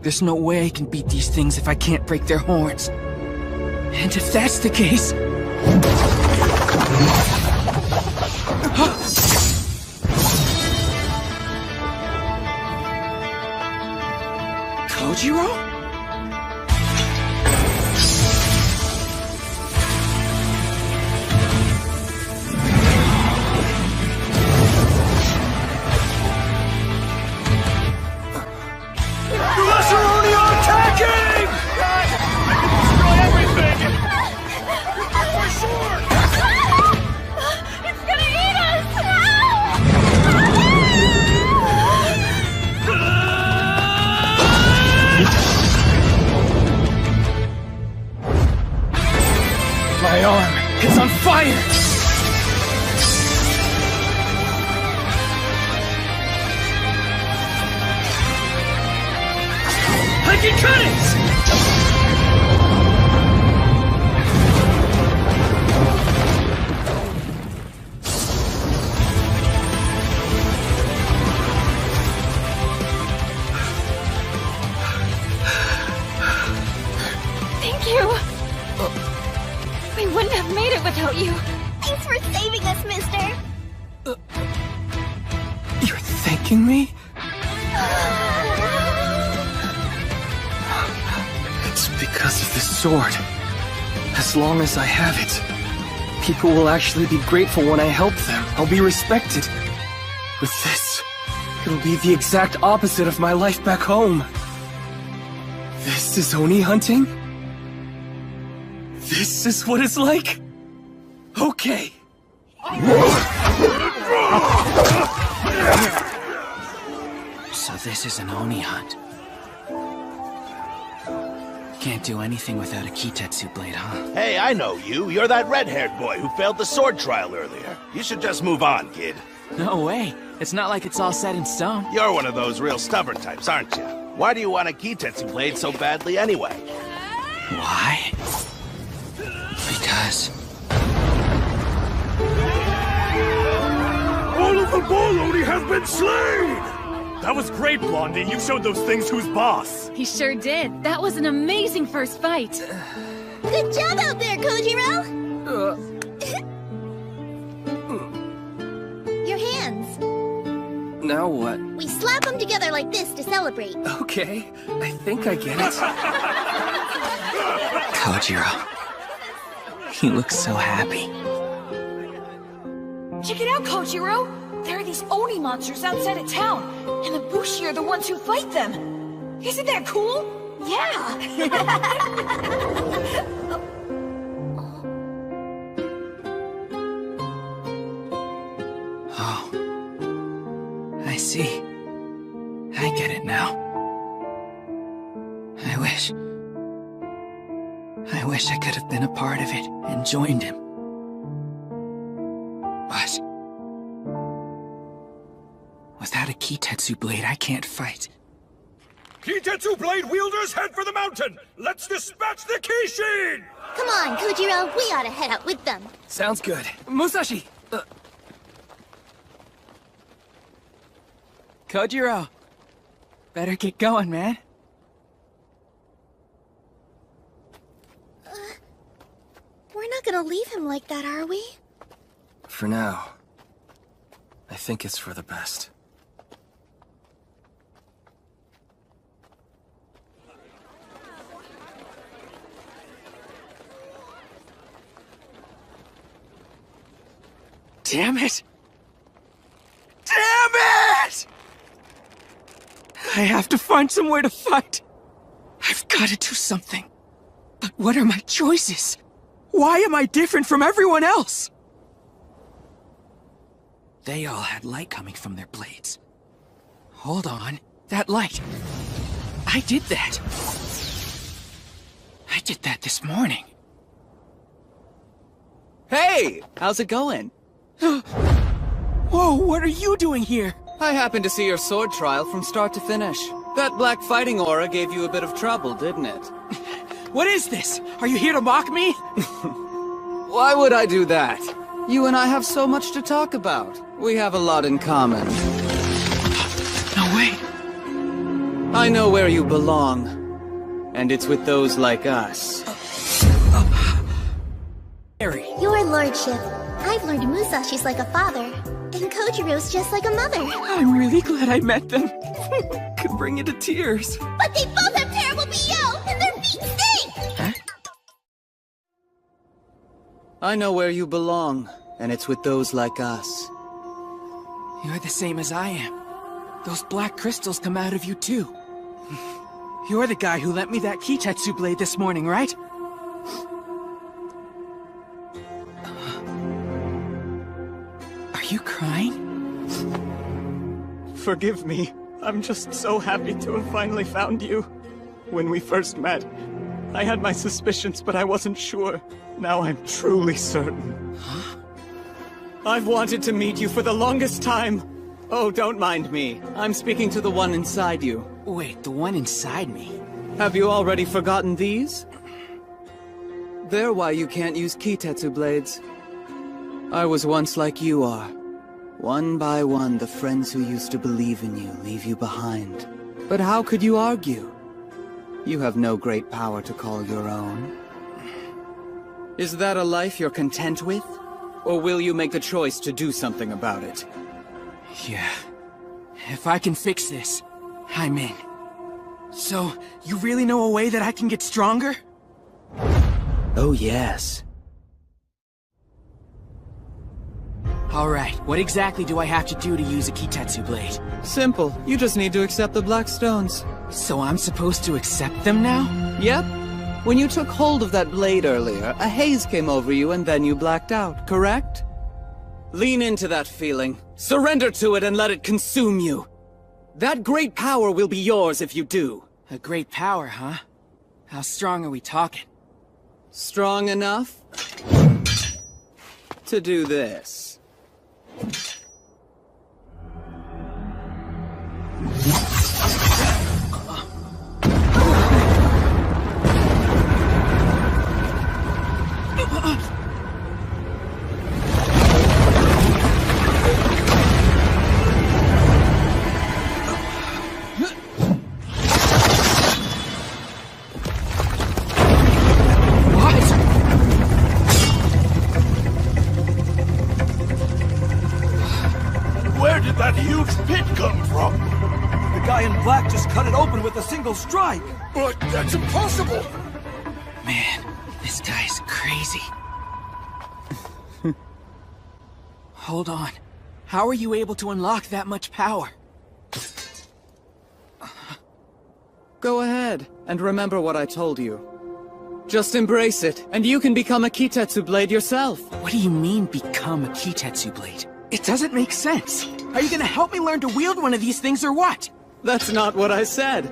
There's no way I can beat these things if I can't break their horns. And if that's the case... Kojiro? My arm is on fire! I can cut it! Thank you! We wouldn't have made it without you. Thanks for saving us, mister. You're thanking me? It's because of this sword. As long as I have it, people will actually be grateful when I help them. I'll be respected. With this, it'll be the exact opposite of my life back home. This is Oni hunting? This is what it's like? Okay. So this is an Oni hunt. Can't do anything without a Kitetsu blade, huh? Hey, I know you. You're that red-haired boy who failed the sword trial earlier. You should just move on, kid. No way. It's not like it's all set in stone. You're one of those real stubborn types, aren't you? Why do you want a Kitetsu blade so badly anyway? Why? Because... All of the ball Oni has been slain! That was great, Blondie. You showed those things who's boss. He sure did. That was an amazing first fight. Good job out there, Kojiro! Your hands. Now what? We slap them together like this to celebrate. Okay, I think I get it. Kojiro. He looks so happy. Check it out, Kojiro! There are these Oni monsters outside of town, and the Bushi are the ones who fight them. Isn't that cool? Yeah! Oh. I see. I get it now. I wish I could have been a part of it and joined him. But... without a Kitetsu blade, I can't fight. Kitetsu blade wielders, head for the mountain! Let's dispatch the Kishin! Come on, Kojiro, we ought to head out with them. Sounds good. Musashi! Kojiro! Better get going, man. We're not gonna leave him like that, are we? For now, I think it's for the best. Damn it! Damn it! I have to find somewhere to fight. I've got to do something. But what are my choices? Why am I different from everyone else? They all had light coming from their blades. Hold on. That light. I did that. I did that this morning. Hey! How's it going? Whoa, what are you doing here? I happened to see your sword trial from start to finish. That black fighting aura gave you a bit of trouble, didn't it? What is this? Are you here to mock me? Why would I do that? You and I have so much to talk about. We have a lot in common. No way. I know where you belong. And it's with those like us. Harry. Your lordship, I've learned Musashi's like a father, and Kojiro's just like a mother. I'm really glad I met them. Could bring you to tears. But they both have terrible BO, and their feet stink! Huh? I know where you belong, and it's with those like us. You're the same as I am. Those black crystals come out of you too. You're the guy who lent me that Kitetsu blade this morning, right? Are you crying? Forgive me. I'm just so happy to have finally found you. When we first met, I had my suspicions, but I wasn't sure. Now I'm truly certain. Huh? I've wanted to meet you for the longest time. Oh, don't mind me. I'm speaking to the one inside you. Wait, the one inside me? Have you already forgotten these? They're why you can't use Kitetsu blades. I was once like you are. One by one, the friends who used to believe in you leave you behind. But how could you argue? You have no great power to call your own. Is that a life you're content with? Or will you make the choice to do something about it? Yeah. If I can fix this, I'm in. So, you really know a way that I can get stronger? Oh, yes. Alright, what exactly do I have to do to use a Kitetsu blade? Simple. You just need to accept the black stones. So I'm supposed to accept them now? Yep. When you took hold of that blade earlier, a haze came over you and then you blacked out, correct? Lean into that feeling. Surrender to it and let it consume you. That great power will be yours if you do. A great power, huh? How strong are we talking? Strong enough to do this. That huge pit come from? The guy in black just cut it open with a single strike. But that's impossible! Man, this guy's crazy. Hold on. How are you able to unlock that much power? Go ahead, and remember what I told you. Just embrace it, and you can become a Kitetsu blade yourself. What do you mean, become a Kitetsu blade? It doesn't make sense. Are you gonna help me learn to wield one of these things or what? That's not what I said.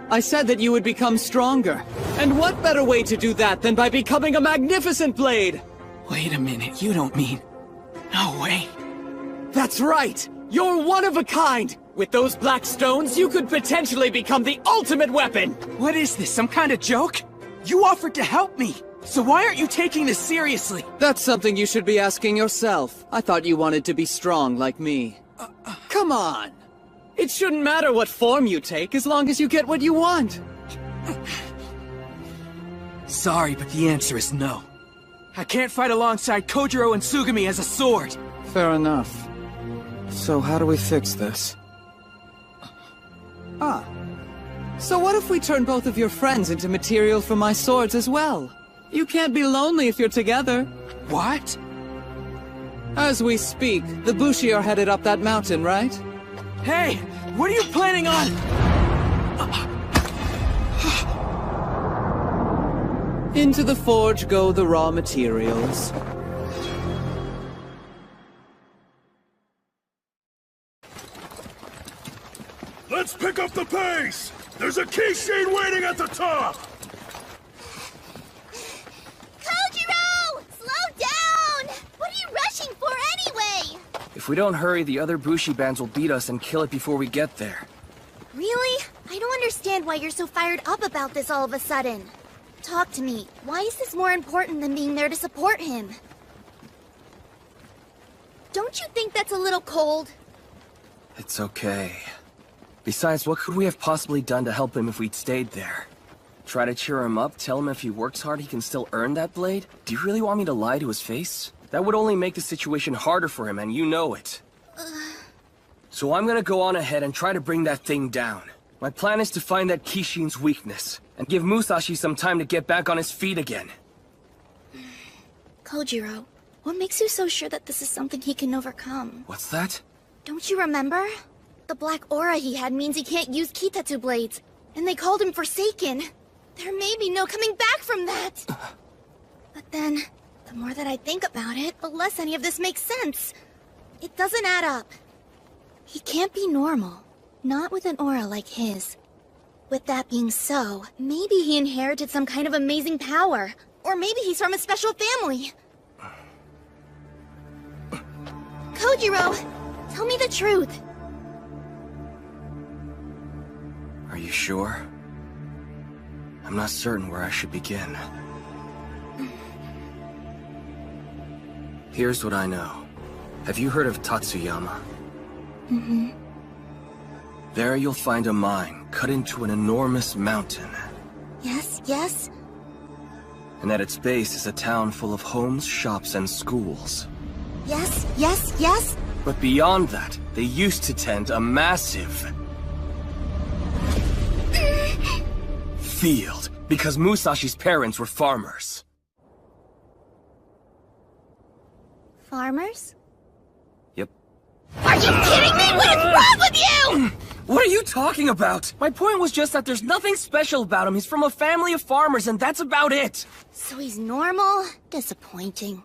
I said that you would become stronger. And what better way to do that than by becoming a magnificent blade? Wait a minute, you don't mean... No way. That's right! You're one of a kind! With those black stones, you could potentially become the ultimate weapon! What is this, some kind of joke? You offered to help me! So why aren't you taking this seriously? That's something you should be asking yourself. I thought you wanted to be strong like me. Come on! It shouldn't matter what form you take, as long as you get what you want. Sorry, but the answer is no. I can't fight alongside Kojiro and Tsugumi as a sword! Fair enough. So how do we fix this? So what if we turn both of your friends into material for my swords as well? You can't be lonely if you're together. What? As we speak, the Bushi are headed up that mountain, right? Hey! What are you planning on? Into the forge go the raw materials. Let's pick up the pace! There's a Kishin waiting at the top! Kojiro! Slow down! What are you rushing for anyway? If we don't hurry, the other Bushi bands will beat us and kill it before we get there. Really? I don't understand why you're so fired up about this all of a sudden. Talk to me. Why is this more important than being there to support him? Don't you think that's a little cold? It's okay. Besides, what could we have possibly done to help him if we'd stayed there? Try to cheer him up, tell him if he works hard he can still earn that blade? Do you really want me to lie to his face? That would only make the situation harder for him, and you know it. So I'm gonna go on ahead and try to bring that thing down. My plan is to find that Kishin's weakness, and give Musashi some time to get back on his feet again. Kojiro, what makes you so sure that this is something he can overcome? What's that? Don't you remember? The black aura he had means he can't use Kitetsu blades, and they called him Forsaken. There may be no coming back from that. But then, the more that I think about it, the less any of this makes sense. It doesn't add up. He can't be normal. Not with an aura like his. With that being so, maybe he inherited some kind of amazing power. Or maybe he's from a special family. Kojiro, tell me the truth. Are you sure? I'm not certain where I should begin. Here's what I know. Have you heard of Tatsuyama? Mm-hmm. There you'll find a mine cut into an enormous mountain. Yes, yes. And at its base is a town full of homes, shops, and schools. Yes, yes, yes. But beyond that, they used to tend a massive field, because Musashi's parents were farmers. Farmers? Yep. Are you kidding me? What is wrong with you? What are you talking about? My point was just that there's nothing special about him. He's from a family of farmers, and that's about it. So he's normal? Disappointing.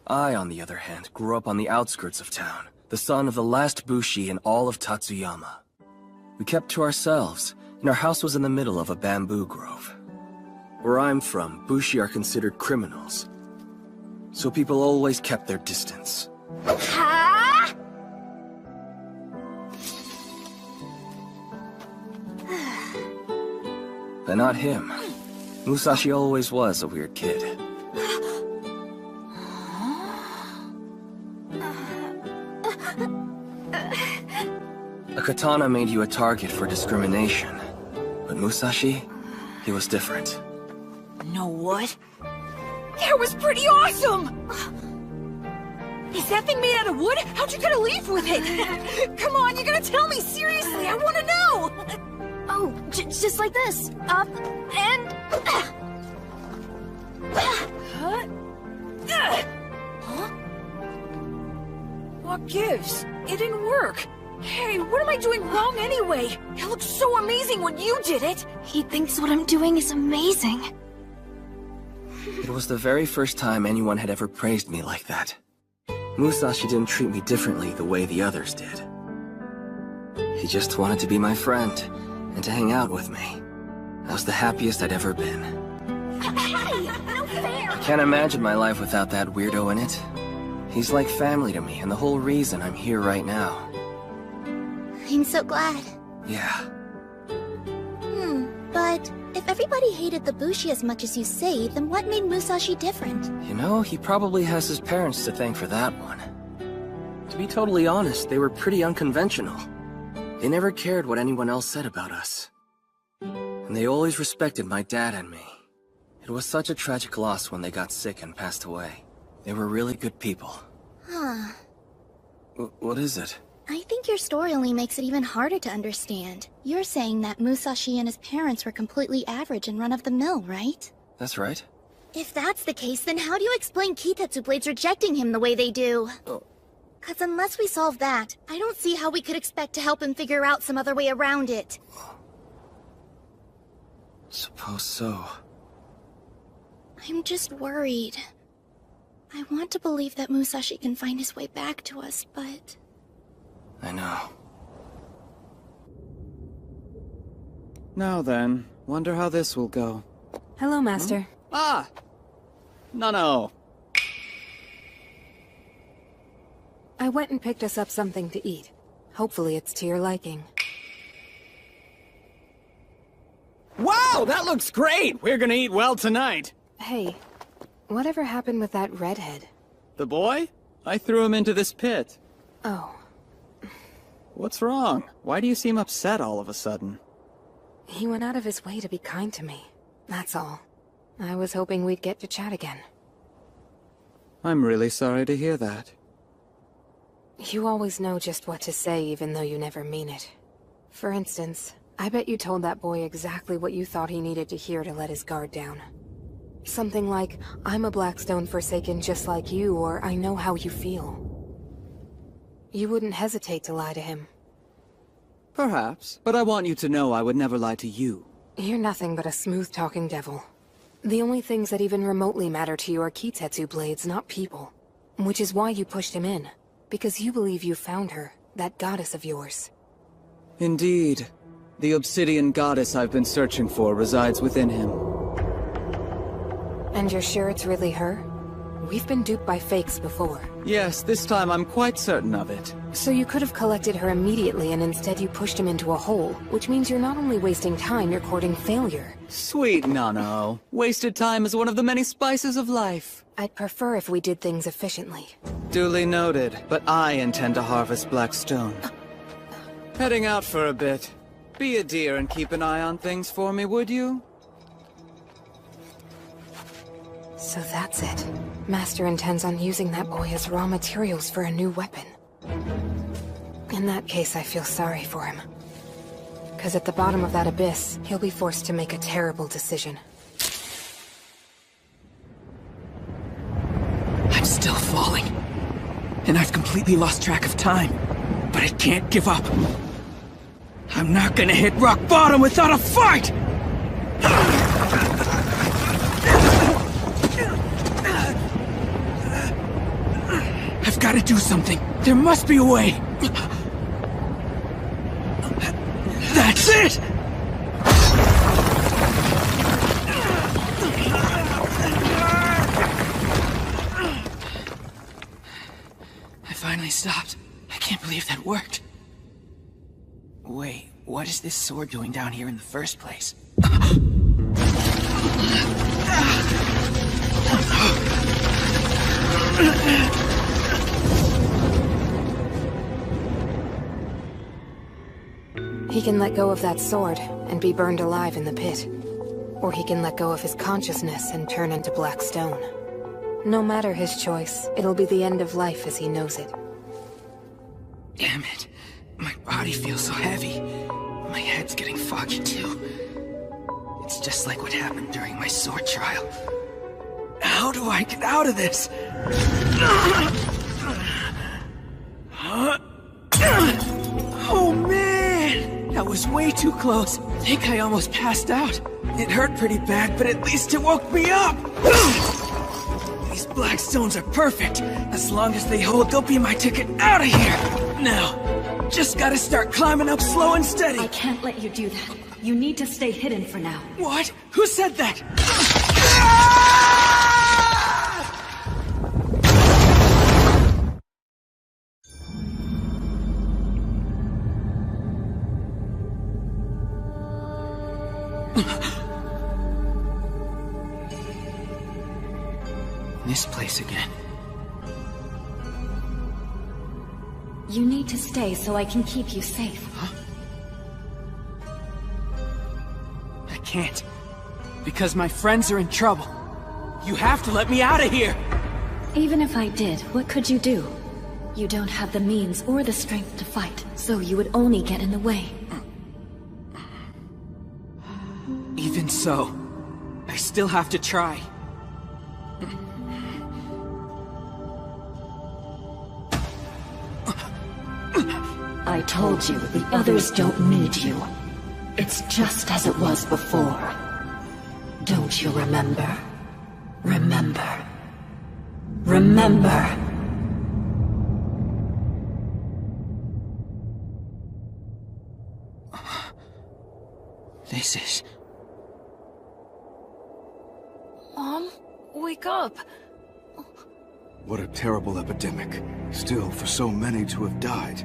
I, on the other hand, grew up on the outskirts of town, the son of the last Bushi in all of Tatsuyama. We kept to ourselves, and our house was in the middle of a bamboo grove. Where I'm from, Bushi are considered criminals, so people always kept their distance. Huh? But not him. Musashi always was a weird kid. A katana made you a target for discrimination. But Musashi, he was different. Know what? That was pretty awesome! Is that thing made out of wood? How'd you get a leaf with it? Come on, you gotta tell me, seriously, I wanna know! Oh, just like this. Up, and... Huh? What gives? It didn't work. Hey, what am I doing wrong anyway? It looked so amazing when you did it! He thinks what I'm doing is amazing. It was the very first time anyone had ever praised me like that. Musashi didn't treat me differently the way the others did. He just wanted to be my friend, and to hang out with me. I was the happiest I'd ever been. Hey, no fair! I can't imagine my life without that weirdo in it. He's like family to me, and the whole reason I'm here right now. I'm so glad. Yeah. But if everybody hated the Bushi as much as you say, then what made Musashi different? You know, he probably has his parents to thank for that one. To be totally honest, they were pretty unconventional. They never cared what anyone else said about us. And they always respected my dad and me. It was such a tragic loss when they got sick and passed away. They were really good people. Huh. What is it? I think your story only makes it even harder to understand. You're saying that Musashi and his parents were completely average and run-of-the-mill, right? That's right. If that's the case, then how do you explain Kitetsu Blades rejecting him the way they do? Cause unless we solve that, I don't see how we could expect to help him figure out some other way around it. Suppose so. I'm just worried. I want to believe that Musashi can find his way back to us, but... I know. Now then, wonder how this will go. Hello, Master. Ah! No. I went and picked us up something to eat. Hopefully it's to your liking. Wow! Wow, that looks great! We're gonna eat well tonight. Hey, whatever happened with that redhead? The boy? I threw him into this pit. Oh. What's wrong? Why do you seem upset all of a sudden? He went out of his way to be kind to me. That's all. I was hoping we'd get to chat again. I'm really sorry to hear that. You always know just what to say even though you never mean it. For instance, I bet you told that boy exactly what you thought he needed to hear to let his guard down. Something like, I'm a Blackstone Forsaken just like you, or I know how you feel. You wouldn't hesitate to lie to him. Perhaps, but I want you to know I would never lie to you. You're nothing but a smooth-talking devil. The only things that even remotely matter to you are Kitetsu blades, not people. Which is why you pushed him in. Because you believe you found her, that goddess of yours. Indeed. The obsidian goddess I've been searching for resides within him. And you're sure it's really her? We've been duped by fakes before. Yes, this time I'm quite certain of it. So you could have collected her immediately and instead you pushed him into a hole, which means you're not only wasting time, you're courting failure. Sweet Nano. Wasted time is one of the many spices of life. I'd prefer if we did things efficiently. Duly noted, but I intend to harvest black stone. Heading out for a bit. Be a dear and keep an eye on things for me, would you? So that's it. Master intends on using that boy as raw materials for a new weapon. In that case, I feel sorry for him. 'Cause at the bottom of that abyss, he'll be forced to make a terrible decision. I'm still falling. And I've completely lost track of time. But I can't give up. I'm not gonna hit rock bottom without a fight! I've got to do something. There must be a way. That's it! I finally stopped. I can't believe that worked. Wait, what is this sword doing down here in the first place? He can let go of that sword and be burned alive in the pit. Or he can let go of his consciousness and turn into black stone. No matter his choice, it'll be the end of life as he knows it. Damn it. My body feels so heavy. My head's getting foggy too. It's just like what happened during my sword trial. How do I get out of this? Oh man! That was way too close. I think I almost passed out. It hurt pretty bad, but at least it woke me up! These black stones are perfect. As long as they hold, they'll be my ticket out of here! Now, just gotta start climbing up slow and steady. I can't let you do that. You need to stay hidden for now. What? Who said that? This place again. You need to stay so I can keep you safe. Huh? I can't. Because my friends are in trouble. You have to let me out of here! Even if I did, what could you do? You don't have the means or the strength to fight, so you would only get in the way. Even so, I still have to try. I told you, the others don't need you. It's just as it was before. Don't you remember? Remember. Remember! This is... Mom? Wake up! What a terrible epidemic. Still, for so many to have died.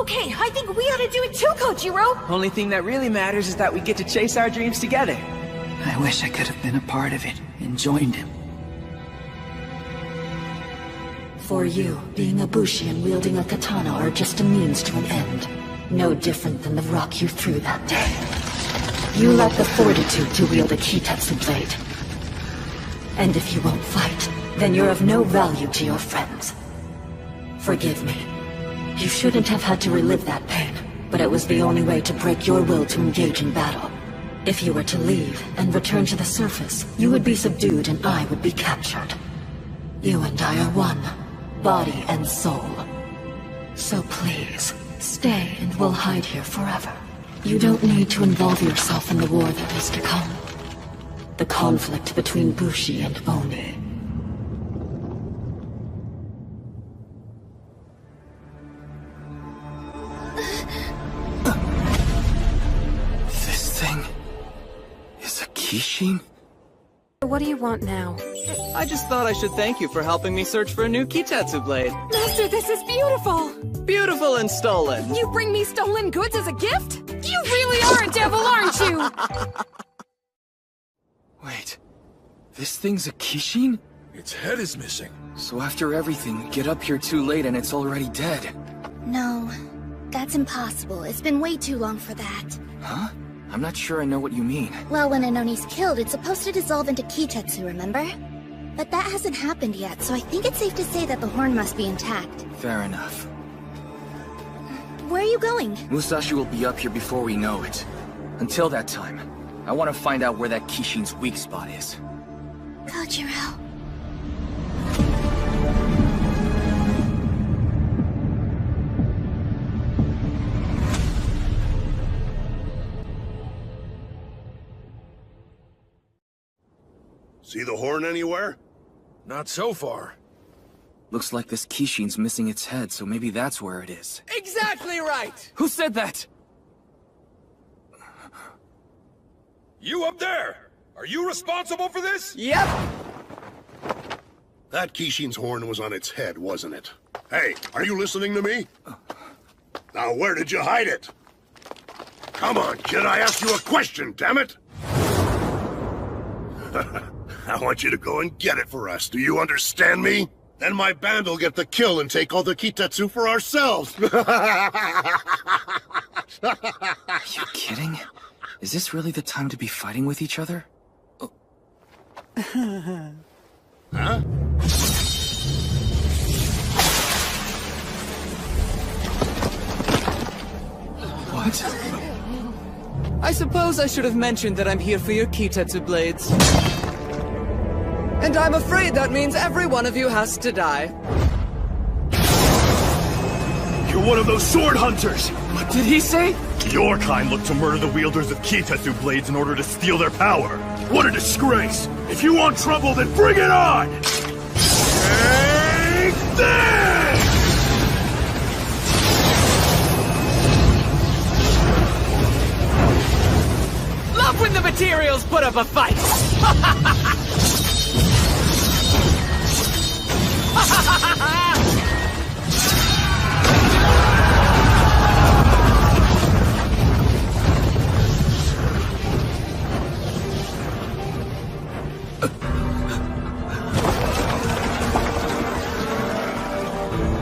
Okay, I think we ought to do it too, Kojiro! Only thing that really matters is that we get to chase our dreams together. I wish I could have been a part of it and joined him. For you, being a bushi and wielding a katana are just a means to an end. No different than the rock you threw that day. You lack the fortitude to wield a kitetsu blade. And if you won't fight, then you're of no value to your friends. Forgive me. You shouldn't have had to relive that pain, but it was the only way to break your will to engage in battle. If you were to leave and return to the surface, you would be subdued and I would be captured. You and I are one, body and soul. So please, stay and we'll hide here forever. You don't need to involve yourself in the war that is to come. The conflict between Bushi and Oni. This thing is a Kishin? What do you want now? I just thought I should thank you for helping me search for a new Kitetsu blade. Master, this is beautiful! Beautiful and stolen. You bring me stolen goods as a gift? You really are a devil, aren't you? Wait, this thing's a Kishin? Its head is missing. So after everything, we get up here too late and it's already dead. No, that's impossible. It's been way too long for that. Huh? I'm not sure I know what you mean. Well, when an Oni's killed, it's supposed to dissolve into Kitetsu, remember? But that hasn't happened yet, so I think it's safe to say that the horn must be intact. Fair enough. Where are you going? Musashi will be up here before we know it. Until that time, I want to find out where that Kishin's weak spot is. Kojiro. See the horn anywhere? Not so far. Looks like this Kishin's missing its head, so maybe that's where it is. Exactly right! Who said that? You up there! Are you responsible for this? Yep! That Kishin's horn was on its head, wasn't it? Hey, are you listening to me? Now where did you hide it? Come on, kid, I asked you a question, damn it! I want you to go and get it for us, do you understand me? Then my band will get the kill and take all the Kitetsu for ourselves! Are you kidding? Is this really the time to be fighting with each other? Oh. Huh? What? I suppose I should have mentioned that I'm here for your Kitetsu blades. And I'm afraid that means every one of you has to die. You're one of those sword hunters! What did he say? Your kind look to murder the wielders of Kitetsu blades in order to steal their power. What a disgrace! If you want trouble, then bring it on! Take this! Love when the materials put up a fight!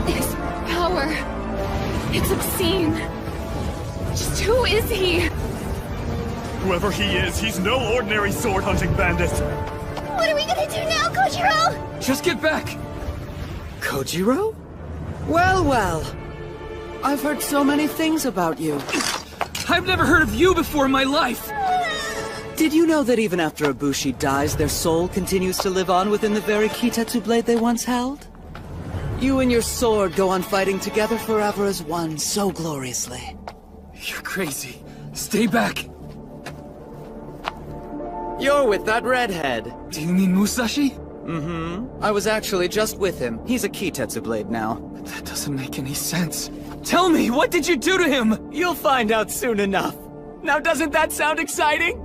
His power... it's obscene. Just who is he? Whoever he is, he's no ordinary sword-hunting bandit. What are we gonna do now, Kojiro? Just get back! Kojiro? Well, well. I've heard so many things about you. I've never heard of you before in my life! Did you know that even after a Bushi dies, their soul continues to live on within the very Kitetsu blade they once held? You and your sword go on fighting together forever as one, so gloriously. You're crazy. Stay back! You're with that redhead. Do you mean Musashi? Mm-hmm. I was actually just with him. He's a Kitetsu blade now. That doesn't make any sense. Tell me, what did you do to him? You'll find out soon enough. Now doesn't that sound exciting?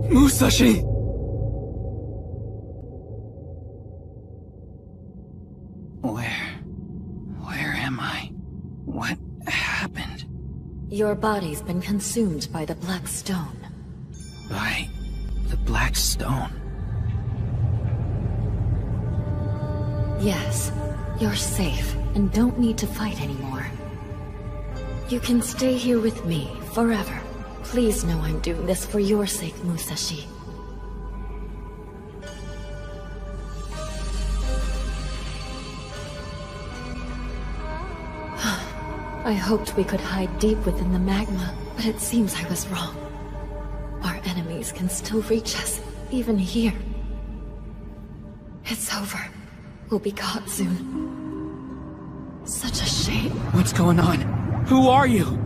Musashi! Where am I? What Your body's been consumed by the Black Stone. By the Black Stone? Yes, you're safe and don't need to fight anymore. You can stay here with me forever. Please know I'm doing this for your sake, Musashi. I hoped we could hide deep within the magma, but it seems I was wrong. Our enemies can still reach us, even here. It's over. We'll be caught soon. Such a shame. What's going on? Who are you?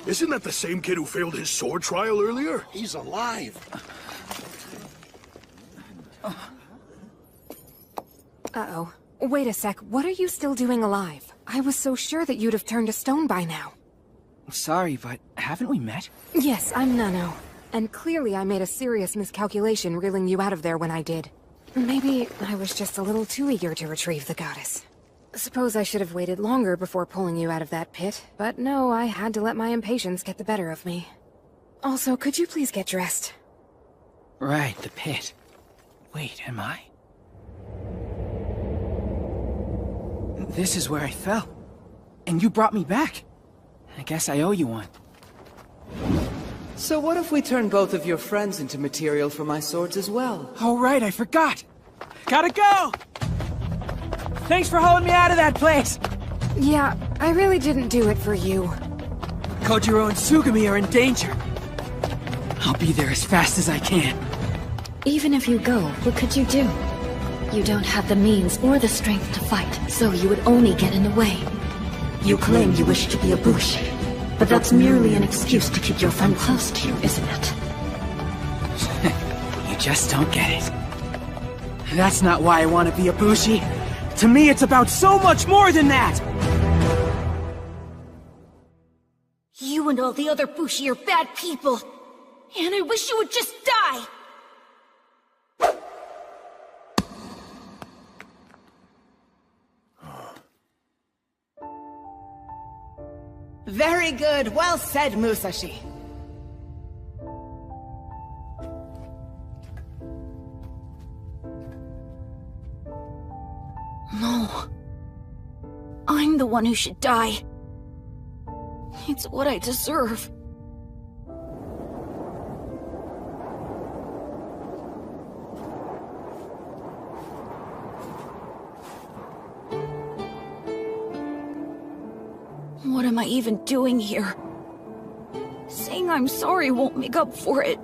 Isn't that the same kid who failed his sword trial earlier? He's alive. Uh-oh. Wait a sec, what are you still doing alive? I was so sure that you'd have turned to stone by now. Sorry, but haven't we met? Yes, I'm Nano. And clearly I made a serious miscalculation reeling you out of there when I did. Maybe I was just a little too eager to retrieve the goddess. Suppose I should have waited longer before pulling you out of that pit, but no, I had to let my impatience get the better of me. Also, could you please get dressed? Right, the pit. Wait, am I? This is where I fell. And you brought me back. I guess I owe you one. So what if we turn both of your friends into material for my swords as well? Oh right, I forgot! Gotta go! Thanks for hauling me out of that place! Yeah, I really didn't do it for you. Kojiro and Sugami are in danger. I'll be there as fast as I can. Even if you go, what could you do? You don't have the means or the strength to fight, so you would only get in the way. You claim you wish to be a Bushi, but that's merely an excuse to keep your friend close to you, isn't it? You just don't get it. That's not why I want to be a Bushi. To me, it's about so much more than that! You and all the other Bushi are bad people. And I wish you would just die! Very good. Well said, Musashi. No. I'm the one who should die. It's what I deserve. What am I even doing here? Saying I'm sorry won't make up for it.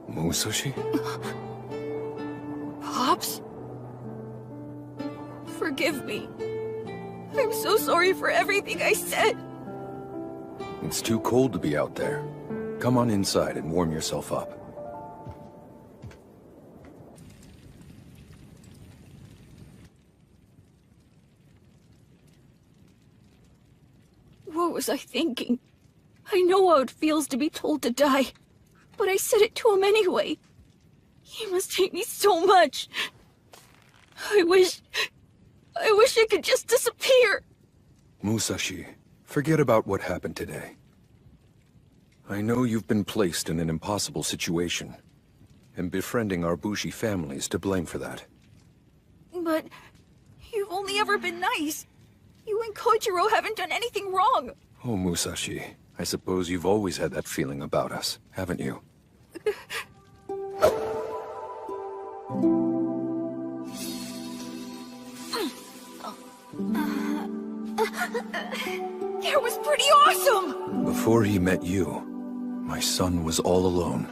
Musashi? Pops? Forgive me. I'm so sorry for everything I said. It's too cold to be out there. Come on inside and warm yourself up. What was I thinking? I know how it feels to be told to die, but I said it to him anyway. He must hate me so much. I wish I could just disappear. Musashi, forget about what happened today. I know you've been placed in an impossible situation, and befriending our Bushi family is to blame for that. But you've only ever been nice. You and Kojiro haven't done anything wrong. Oh, Musashi, I suppose you've always had that feeling about us, haven't you? That was pretty awesome! Before he met you, my son was all alone.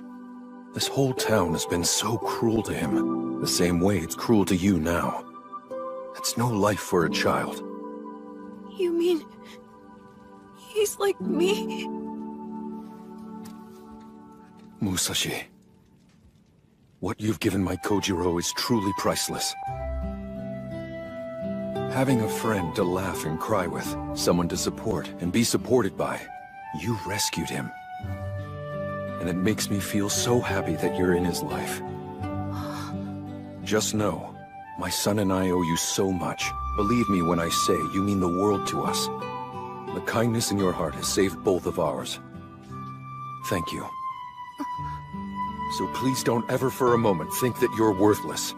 This whole town has been so cruel to him, the same way it's cruel to you now. It's no life for a child. You mean... he's like me? Musashi, what you've given my Kojiro is truly priceless. Having a friend to laugh and cry with, someone to support and be supported by. You rescued him. And it makes me feel so happy that you're in his life. Just know, my son and I owe you so much. Believe me when I say you mean the world to us. The kindness in your heart has saved both of ours. Thank you. So please don't ever for a moment think that you're worthless.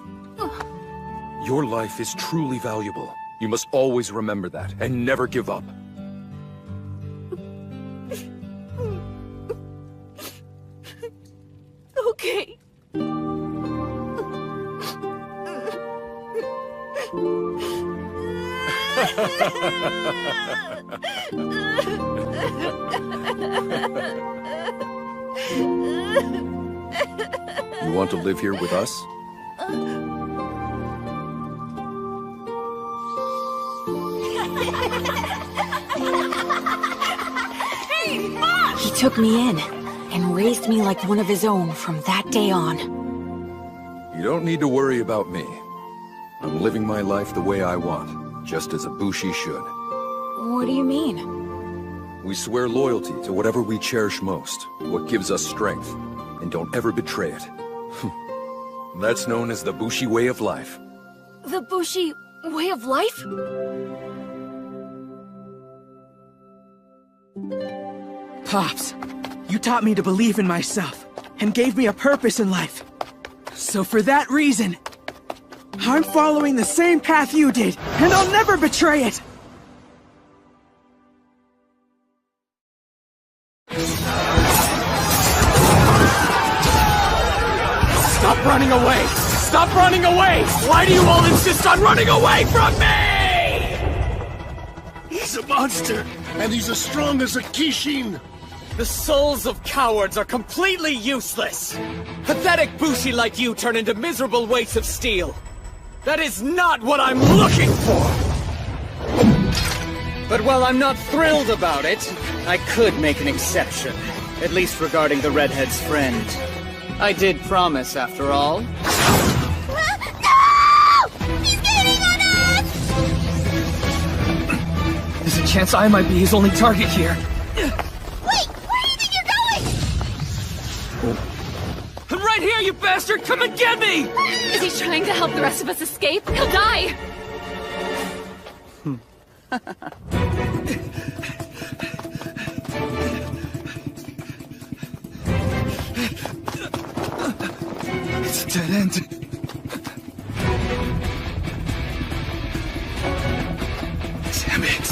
Your life is truly valuable. You must always remember that, and never give up. Okay. You want to live here with us? Hey, Mom! He took me in and raised me like one of his own from that day on. You don't need to worry about me. I'm living my life the way I want, just as a Bushi should. What do you mean? We swear loyalty to whatever we cherish most, what gives us strength, and don't ever betray it. That's known as the Bushi way of life. The Bushi way of life? Pops, you taught me to believe in myself, and gave me a purpose in life. So for that reason, I'm following the same path you did, and I'll never betray it! Stop running away! Stop running away! Why do you all insist on running away from me? He's a monster, and he's as strong as a Kishin! The souls of cowards are completely useless! Pathetic Bushi like you turn into miserable weights of steel! That is not what I'm looking for! But while I'm not thrilled about it, I could make an exception. At least regarding the redhead's friend. I did promise, after all. No! He's getting on us! There's a chance I might be his only target here. Wait! Where do you think you're going? I'm right here, you bastard! Come and get me! Is he trying to help the rest of us escape? He'll die! It's a dead end. Damn it.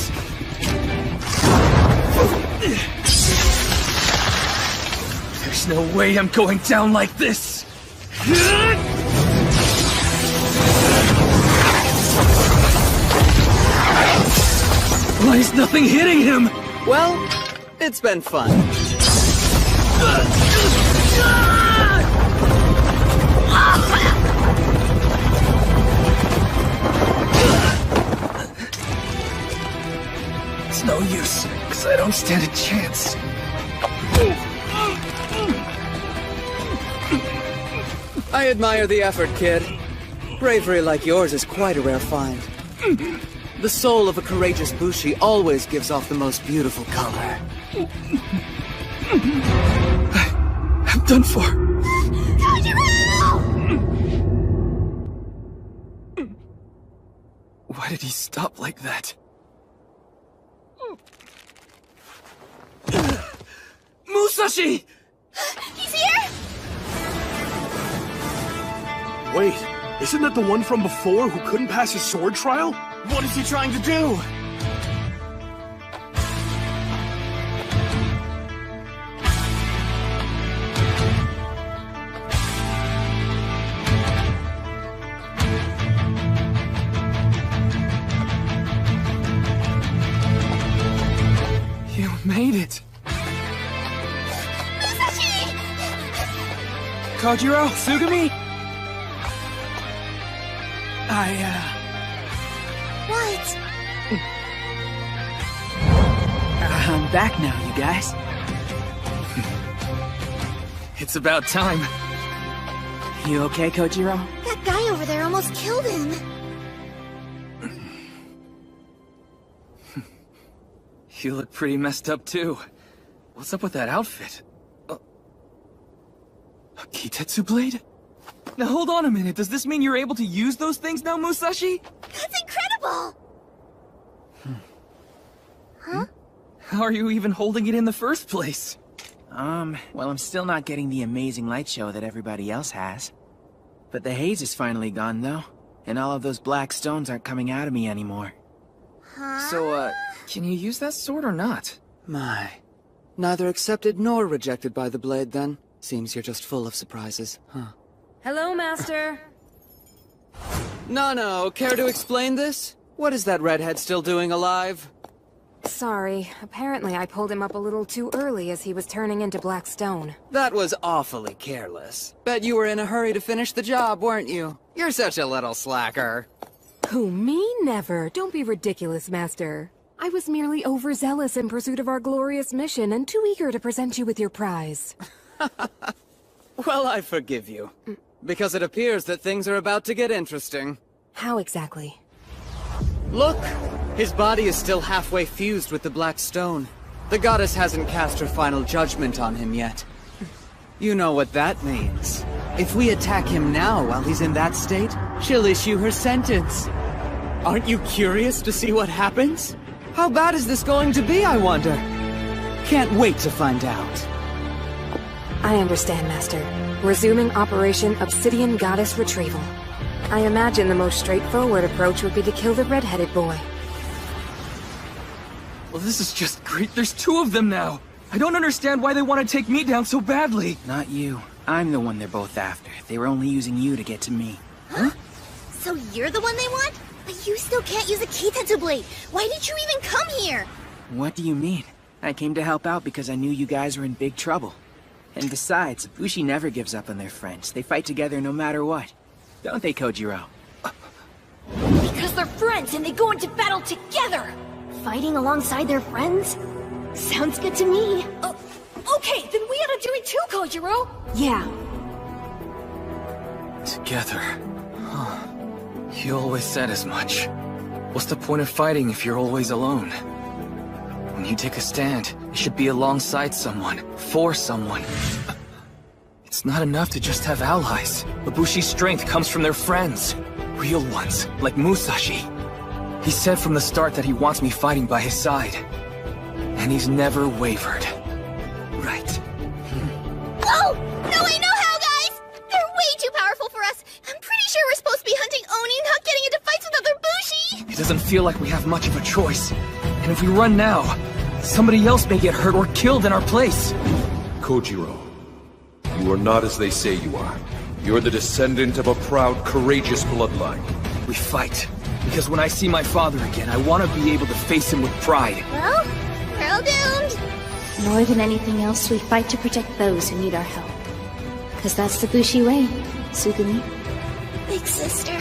There's no way I'm going down like this. Why is nothing hitting him? Well, it's been fun. It's no use, because I don't stand a chance. I admire the effort, kid. Bravery like yours is quite a rare find. The soul of a courageous Bushi always gives off the most beautiful color. I'm done for. Why did he stop like that? Musashi! He's here? Wait, isn't that the one from before who couldn't pass his sword trial? What is he trying to do? You made it. Kojiro, Tsugumi? What? I'm back now, you guys. It's about time. You okay, Kojiro? That guy over there almost killed him. You look pretty messed up too. What's up with that outfit? A Kitetsu blade? Now hold on a minute, does this mean you're able to use those things now, Musashi? That's incredible! Huh? How are you even holding it in the first place? Well, I'm still not getting the amazing light show that everybody else has. But the haze is finally gone, though. And all of those black stones aren't coming out of me anymore. Huh? So, can you use that sword or not? My. Neither accepted nor rejected by the blade, then. Seems you're just full of surprises, huh? Hello, Master. No, care to explain this? What is that redhead still doing alive? Sorry, apparently I pulled him up a little too early as he was turning into black stone. That was awfully careless. Bet you were in a hurry to finish the job, weren't you? You're such a little slacker. Who, me? Never. Don't be ridiculous, Master. I was merely overzealous in pursuit of our glorious mission and too eager to present you with your prize. Well, I forgive you. Because it appears that things are about to get interesting. How exactly? Look! His body is still halfway fused with the black stone. The goddess hasn't cast her final judgment on him yet. You know what that means. If we attack him now while he's in that state, she'll issue her sentence. Aren't you curious to see what happens? How bad is this going to be, I wonder? Can't wait to find out. I understand, Master. Resuming Operation Obsidian Goddess Retrieval. I imagine the most straightforward approach would be to kill the red-headed boy. Well, this is just great. There's two of them now. I don't understand why they want to take me down so badly. Not you. I'm the one they're both after. They were only using you to get to me. Huh? So you're the one they want? But you still can't use a Kitetsu blade. Why did you even come here? What do you mean? I came to help out because I knew you guys were in big trouble. And besides, Bushi never gives up on their friends. They fight together no matter what. Don't they, Kojiro? Because they're friends and they go into battle together! Fighting alongside their friends? Sounds good to me. Okay, then we ought to do it too, Kojiro! Yeah. Together. Huh. You always said as much. What's the point of fighting if you're always alone? When you take a stand, it should be alongside someone, for someone. It's not enough to just have allies. Ibushi's strength comes from their friends. Real ones, like Musashi. He said from the start that he wants me fighting by his side. And he's never wavered. Right. Oh! No, I know how, guys! They're way too powerful for us. I'm pretty sure we're supposed to be hunting Oni, not getting into fights with other Bushi! It doesn't feel like we have much of a choice. And if we run now, somebody else may get hurt or killed in our place. Kojiro, you are not as they say you are. You're the descendant of a proud, courageous bloodline. We fight, because when I see my father again, I want to be able to face him with pride. Well, we're all doomed. More than anything else, we fight to protect those who need our help. Because that's the Bushi way, Tsugumi. Big sister.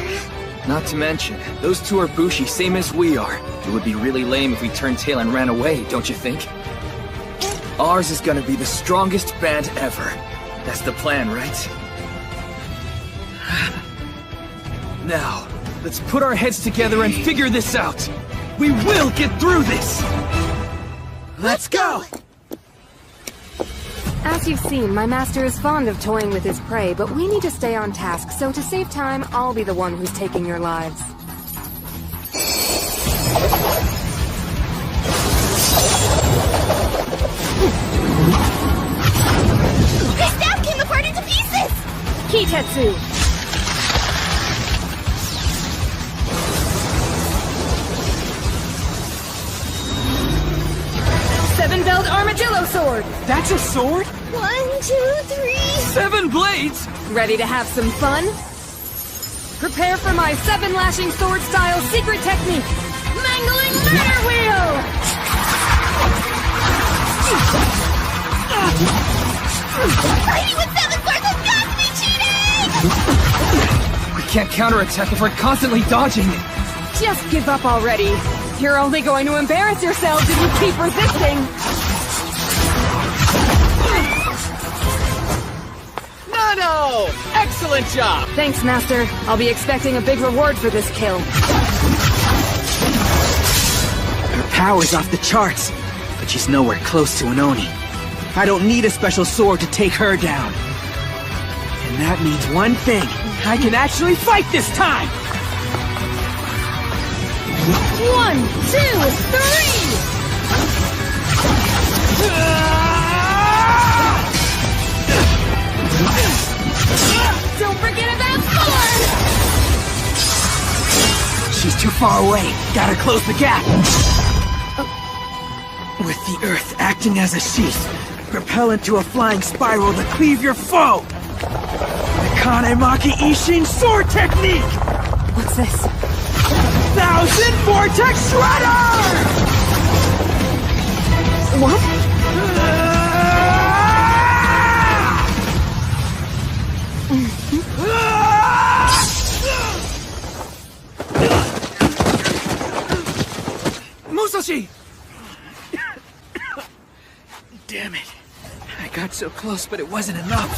Not to mention, those two are Bushi, same as we are. It would be really lame if we turned tail and ran away, don't you think? Ours is gonna be the strongest band ever. That's the plan, right? Now, let's put our heads together and figure this out! We will get through this! Let's go! As you've seen, my master is fond of toying with his prey, but we need to stay on task, so to save time, I'll be the one who's taking your lives. His staff came apart into pieces! Kitetsu! Seven-belled armadillo sword! That's a sword? 1, 2, 3... 7 blades! Ready to have some fun? Prepare for my 7-lashing sword-style secret technique! Mangling Ladder Wheel! Fighting with 7 swords has got to be cheating! We can't counterattack if we're constantly dodging. Just give up already. You're only going to embarrass yourselves if you keep resisting. No! Excellent job! Thanks, Master. I'll be expecting a big reward for this kill. Her power's off the charts. but she's nowhere close to an Oni. I don't need a special sword to take her down. And that means one thing. I can actually fight this time! 1, 2, 3! Don't forget about 4! She's too far away. Gotta close the gap. With the earth acting as a sheath, propel into a flying spiral to cleave your foe! The Kanemaki Ishin sword technique! What's this? 1000 Vortex Shredder! What? Musashi! Damn it. I got so close, but it wasn't enough.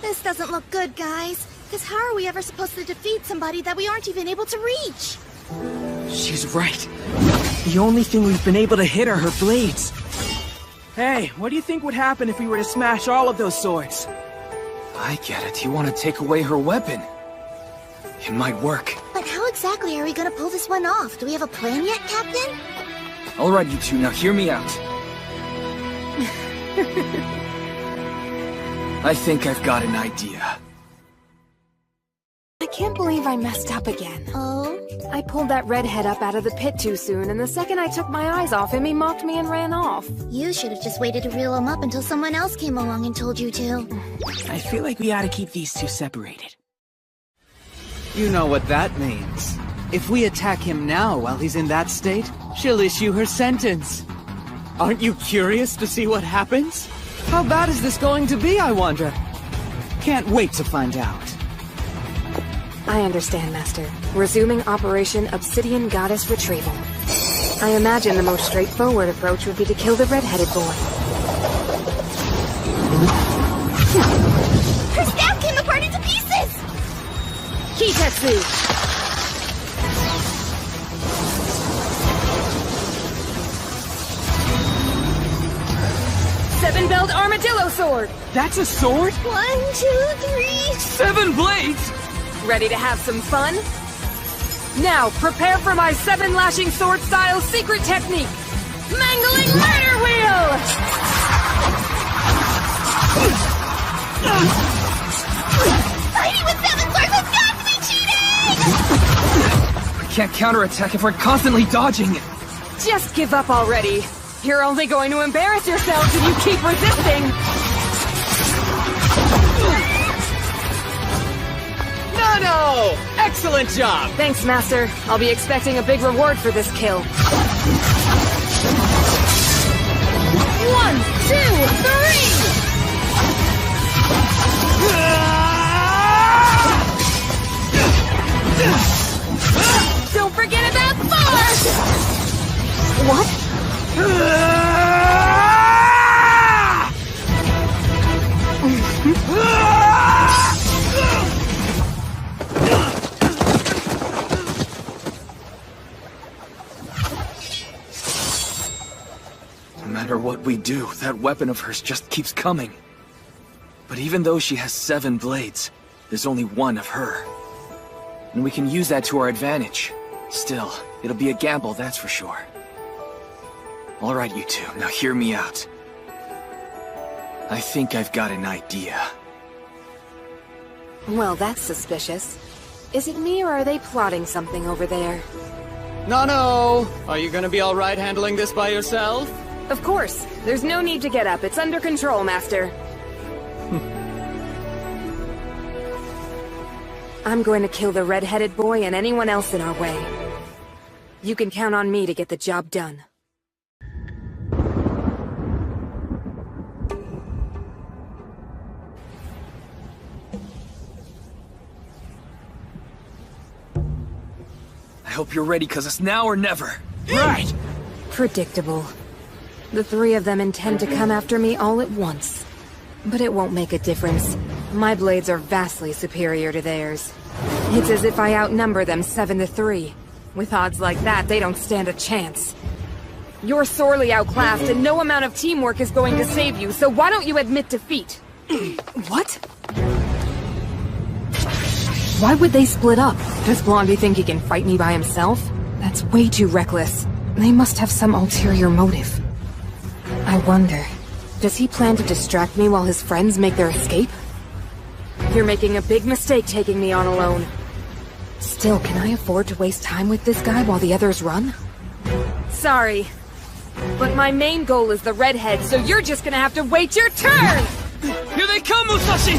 This doesn't look good, guys. Because how are we ever supposed to defeat somebody that we aren't even able to reach? She's right. The only thing we've been able to hit are her blades. Hey, what do you think would happen if we were to smash all of those swords? I get it. You want to take away her weapon. It might work. But how exactly are we gonna pull this one off? Do we have a plan yet, Captain? Alright, you two, now hear me out. I think I've got an idea. I can't believe I messed up again. Oh? I pulled that redhead up out of the pit too soon, and the second I took my eyes off him, he mocked me and ran off. You should have just waited to reel him up until someone else came along and told you to. I feel like we ought to keep these two separated. You know what that means. If we attack him now while he's in that state, she'll issue her sentence. Aren't you curious to see what happens? How bad is this going to be, I wonder? Can't wait to find out. I understand, Master. Resuming Operation Obsidian Goddess Retrieval. I imagine the most straightforward approach would be to kill the red-headed boy. Her staff came apart into pieces! Kitetsu! Seven-belled armadillo sword! That's a sword? 1, 2, 3... 7 blades! Ready to have some fun? Now, prepare for my 7-lashing sword-style secret technique! Mangling Murder Wheel! Fighting with 7 swords has got to be cheating! We can't counterattack if we're constantly dodging. Just give up already. You're only going to embarrass yourselves if you keep resisting! No! Excellent job! Thanks, Master. I'll be expecting a big reward for this kill. 1, 2, 3! Don't forget about 4! What? No matter what we do, that weapon of hers just keeps coming. But even though she has 7 blades, there's only 1 of her. And we can use that to our advantage. Still, it'll be a gamble, that's for sure. Alright, you two, now hear me out. I think I've got an idea. Well, that's suspicious. Is it me, or are they plotting something over there? No! Are you gonna be alright handling this by yourself? Of course. There's no need to get up. It's under control, Master. I'm going to kill the red-headed boy and anyone else in our way. You can count on me to get the job done. I hope you're ready, cause it's now or never. Right! Predictable. The 3 of them intend to come after me all at once. But it won't make a difference. My blades are vastly superior to theirs. It's as if I outnumber them 7 to 3. With odds like that, they don't stand a chance. You're sorely outclassed, and no amount of teamwork is going to save you, so why don't you admit defeat? What? Why would they split up? Does Blondie think he can fight me by himself? That's way too reckless. They must have some ulterior motive. I wonder, does he plan to distract me while his friends make their escape? You're making a big mistake taking me on alone. Still, can I afford to waste time with this guy while the others run? Sorry, but my main goal is the redhead, so you're just gonna have to wait your turn! Here they come, Musashi!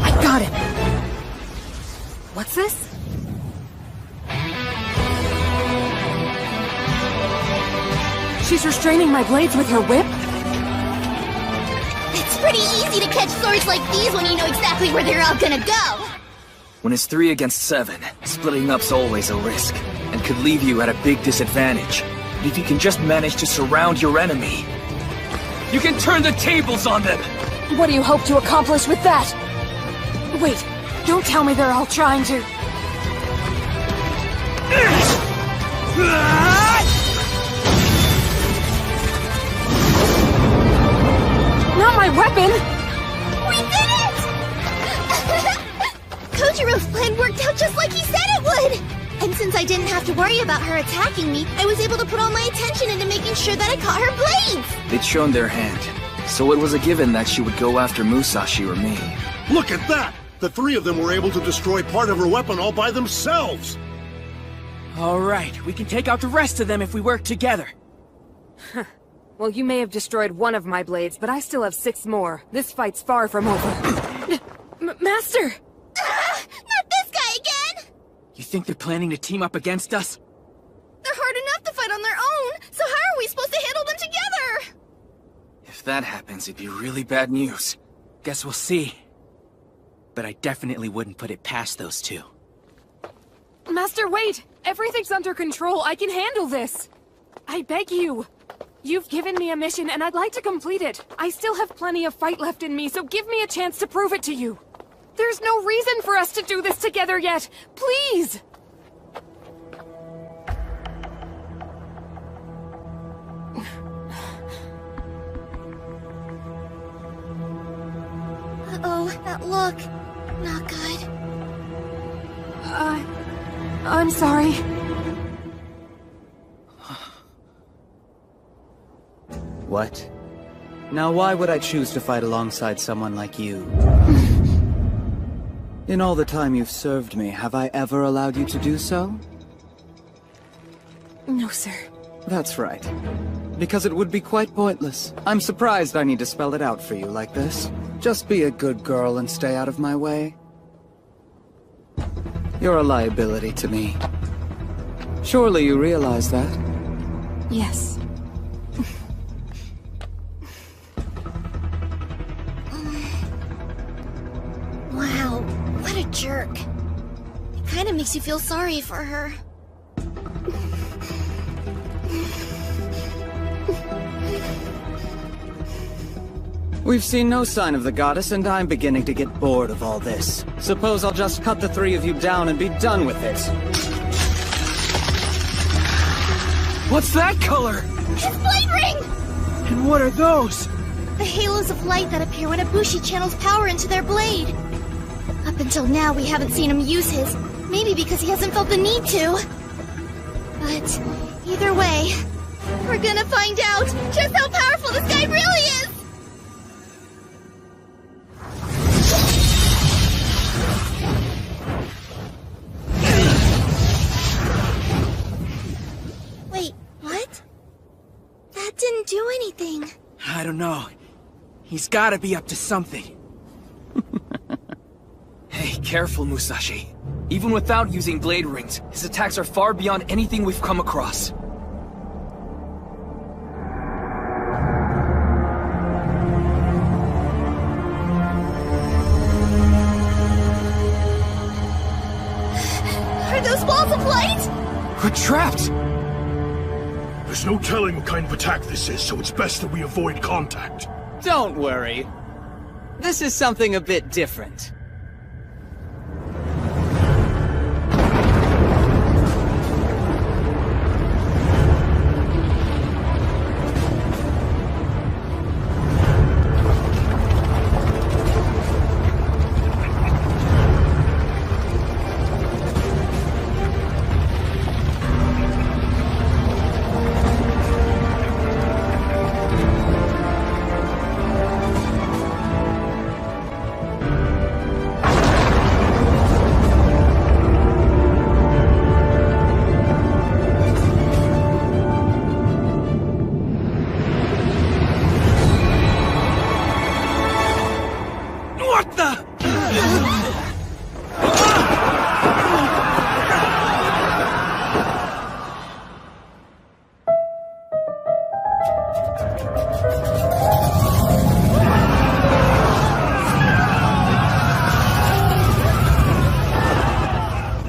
I got him! What's this? She's restraining my blades with her whip? It's pretty easy to catch swords like these when you know exactly where they're all gonna go. When it's 3 against 7, splitting up's always a risk, and could leave you at a big disadvantage. But if you can just manage to surround your enemy, you can turn the tables on them! What do you hope to accomplish with that? Wait, don't tell me they're all trying to... Not my weapon! We did it! Kojiro's plan worked out just like he said it would! And since I didn't have to worry about her attacking me, I was able to put all my attention into making sure that I caught her blades! They'd shown their hand, so it was a given that she would go after Musashi or me. Look at that! The 3 of them were able to destroy part of her weapon all by themselves! Alright, we can take out the rest of them if we work together. Well, you may have destroyed one of my blades, but I still have 6 more. This fight's far from over. Master! Not this guy again! You think they're planning to team up against us? They're hard enough to fight on their own, so how are we supposed to handle them together? If that happens, it'd be really bad news. Guess we'll see. But I definitely wouldn't put it past those 2. Master, wait! Everything's under control. I can handle this. I beg you. You've given me a mission, and I'd like to complete it. I still have plenty of fight left in me, so give me a chance to prove it to you. There's no reason for us to do this together yet. Please! Uh-oh, that look. Not good. I'm sorry. What? Now why would I choose to fight alongside someone like you? In all the time you've served me, have I ever allowed you to do so? No, sir. That's right. Because it would be quite pointless. I'm surprised I need to spell it out for you like this. Just be a good girl and stay out of my way. You're a liability to me. Surely you realize that? Yes. Wow, what a jerk. It kinda makes you feel sorry for her. We've seen no sign of the goddess, and I'm beginning to get bored of all this. Suppose I'll just cut the 3 of you down and be done with it. What's that color? His blade ring! And what are those? The halos of light that appear when Ibushi channels power into their blade. Up until now, we haven't seen him use his. Maybe because he hasn't felt the need to. But either way, we're gonna find out just how powerful this guy really is! Wait, what? That didn't do anything. I don't know. He's gotta be up to something. Hey, careful, Musashi. Even without using blade rings, his attacks are far beyond anything we've come across. Are those balls of light? We're trapped! There's no telling what kind of attack this is, so it's best that we avoid contact. Don't worry. This is something a bit different. What the?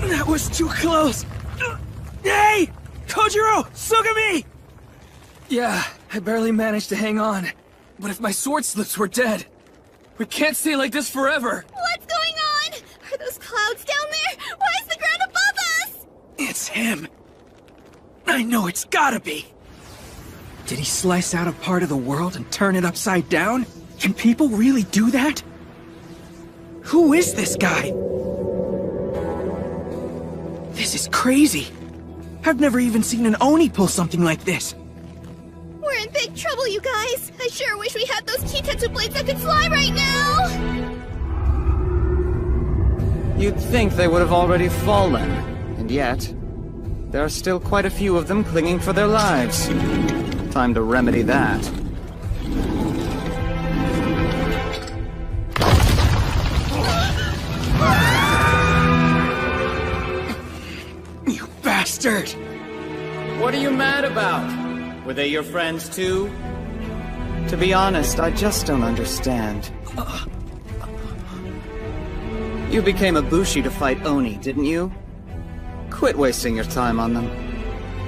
That was too close. Hey! Kojiro! Sugami! Yeah, I barely managed to hang on. But if my sword slips, we're dead. We can't stay like this forever. What's going on? Are those clouds down there? Why is the ground above us? It's him. I know it's gotta be. Did he slice out a part of the world and turn it upside down? Can people really do that? Who is this guy? This is crazy. I've never even seen an Oni pull something like this. We're in big trouble, you guys. I sure wish we had those Kitetsu blades that could fly right now. You'd think they would have already fallen, and yet, there are still quite a few of them clinging for their lives. Time to remedy that. You bastard! What are you mad about? Were they your friends too? To be honest, I just don't understand. You became a Bushi to fight Oni, didn't you? Quit wasting your time on them.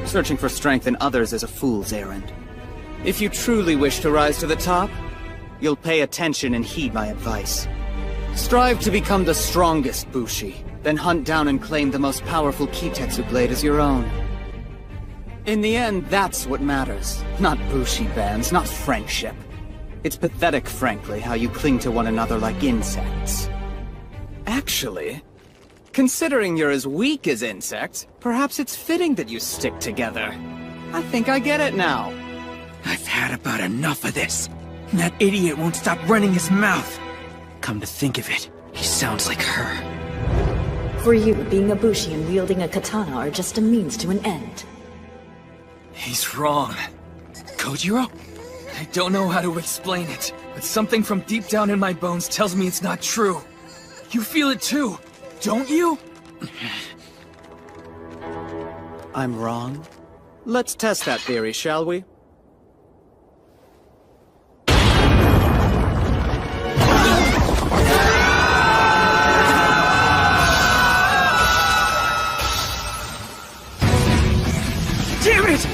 Searching for strength in others is a fool's errand. If you truly wish to rise to the top, you'll pay attention and heed my advice. Strive to become the strongest Bushi, then hunt down and claim the most powerful Kitetsu blade as your own. In the end, that's what matters. Not Bushi bands, not friendship. It's pathetic, frankly, how you cling to one another like insects. Actually, considering you're as weak as insects, perhaps it's fitting that you stick together. I think I get it now. I've had about enough of this. That idiot won't stop running his mouth. Come to think of it, he sounds like her. For you, being a Bushi and wielding a katana are just a means to an end. He's wrong. Kojiro? I don't know how to explain it, but something from deep down in my bones tells me it's not true. You feel it too, don't you? I'm wrong? Let's test that theory, shall we? Damn it!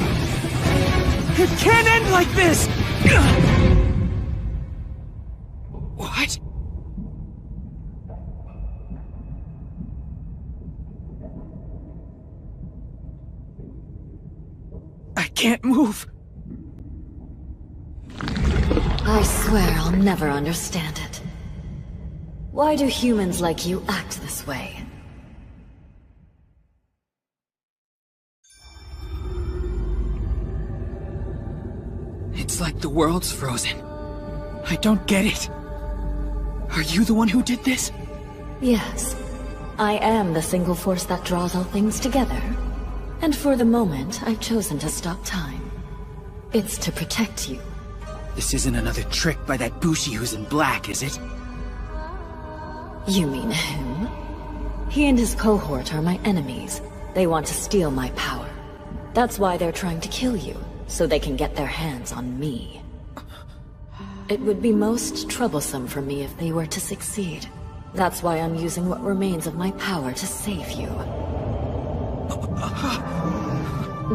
It can't end like this! What? I can't move. I swear I'll never understand it. Why do humans like you act this way? It's like the world's frozen. I don't get it. Are you the one who did this? Yes. I am the single force that draws all things together. And for the moment, I've chosen to stop time. It's to protect you. This isn't another trick by that Bushi who's in black, is it? You mean him? He and his cohort are my enemies. They want to steal my power. That's why they're trying to kill you, so they can get their hands on me. It would be most troublesome for me if they were to succeed. That's why I'm using what remains of my power to save you.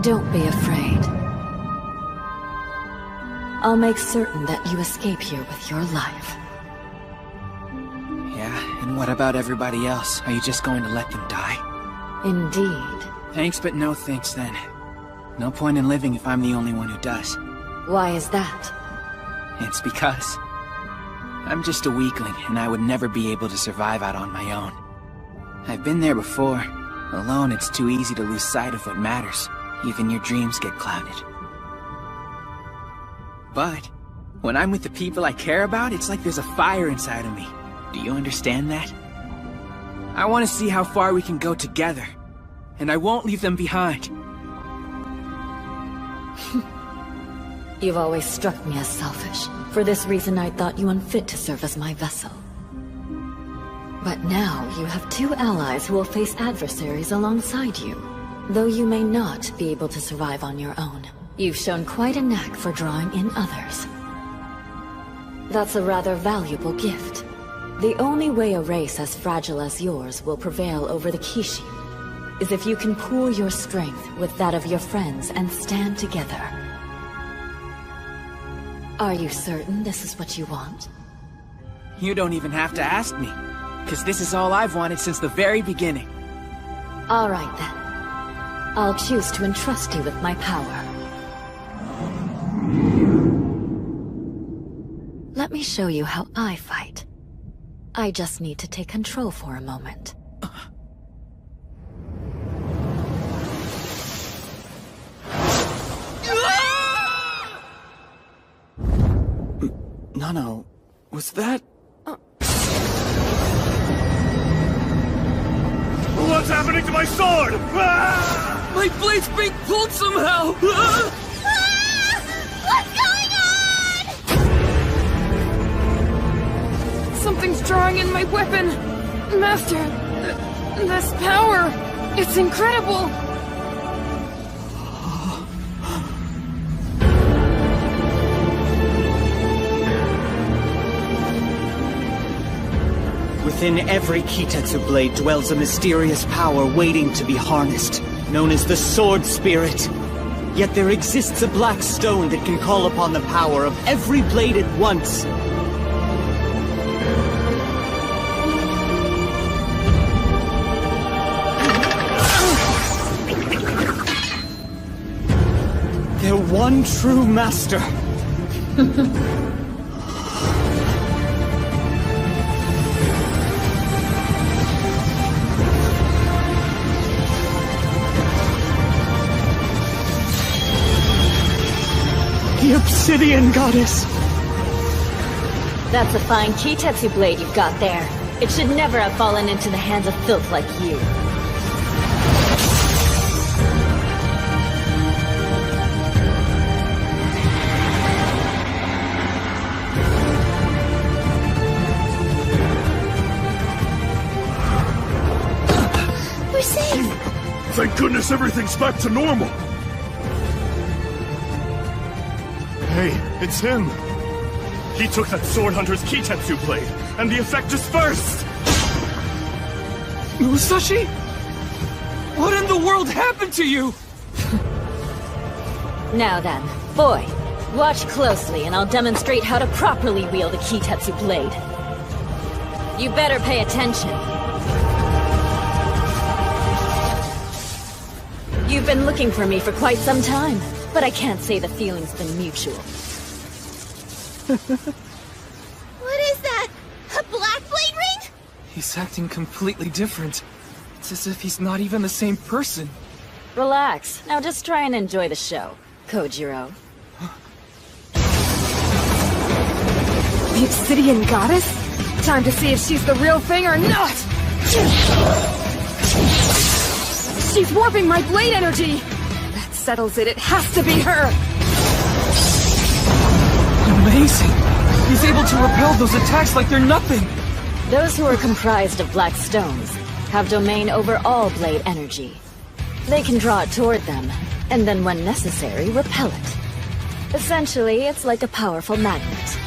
Don't be afraid. I'll make certain that you escape here with your life. Yeah, and what about everybody else? Are you just going to let them die? Indeed. Thanks, but no thanks then. No point in living if I'm the only one who does. Why is that? It's because I'm just a weakling, and I would never be able to survive out on my own. I've been there before. Alone, it's too easy to lose sight of what matters. Even your dreams get clouded. But when I'm with the people I care about, it's like there's a fire inside of me. Do you understand that? I want to see how far we can go together, and I won't leave them behind. You've always struck me as selfish. For this reason, I thought you unfit to serve as my vessel. But now you have 2 allies who will face adversaries alongside you. Though you may not be able to survive on your own, you've shown quite a knack for drawing in others. That's a rather valuable gift. The only way a race as fragile as yours will prevail over the Kishin is if you can pool your strength with that of your friends and stand together. Are you certain this is what you want? You don't even have to ask me, because this is all I've wanted since the very beginning. All right then. I'll choose to entrust you with my power. Let me show you how I fight. I just need to take control for a moment. Nano, was that... What's happening to my sword? Ah! My blade's being pulled somehow! What's going on? Something's drawing in my weapon! Master, this power, it's incredible! Within every Kitetsu blade dwells a mysterious power waiting to be harnessed, known as the Sword Spirit. Yet there exists a black stone that can call upon the power of every blade at once. Their one true master. The Obsidian Goddess! That's a fine Kitetsu blade you've got there. It should never have fallen into the hands of filth like you. We're safe! Thank goodness everything's back to normal! Hey, it's him! He took that Sword Hunter's Kitetsu blade, and the effect dispersed! Musashi? What in the world happened to you? Now then, boy, watch closely and I'll demonstrate how to properly wield a Kitetsu blade. You better pay attention. You've been looking for me for quite some time, but I can't say the feeling's been mutual. What is that? A black blade ring? He's acting completely different. It's as if he's not even the same person. Relax. Now just try and enjoy the show, Kojiro. The Obsidian Goddess? Time to see if she's the real thing or not! She's warping my blade energy! That settles it, it has to be her! Amazing! He's able to repel those attacks like they're nothing! Those who are comprised of black stones have domain over all blade energy. They can draw it toward them, and then when necessary, repel it. Essentially, it's like a powerful magnet.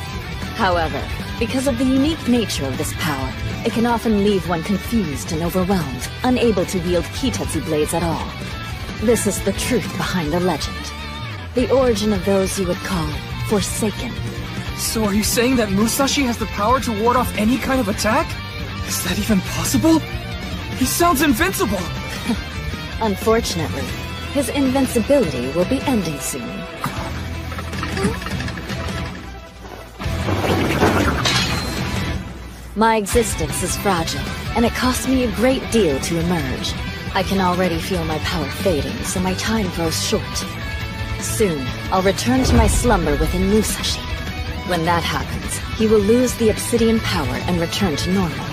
However, because of the unique nature of this power, it can often leave one confused and overwhelmed, unable to wield Kitetsu blades at all. This is the truth behind the legend. The origin of those you would call Forsaken. So are you saying that Musashi has the power to ward off any kind of attack? Is that even possible? He sounds invincible! Unfortunately, his invincibility will be ending soon. My existence is fragile, and it costs me a great deal to emerge. I can already feel my power fading, so my time grows short. Soon, I'll return to my slumber within Musashi. When that happens, he will lose the obsidian power and return to normal.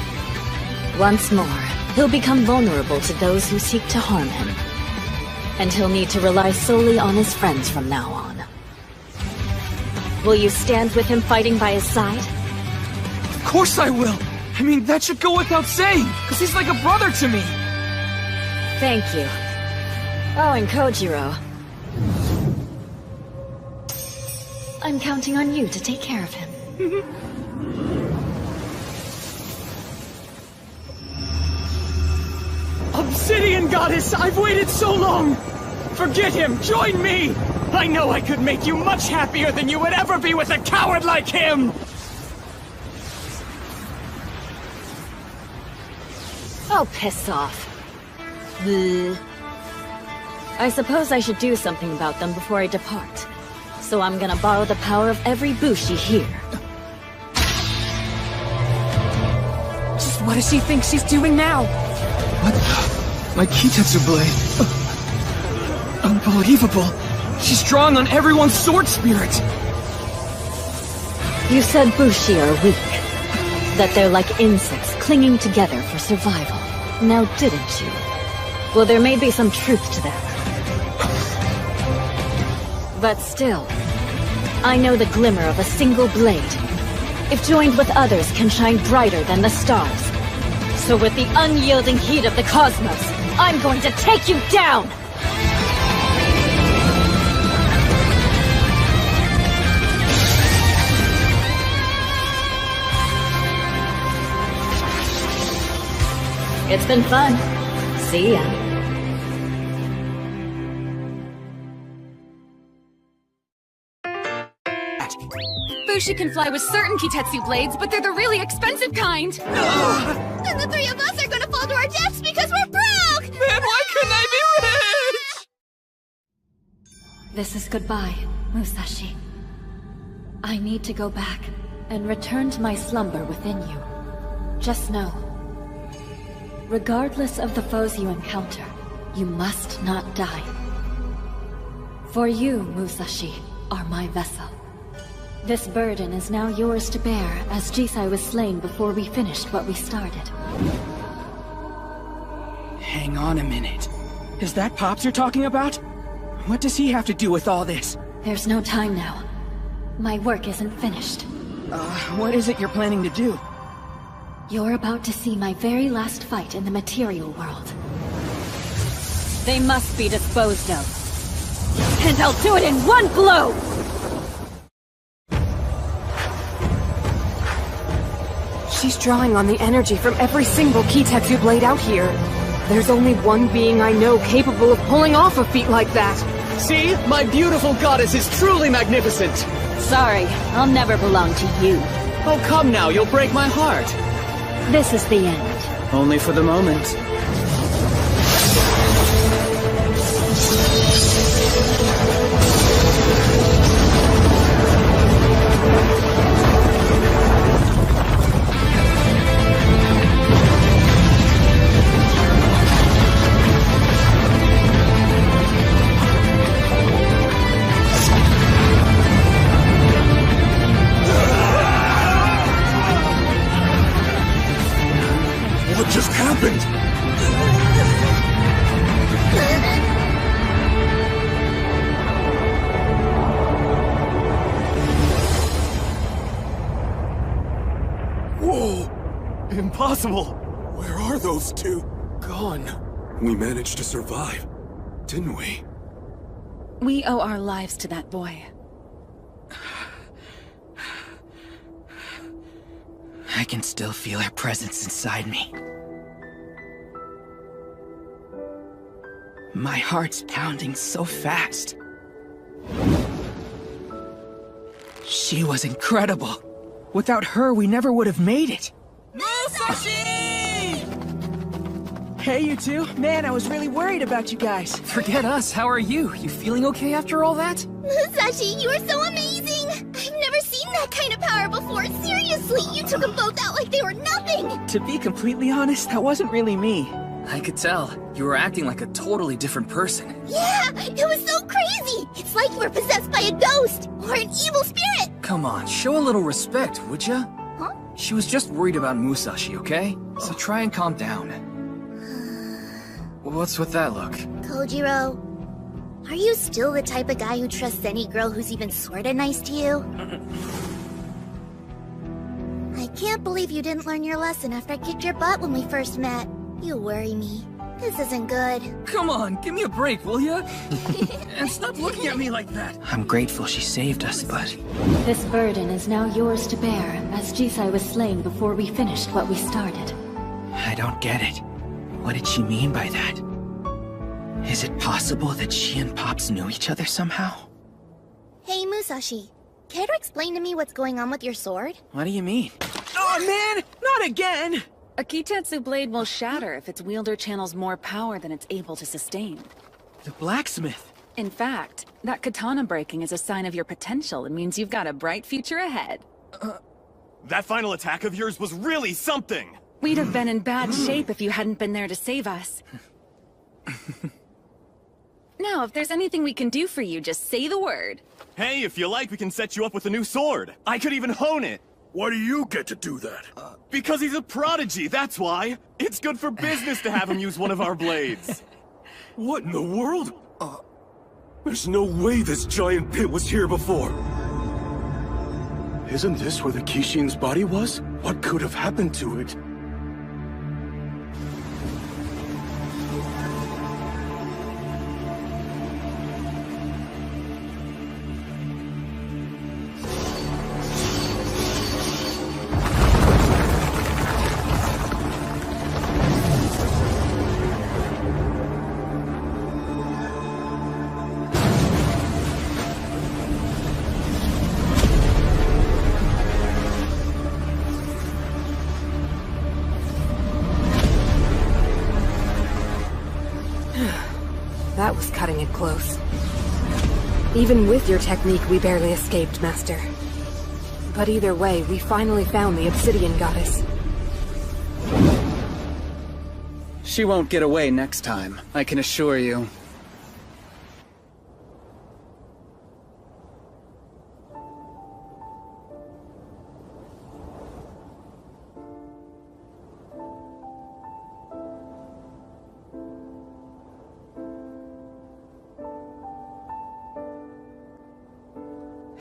Once more, he'll become vulnerable to those who seek to harm him. And he'll need to rely solely on his friends from now on. Will you stand with him fighting by his side? Of course I will! I mean, that should go without saying, because he's like a brother to me. Thank you. Oh, and Kojiro. I'm counting on you to take care of him. Obsidian Goddess, I've waited so long! Forget him, join me! I know I could make you much happier than you would ever be with a coward like him! Oh, piss off. Bleh. I suppose I should do something about them before I depart. So I'm gonna borrow the power of every Bushi here. Just what does she think she's doing now? What the? My Kitetsu blade. Unbelievable. She's drawing on everyone's sword spirit. You said Bushi are weak. That they're like insects clinging together for survival. Now didn't you? Well, there may be some truth to that. But still, I know the glimmer of a single blade. If joined with others, can shine brighter than the stars. So with the unyielding heat of the cosmos, I'm going to take you down! It's been fun. See ya. Bushi can fly with certain Kitetsu blades, but they're the really expensive kind. And the three of us are gonna fall to our deaths because we're broke! Man, why couldn't I be rich? This is goodbye, Musashi. I need to go back and return to my slumber within you. Just know, regardless of the foes you encounter, you must not die. For you, Musashi, are my vessel. This burden is now yours to bear, as Jisai was slain before we finished what we started. Hang on a minute. Is that Pops you're talking about? What does he have to do with all this? There's no time now. My work isn't finished. What is it you're planning to do? You're about to see my very last fight in the material world. They must be disposed of. And I'll do it in one blow! She's drawing on the energy from every single Kitetsu blade out here. There's only one being I know capable of pulling off a feat like that. See? My beautiful goddess is truly magnificent! Sorry, I'll never belong to you. Oh, come now, you'll break my heart. This is the end. Only for the moment. What just happened? Whoa! Impossible! Where are those two? Gone. We managed to survive, didn't we? We owe our lives to that boy. I can still feel her presence inside me. My heart's pounding so fast. She was incredible. Without her, we never would have made it. Musashi! Hey, you two. Man, I was really worried about you guys. Forget us, how are you? You feeling okay after all that? Musashi, you are so amazing! I've never seen that kind of power before. Seriously, you took them both out like they were nothing! To be completely honest, that wasn't really me. I could tell. You were acting like a totally different person. Yeah, it was so crazy! It's like you were possessed by a ghost, or an evil spirit! Come on, show a little respect, would ya? Huh? She was just worried about Musashi, okay? So try and calm down. What's with that look? Kojiro, are you still the type of guy who trusts any girl who's even sorta nice to you? I Can't believe you didn't learn your lesson after I kicked your butt when we first met. You worry me. This isn't good. Come on, give me a break, will ya? And stop looking at me like that! I'm grateful she saved us, but... This burden is now yours to bear, as Jisai was slain before we finished what we started. I don't get it. What did she mean by that? Is it possible that she and Pops knew each other somehow? Hey, Musashi. Care to explain to me what's going on with your sword? What do you mean? Oh man, not again! A Kitetsu blade will shatter if its wielder channels more power than it's able to sustain. The blacksmith! In fact, that katana breaking is a sign of your potential and means you've got a bright future ahead. That final attack of yours was really something! We'd have been in bad shape if you hadn't been there to save us. Now, if there's anything we can do for you, just say the word. Hey, if you like, we can set you up with a new sword. I could even hone it. Why do you get to do that? Because he's a prodigy, that's why. It's good for business to have him use one of our blades. What in the world? There's no way this giant pit was here before. Isn't this where the Kishin's body was? What could have happened to it? That was cutting it close. Even with your technique, we barely escaped, Master. But either way, we finally found the Obsidian Goddess. She won't get away next time, I can assure you.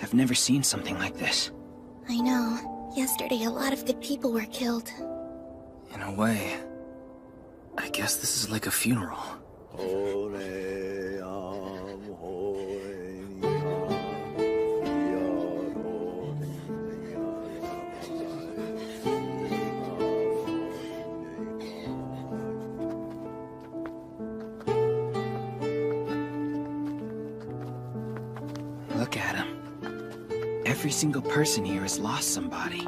I've never seen something like this. I know. Yesterday, a lot of good people were killed. In a way, I guess this is like a funeral. Look at him. Every single person here has lost somebody.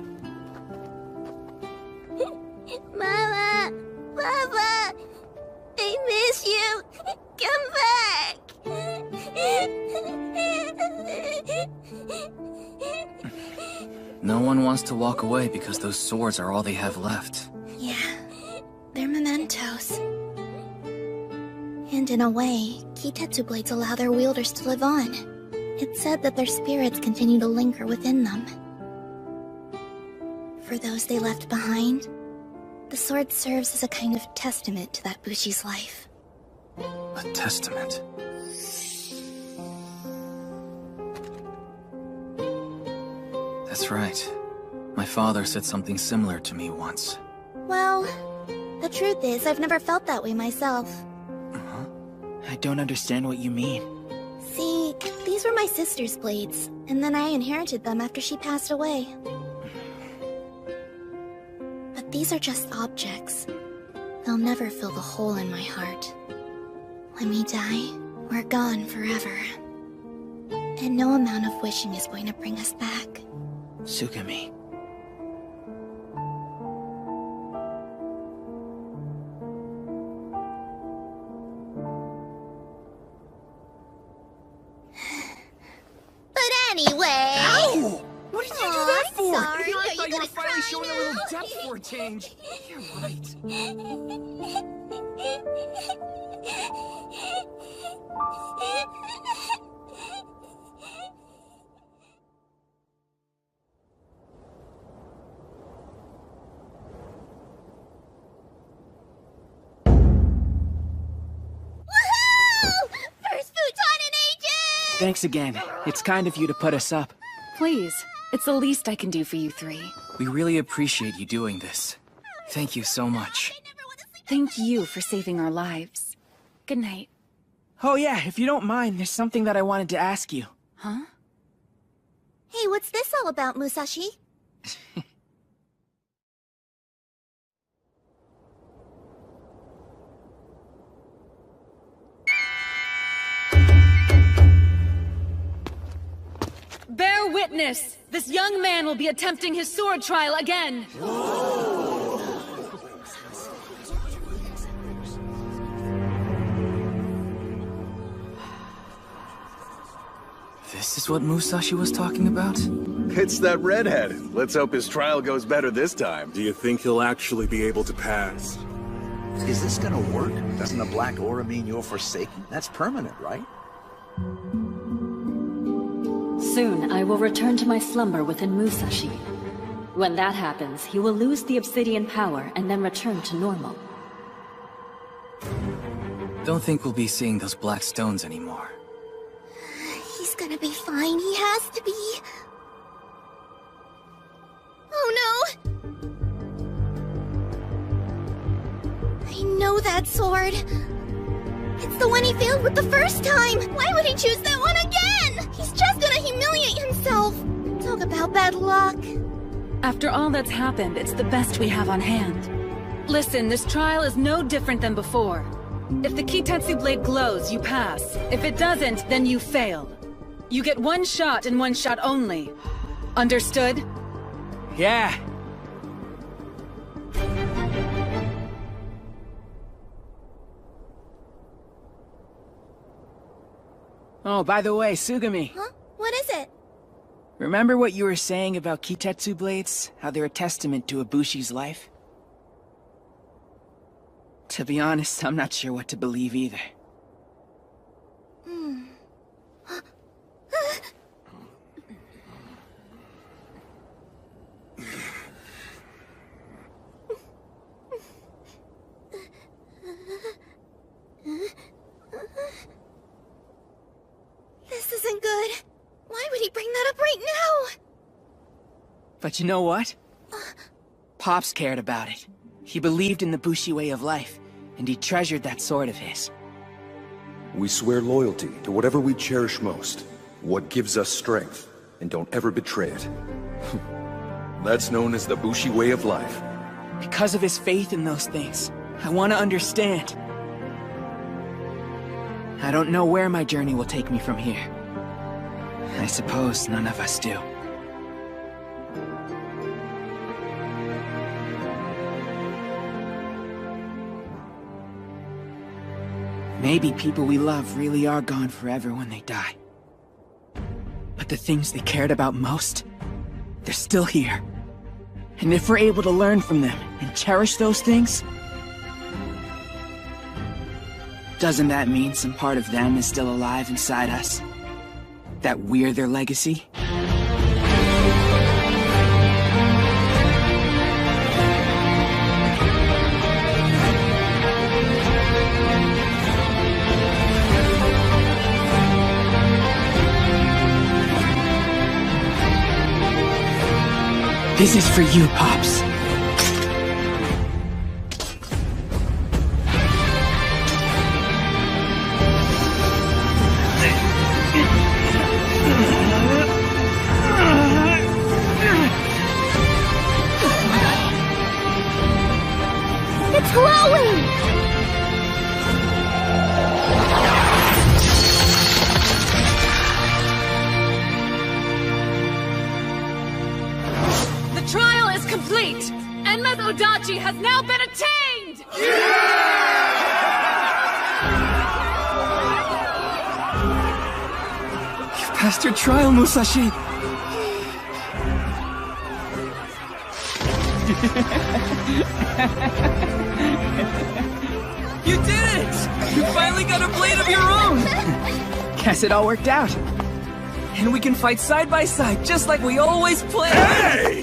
Mama! Papa! I miss you! Come back! No one wants to walk away because those swords are all they have left. Yeah, they're mementos. And in a way, Kitetsu blades allow their wielders to live on. It's said that their spirits continue to linger within them. For those they left behind, the sword serves as a kind of testament to that Bushi's life. A testament. That's right. My father said something similar to me once. Well, the truth is, I've never felt that way myself. I don't understand what you mean. See, these were my sister's blades, and then I inherited them after she passed away. But these are just objects. They'll never fill the hole in my heart. When we die, we're gone forever. And no amount of wishing is going to bring us back. Tsugumi. Anyway... Ow! What did you do that for? Sorry. I Are thought you were gonna finally cry showing a now? little depth for a change. You're right. First futon in ages! Thanks again. It's kind of you to put us up. Please, it's the least I can do for you three. We really appreciate you doing this. Thank you so much. Thank you for saving our lives. Good night. Oh yeah, if you don't mind, there's something that I wanted to ask you. Huh? Hey, what's this all about, Musashi? Bear witness! This young man will be attempting his sword trial again! This is what Musashi was talking about? It's that redhead. Let's hope his trial goes better this time. Do you think he'll actually be able to pass? Is this gonna work? Doesn't the black aura mean you're forsaken? That's permanent, right? Soon, I will return to my slumber within Musashi. When that happens, he will lose the obsidian power and then return to normal. Don't think we'll be seeing those black stones anymore. He's gonna be fine. He has to be. Oh no! I know that sword. It's the one he failed with the first time! Why would he choose that one again? He's just gonna humiliate himself! Talk about bad luck. After all that's happened, it's the best we have on hand. Listen, this trial is no different than before. If the Kitetsu blade glows, you pass. If it doesn't, then you fail. You get one shot and one shot only. Understood? Yeah. Oh, by the way, Sugami. Huh? What is it? Remember what you were saying about Kitetsu blades? How they're a testament to Ibushi's life? To be honest, I'm not sure what to believe either. This isn't good. Why would he bring that up right now? But you know what? Pops cared about it. He believed in the Bushi way of life, and he treasured that sword of his. We swear loyalty to whatever we cherish most, what gives us strength, and don't ever betray it. That's known as the Bushi way of life. Because of his faith in those things, I want to understand. I don't know where my journey will take me from here. I suppose none of us do. Maybe people we love really are gone forever when they die. But the things they cared about most, they're still here. And if we're able to learn from them and cherish those things, doesn't that mean some part of them is still alive inside us? That we're their legacy? This is for you, Pops. It's glowing! The trial is complete! Enma's Odachi has now been attained! You passed your trial, Musashi! You did it! You finally got a blade of your own! Guess it all worked out. And we can fight side by side, just like we always planned! Hey!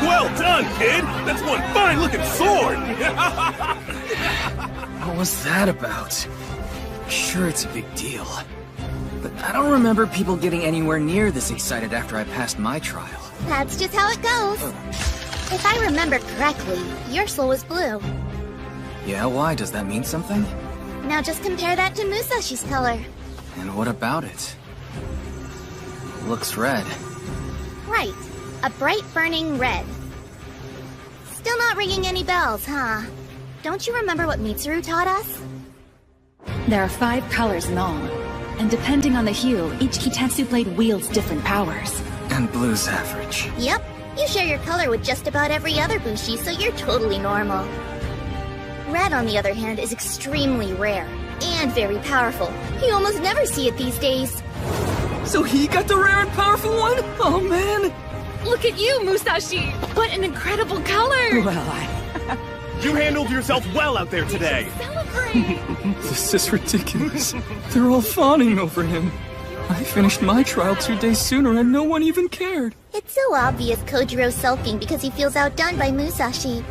Well done, kid! That's one fine-looking sword! What was that about? Sure, it's a big deal. But I don't remember people getting anywhere near this excited after I passed my trial. That's just how it goes. If I remember correctly, your soul was blue. Yeah, why? Does that mean something? Now just compare that to Musashi's color. And what about it? Looks red. Right. A bright burning red. Still not ringing any bells, huh? Don't you remember what Mitsuru taught us? There are 5 colors in all, and depending on the hue, each Kitetsu blade wields different powers. And blue's average. Yep. You share your color with just about every other Bushi, so you're totally normal. Red, on the other hand, is extremely rare, and very powerful. You almost never see it these days. So he got the rare and powerful one? Oh man! Look at you, Musashi! What an incredible color! Well, You handled yourself well out there today! This is ridiculous. They're all fawning over him. I finished my trial 2 days sooner and no one even cared. It's so obvious Kojiro's sulking because he feels outdone by Musashi.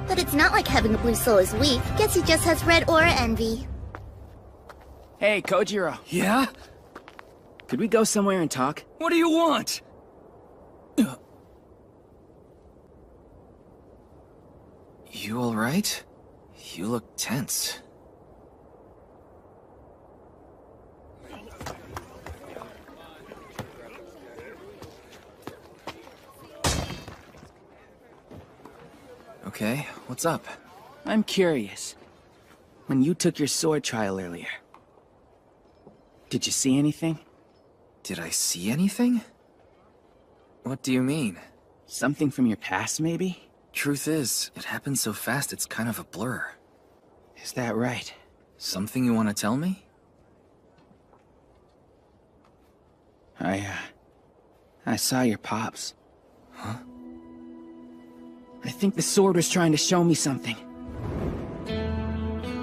But it's not like having a blue soul is weak. Guess he just has red aura envy. Hey, Kojiro. Yeah? Could we go somewhere and talk? What do you want? You alright? You look tense. Okay, what's up? I'm curious. When you took your sword trial earlier, did you see anything? Did I see anything? What do you mean? Something from your past, maybe? Truth is, it happened so fast it's kind of a blur. Is that right? Something you want to tell me? I saw your pops. Huh? I think the sword was trying to show me something.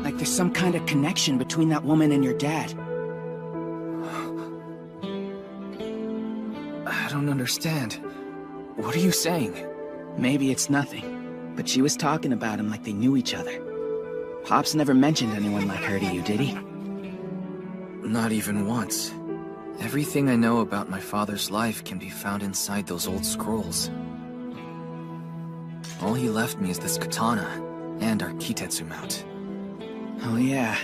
Like there's some kind of connection between that woman and your dad. I don't understand. What are you saying? Maybe it's nothing, but she was talking about him like they knew each other. Pops never mentioned anyone like her to you, did he? Not even once. Everything I know about my father's life can be found inside those old scrolls. All he left me is this katana, and our Kitetsu mount. Oh yeah.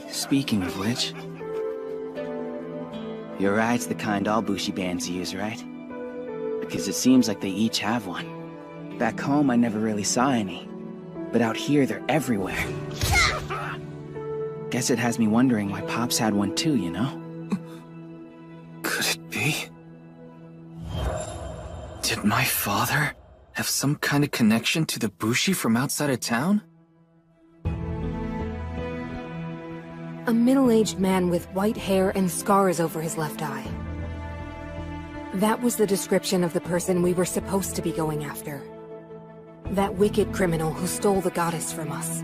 Speaking of which... Your ride's the kind all Bushi bands use, right? Because it seems like they each have one. Back home, I never really saw any. But out here, they're everywhere. Guess it has me wondering why Pops had one too, you know? Could it be? Did my father have some kind of connection to the Bushi from outside of town? A middle-aged man with white hair and scars over his left eye. That was the description of the person we were supposed to be going after. That wicked criminal who stole the goddess from us.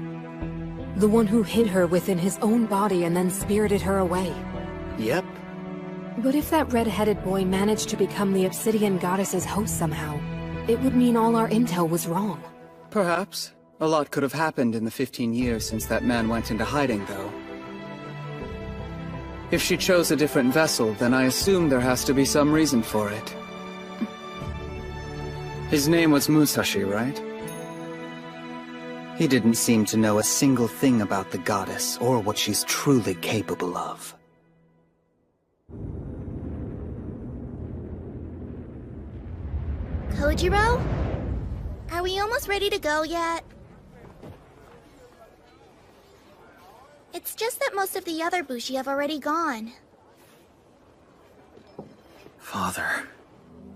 The one who hid her within his own body and then spirited her away. Yep. But if that red-headed boy managed to become the Obsidian Goddess's host somehow, it would mean all our intel was wrong. Perhaps. A lot could have happened in the 15 years since that man went into hiding, though. If she chose a different vessel, then I assume there has to be some reason for it. His name was Musashi, right? He didn't seem to know a single thing about the goddess, or what she's truly capable of. Kojiro? Are we almost ready to go yet? It's just that most of the other Bushi have already gone. Father,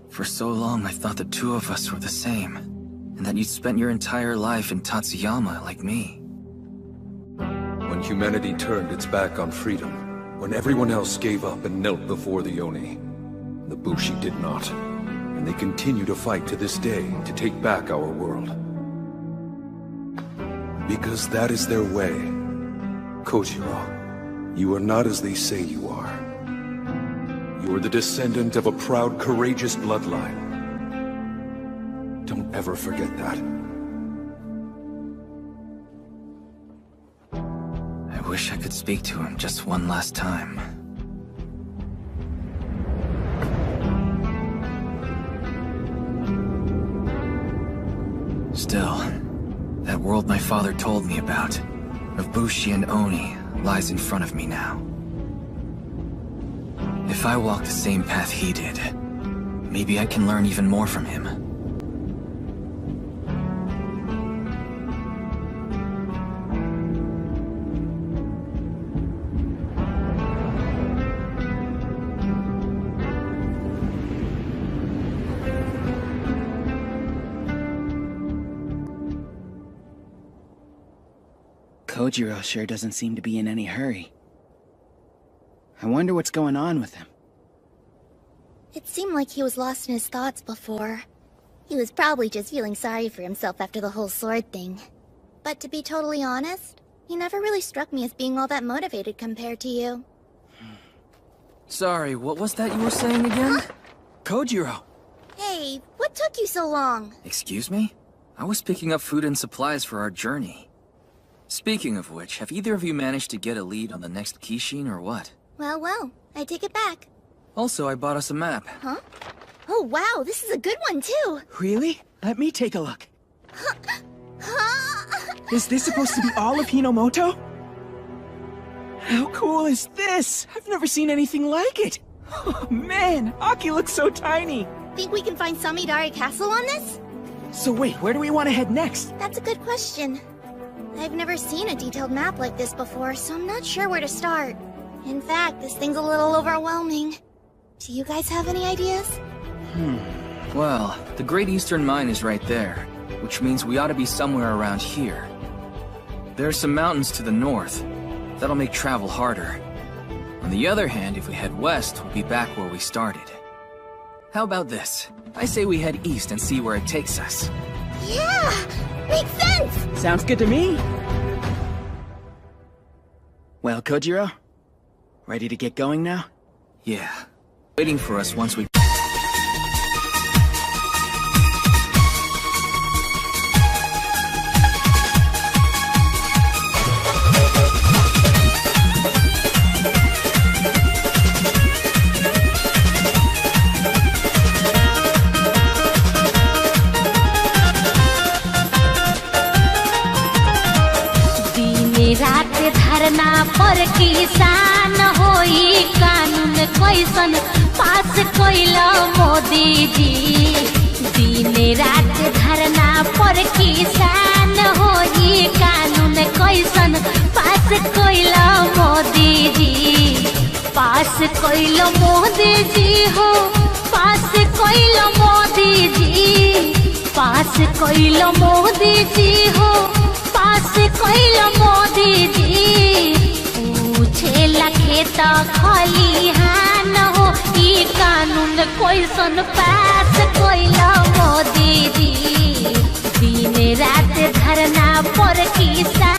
for so long I thought the two of us were the same, and that you'd spent your entire life in Tatsuyama like me. When humanity turned its back on freedom, when everyone else gave up and knelt before the Oni, the Bushi did not, and they continue to fight to this day to take back our world. Because that is their way. Kojiro, you are not as they say you are. You are the descendant of a proud, courageous bloodline. Don't ever forget that. I wish I could speak to him just one last time. Still, that world my father told me about, of Bushi and Oni, lies in front of me now. If I walk the same path he did, maybe I can learn even more from him. Kojiro sure doesn't seem to be in any hurry. I wonder what's going on with him. It seemed like he was lost in his thoughts before. He was probably just feeling sorry for himself after the whole sword thing. But to be totally honest, he never really struck me as being all that motivated compared to you. Sorry, what was that you were saying again? Kojiro! Hey, what took you so long? Excuse me? I was picking up food and supplies for our journey. Speaking of which, have either of you managed to get a lead on the next Kishin or what? Well, I take it back. Also, I bought us a map. Huh? Oh wow, this is a good one too! Really? Let me take a look. Is this supposed to be all of Hinomoto? How cool is this? I've never seen anything like it! Oh man, Aki looks so tiny! Think we can find Samidare Castle on this? So wait, where do we want to head next? That's a good question. I've never seen a detailed map like this before, so I'm not sure where to start. In fact, this thing's a little overwhelming. Do you guys have any ideas? Well, the Great Eastern Mine is right there, which means we ought to be somewhere around here. There are some mountains to the north. That'll make travel harder. On the other hand, if we head west, we'll be back where we started. How about this? I say we head east and see where it takes us. Yeah! Makes sense! Sounds good to me. Well, Kojiro? Ready to get going now? Yeah. Waiting for us once we... धरना पर किसान होई कानून कैसन पास कोइला मोदी जी दिन रात धरना पर किसान होई कानून कैसन पास कोइला मोदी जी पास कोइला मोदी जी हो पास कोइला मोदी जी पास कोइला मोदी जी हो पास कोइला मोदी जी पूछेला खेत खलिहान हो ई कानून कैसन पास कोइला मोदी जी दिन रात धरना पर किसान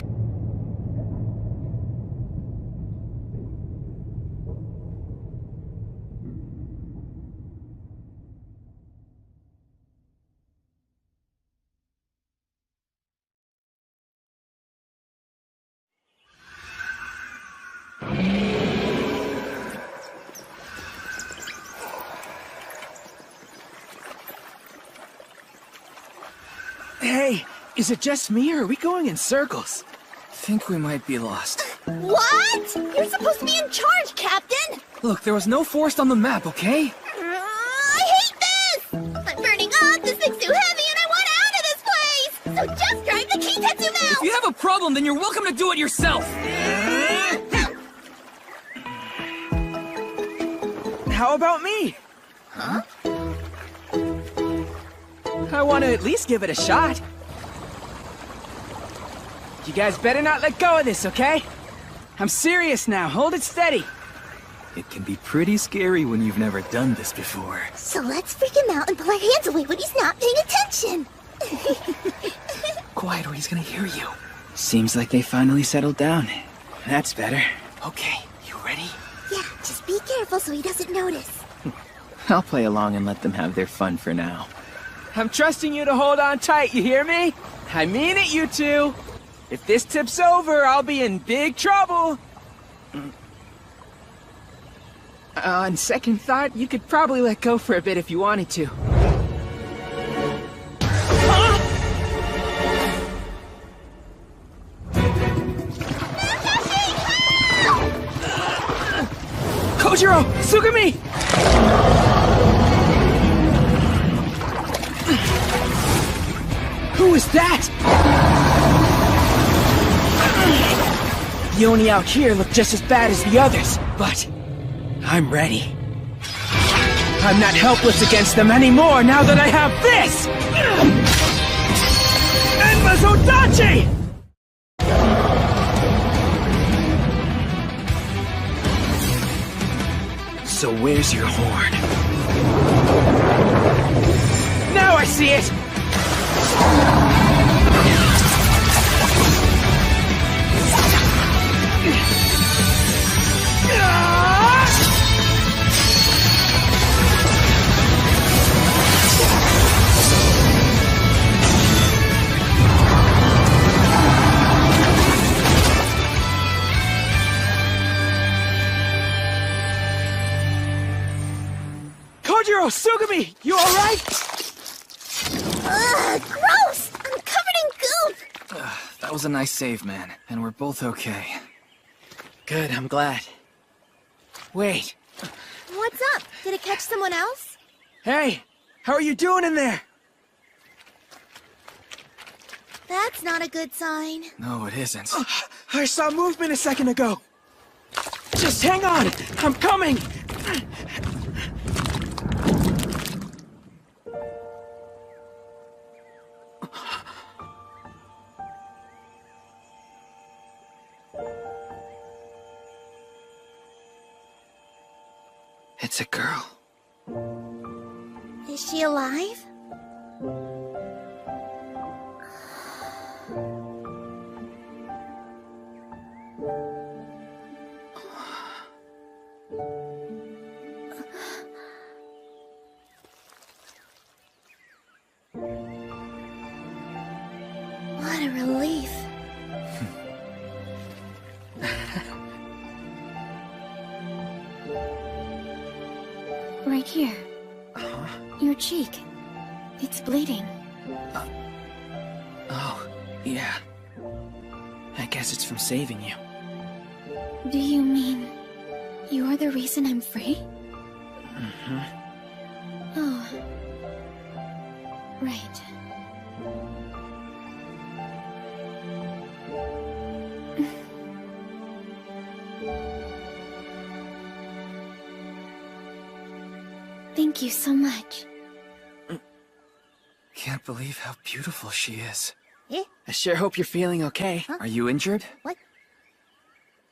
Hey, is it just me or are we going in circles? Think we might be lost. What? You're supposed to be in charge, Captain! Look, there was no forest on the map, okay? I hate this! I'm burning up, this thing's too heavy, and I want out of this place! So just drive the Kitetsu valve! If you have a problem, then you're welcome to do it yourself! How about me? Huh? I want to at least give it a shot. You guys better not let go of this, okay? I'm serious now. Hold it steady. It can be pretty scary when you've never done this before. So let's freak him out and pull our hands away when he's not paying attention. Quiet or he's gonna hear you. Seems like they finally settled down. That's better. Okay, you ready? Yeah, just be careful so he doesn't notice. I'll play along and let them have their fun for now. I'm trusting you to hold on tight, you hear me? I mean it, you two. If this tips over, I'll be in big trouble. On second thought, you could probably let go for a bit if you wanted to. Kojiro! Sugami! Who is that? The Oni out here look just as bad as the others, but I'm ready. I'm not helpless against them anymore now that I have this! Enma's Odachi! So where's your horn? Now I see it! Kojiro, Sugami, you alright? Ugh, gross! I'm covered in goop! That was a nice save, man. And we're both okay. Good, I'm glad. Wait. What's up? Did it catch someone else? Hey, how are you doing in there? That's not a good sign. No, it isn't. I saw movement a second ago. Just hang on, I'm coming! It's a girl. Is she alive? What a relief. Right here. Your cheek. It's bleeding. Oh, yeah. I guess it's from saving you. Do you mean you're the reason I'm free? Mm-hmm. Oh. Right. Thank you so much. Can't believe how beautiful she is. Eh? I sure hope you're feeling okay. Are you injured? What?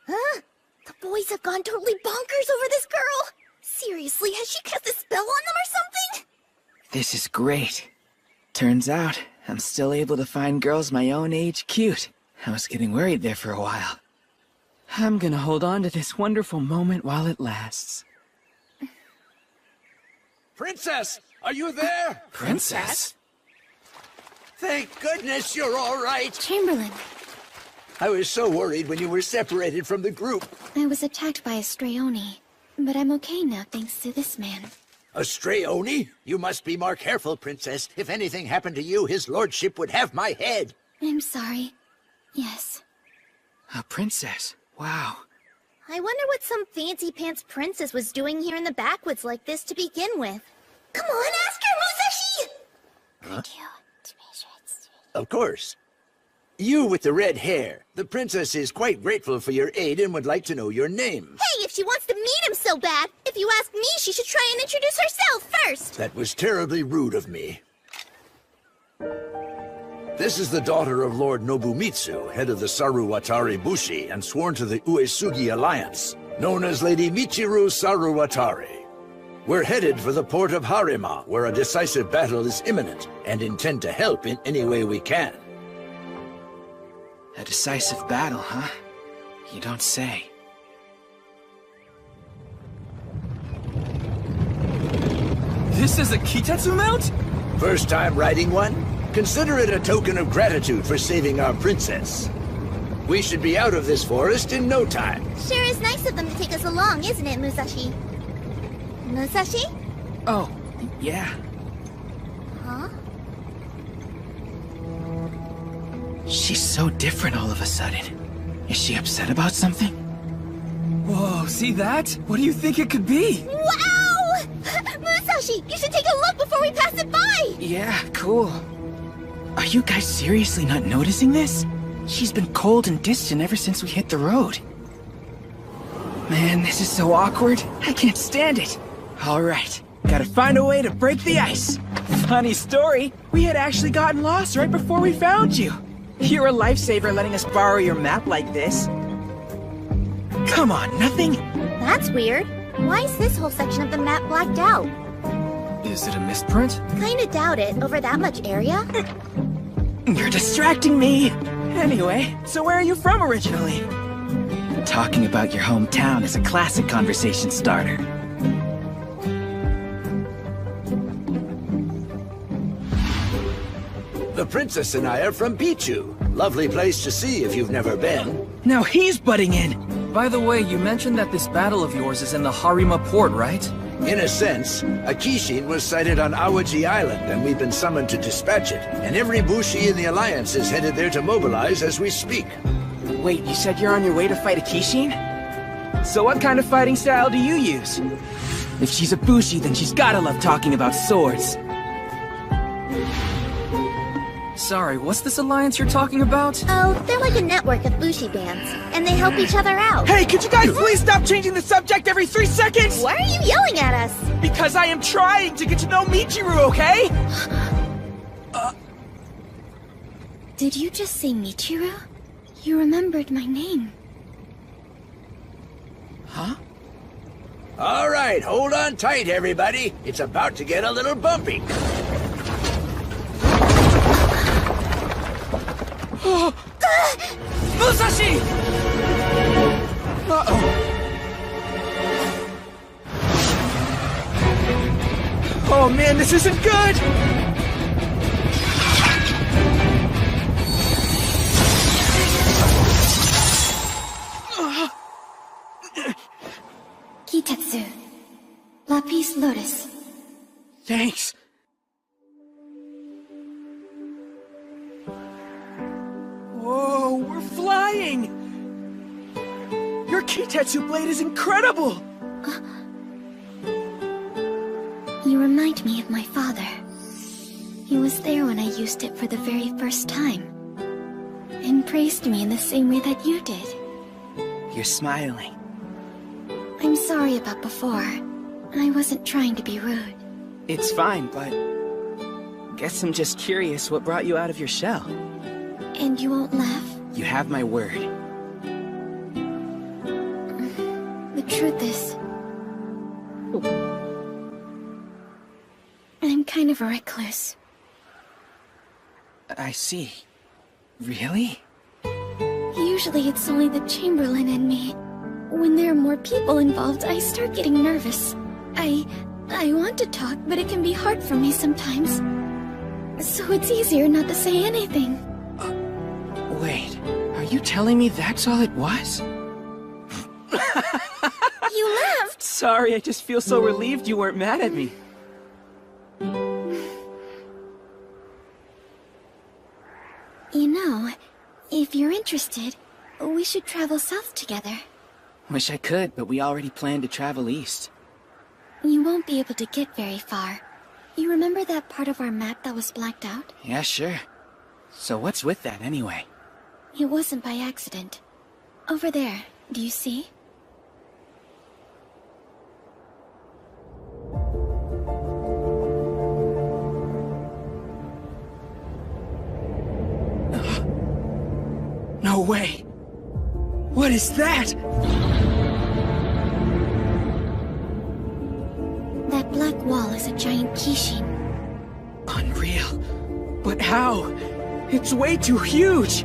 Huh? The boys have gone totally bonkers over this girl! Seriously, has she cast a spell on them or something? This is great. Turns out, I'm still able to find girls my own age cute. I was getting worried there for a while. I'm gonna hold on to this wonderful moment while it lasts. Princess, are you there? Princess? Thank goodness you're all right. Chamberlain. I was so worried when you were separated from the group. I was attacked by a stray Oni, but I'm okay now thanks to this man. A stray Oni? You must be more careful, Princess. If anything happened to you, his lordship would have my head. I'm sorry. Yes. A princess? Wow. I wonder what some fancy pants princess was doing here in the backwoods like this to begin with. Come on, ask her, Musashi! Huh? Of course. You with the red hair. The princess is quite grateful for your aid and would like to know your name. Hey, if she wants to meet him so bad, if you ask me, she should try and introduce herself first. That was terribly rude of me. This is the daughter of Lord Nobumitsu, head of the Saruwatari Bushi and sworn to the Uesugi Alliance, known as Lady Michiru Saruwatari. We're headed for the port of Harima, where a decisive battle is imminent, and intend to help in any way we can. A decisive battle, huh? You don't say. This is a Kitetsu mount? First time riding one? Consider it a token of gratitude for saving our princess. We should be out of this forest in no time. Sure is nice of them to take us along, isn't it, Musashi? Musashi? Oh, yeah. Huh? She's so different all of a sudden. Is she upset about something? Whoa, see that? What do you think it could be? Wow! Musashi, you should take a look before we pass it by! Yeah, cool. Are you guys seriously not noticing this? She's been cold and distant ever since we hit the road. Man, this is so awkward. I can't stand it. All right, gotta find a way to break the ice. Funny story, we had actually gotten lost right before we found you. You're a lifesaver letting us borrow your map like this. Come on, nothing? That's weird. Why is this whole section of the map blacked out? Is it a misprint? Kinda doubt it, over that much area. You're distracting me! Anyway, so where are you from originally? Talking about your hometown is a classic conversation starter. The princess and I are from Pichu. Lovely place to see if you've never been. Now he's butting in! By the way, you mentioned that this battle of yours is in the Harima port, right? In a sense, a Kishin was sighted on Awaji Island, and we've been summoned to dispatch it. And every Bushi in the Alliance is headed there to mobilize as we speak. Wait, you said you're on your way to fight a Kishin? So what kind of fighting style do you use? If she's a Bushi, then she's gotta love talking about swords. Sorry, what's this alliance you're talking about? Oh, they're like a network of Bushi bands, and they help each other out. Hey, could you guys please stop changing the subject every 3 seconds? Why are you yelling at us? Because I am trying to get to know Michiru, okay? Did you just say Michiru? You remembered my name. Huh? All right, hold on tight, everybody. It's about to get a little bumpy. Musashi! Uh-oh. Oh man, this isn't good! Kitetsu. Lapis Lotus. Thanks. Whoa, we're flying! Your Kitetsu blade is incredible! You remind me of my father. He was there when I used it for the very first time, and praised me in the same way that you did. You're smiling. I'm sorry about before. I wasn't trying to be rude. It's fine, but... guess I'm just curious what brought you out of your shell. And you won't laugh? You have my word. The truth is... I'm kind of a recluse. I see. Really? Usually it's only the Chamberlain and me. When there are more people involved, I start getting nervous. I want to talk, but it can be hard for me sometimes. So it's easier not to say anything. Wait, are you telling me that's all it was? You laughed! Sorry, I just feel so relieved you weren't mad at me. You know, if you're interested, we should travel south together. Wish I could, but we already planned to travel east. You won't be able to get very far. You remember that part of our map that was blacked out? Yeah, sure. So what's with that, anyway? It wasn't by accident. Over there, do you see? No way! What is that? That black wall is a giant Kishin. Unreal. But how? It's way too huge!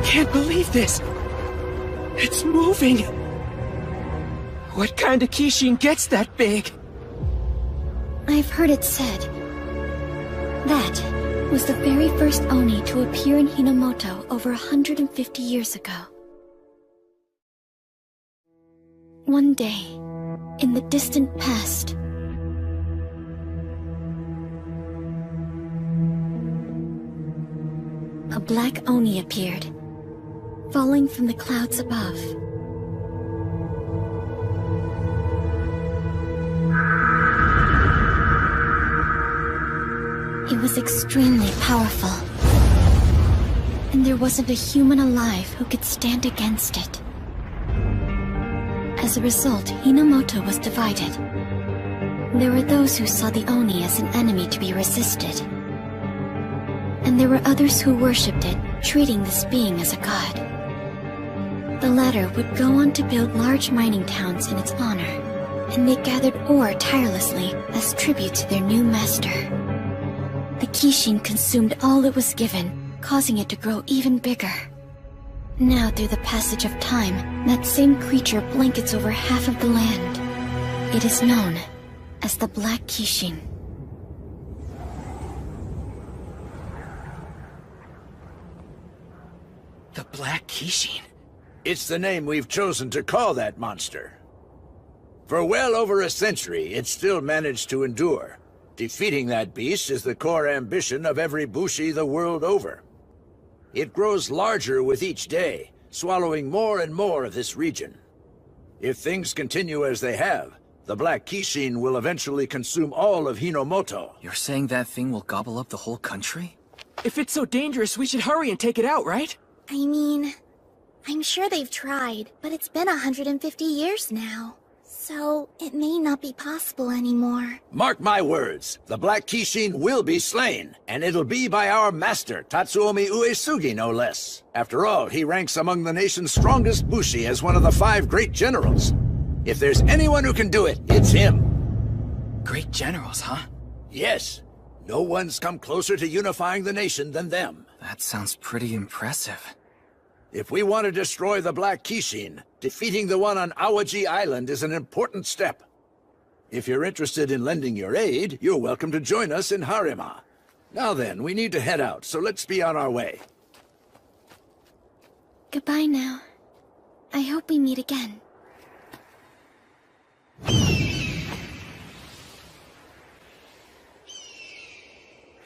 Can't believe this! It's moving! What kind of Kishin gets that big? I've heard it said. That was the very first Oni to appear in Hinamoto over 150 years ago. One day, in the distant past, a black Oni appeared, falling from the clouds above. It was extremely powerful, and there wasn't a human alive who could stand against it. As a result, Hinomoto was divided. There were those who saw the Oni as an enemy to be resisted, and there were others who worshipped it, treating this being as a god. The latter would go on to build large mining towns in its honor, and they gathered ore tirelessly as tribute to their new master. The Kishin consumed all it was given, causing it to grow even bigger. Now, through the passage of time, that same creature blankets over half of the land. It is known as the Black Kishin. The Black Kishin? It's the name we've chosen to call that monster. For well over a century, it's still managed to endure. Defeating that beast is the core ambition of every Bushi the world over. It grows larger with each day, swallowing more and more of this region. If things continue as they have, the Black Kishin will eventually consume all of Hinomoto. You're saying that thing will gobble up the whole country? If it's so dangerous, we should hurry and take it out, right? I mean, I'm sure they've tried, but it's been 150 years now. So, it may not be possible anymore. Mark my words, the Black Kishin will be slain, and it'll be by our master, Tatsuomi Uesugi, no less. After all, he ranks among the nation's strongest Bushi as one of the 5 great generals. If there's anyone who can do it, it's him. Great generals, huh? Yes. No one's come closer to unifying the nation than them. That sounds pretty impressive. If we want to destroy the Black Kishin, defeating the one on Awaji Island is an important step. If you're interested in lending your aid, you're welcome to join us in Harima. Now then, we need to head out, so let's be on our way. Goodbye now. I hope we meet again.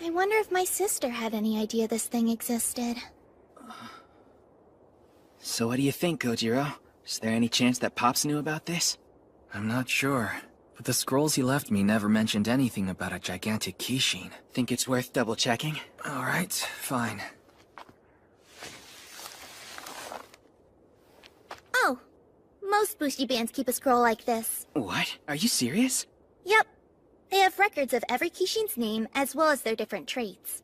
I wonder if my sister had any idea this thing existed. So what do you think, Gojiro? Is there any chance that Pops knew about this? I'm not sure, but the scrolls he left me never mentioned anything about a gigantic Kishin. Think it's worth double-checking? Alright, fine. Oh, most Bushi bands keep a scroll like this. What? Are you serious? Yep. They have records of every Kishin's name, as well as their different traits.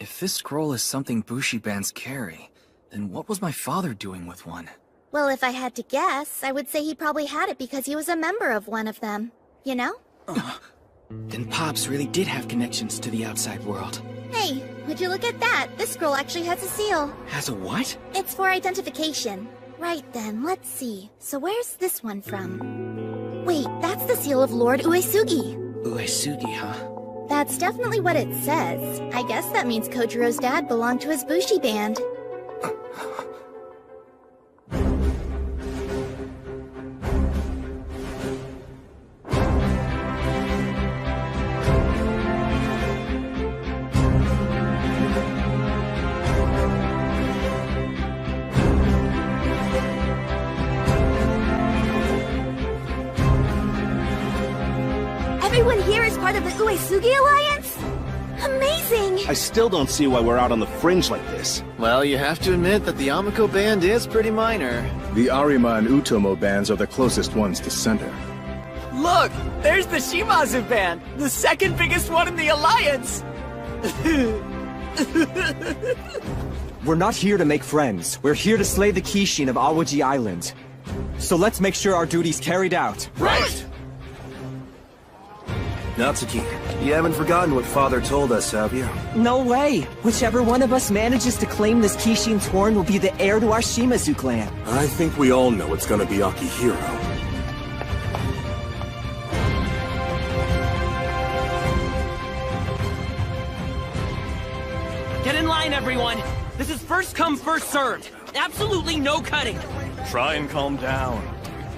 If this scroll is something Bushi bands carry, then what was my father doing with one? Well, if I had to guess, I would say he probably had it because he was a member of one of them. You know? Then Pops really did have connections to the outside world. Hey, would you look at that? This scroll actually has a seal. Has a what? It's for identification. Right then, let's see. So where's this one from? Wait, that's the seal of Lord Uesugi. Uesugi, huh? That's definitely what it says. I guess that means Kojiro's dad belonged to his Bushi band. Everyone here is part of the Uesugi Alliance? Amazing! I still don't see why we're out on the fringe like this. Well, you have to admit that the Amiko band is pretty minor. The Arima and Utomo bands are the closest ones to center. Look! There's the Shimazu band! The second biggest one in the Alliance! We're not here to make friends. We're here to slay the Kishin of Awaji Island. So let's make sure our duty's carried out. Right! Natsuki, you haven't forgotten what Father told us, have you? No way! Whichever one of us manages to claim this Kishin's horn will be the heir to our Shimazu clan. I think we all know it's gonna be Akihiro. Get in line, everyone! This is first come, first served! Absolutely no cutting! Try and calm down.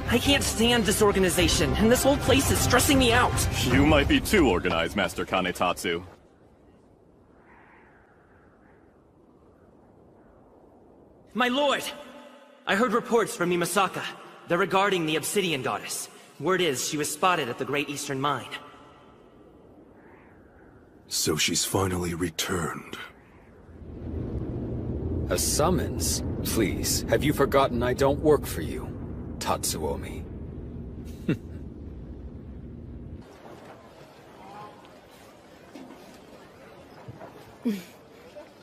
I can't stand disorganization, and this whole place is stressing me out. You might be too organized, Master Kanetatsu. My lord! I heard reports from Mimasaka. They're regarding the Obsidian Goddess. Word is, she was spotted at the Great Eastern Mine. So she's finally returned. A summons? Please, have you forgotten I don't work for you, Tatsuomi?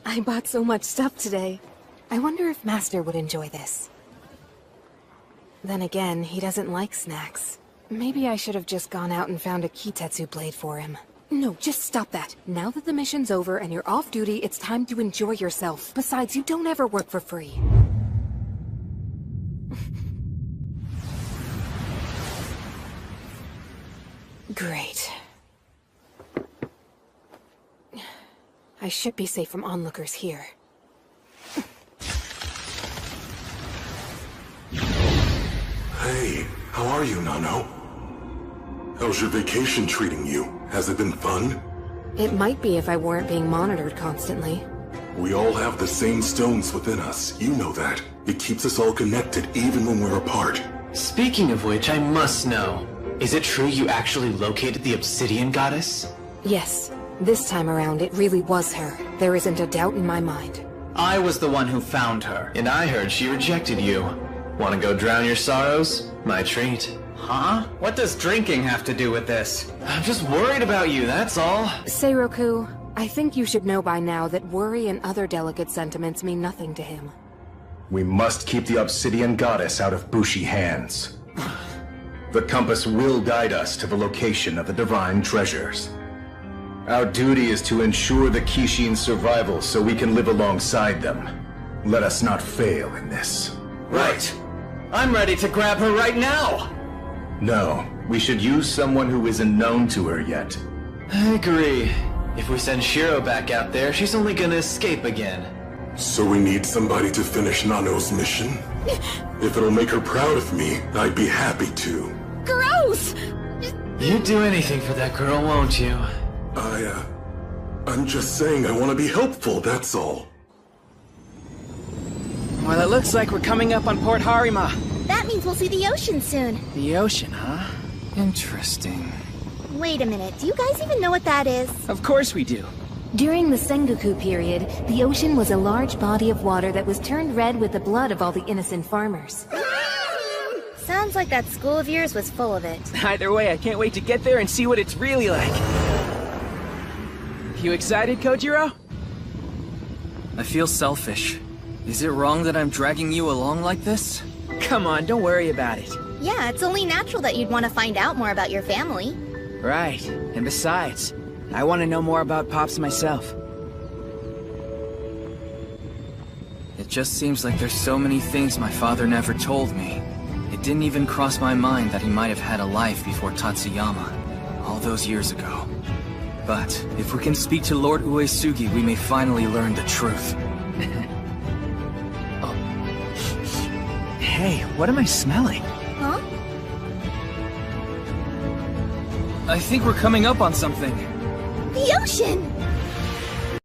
I bought so much stuff today. I wonder if Master would enjoy this. Then again, he doesn't like snacks. Maybe I should have just gone out and found a Kitetsu blade for him. No, just stop that. Now that the mission's over and you're off duty, it's time to enjoy yourself. Besides, you don't ever work for free. Great. I should be safe from onlookers here. Hey, how are you, Nano? How's your vacation treating you? Has it been fun? It might be if I weren't being monitored constantly. We all have the same stones within us, you know that. It keeps us all connected even when we're apart. Speaking of which, I must know. Is it true you actually located the Obsidian Goddess? Yes. This time around, it really was her. There isn't a doubt in my mind. I was the one who found her, and I heard she rejected you. Want to go drown your sorrows? My treat. Huh? What does drinking have to do with this? I'm just worried about you, that's all. Seiroku, I think you should know by now that worry and other delicate sentiments mean nothing to him. We must keep the Obsidian Goddess out of Bushi hands. The compass will guide us to the location of the divine treasures. Our duty is to ensure the Kishin's survival so we can live alongside them. Let us not fail in this. Right. I'm ready to grab her right now! No, we should use someone who isn't known to her yet. I agree. If we send Shiro back out there, she's only gonna escape again. So we need somebody to finish Nano's mission? If it'll make her proud of me, I'd be happy to. Gross! You'd do anything for that girl, won't you? I'm just saying I want to be helpful, that's all. Well, it looks like we're coming up on Port Harima. That means we'll see the ocean soon. The ocean, huh? Interesting. Wait a minute, do you guys even know what that is? Of course we do. During the Sengoku period, the ocean was a large body of water that was turned red with the blood of all the innocent farmers. Sounds like that school of yours was full of it. Either way, I can't wait to get there and see what it's really like. You excited, Kojiro? I feel selfish. Is it wrong that I'm dragging you along like this? Come on, don't worry about it. Yeah, it's only natural that you'd want to find out more about your family. Right, and besides, I want to know more about Pops myself. It just seems like there's so many things my father never told me. It didn't even cross my mind that he might have had a life before Tatsuyama, all those years ago. But if we can speak to Lord Uesugi, we may finally learn the truth. Oh. Hey, what am I smelling? Huh? I think we're coming up on something. The ocean!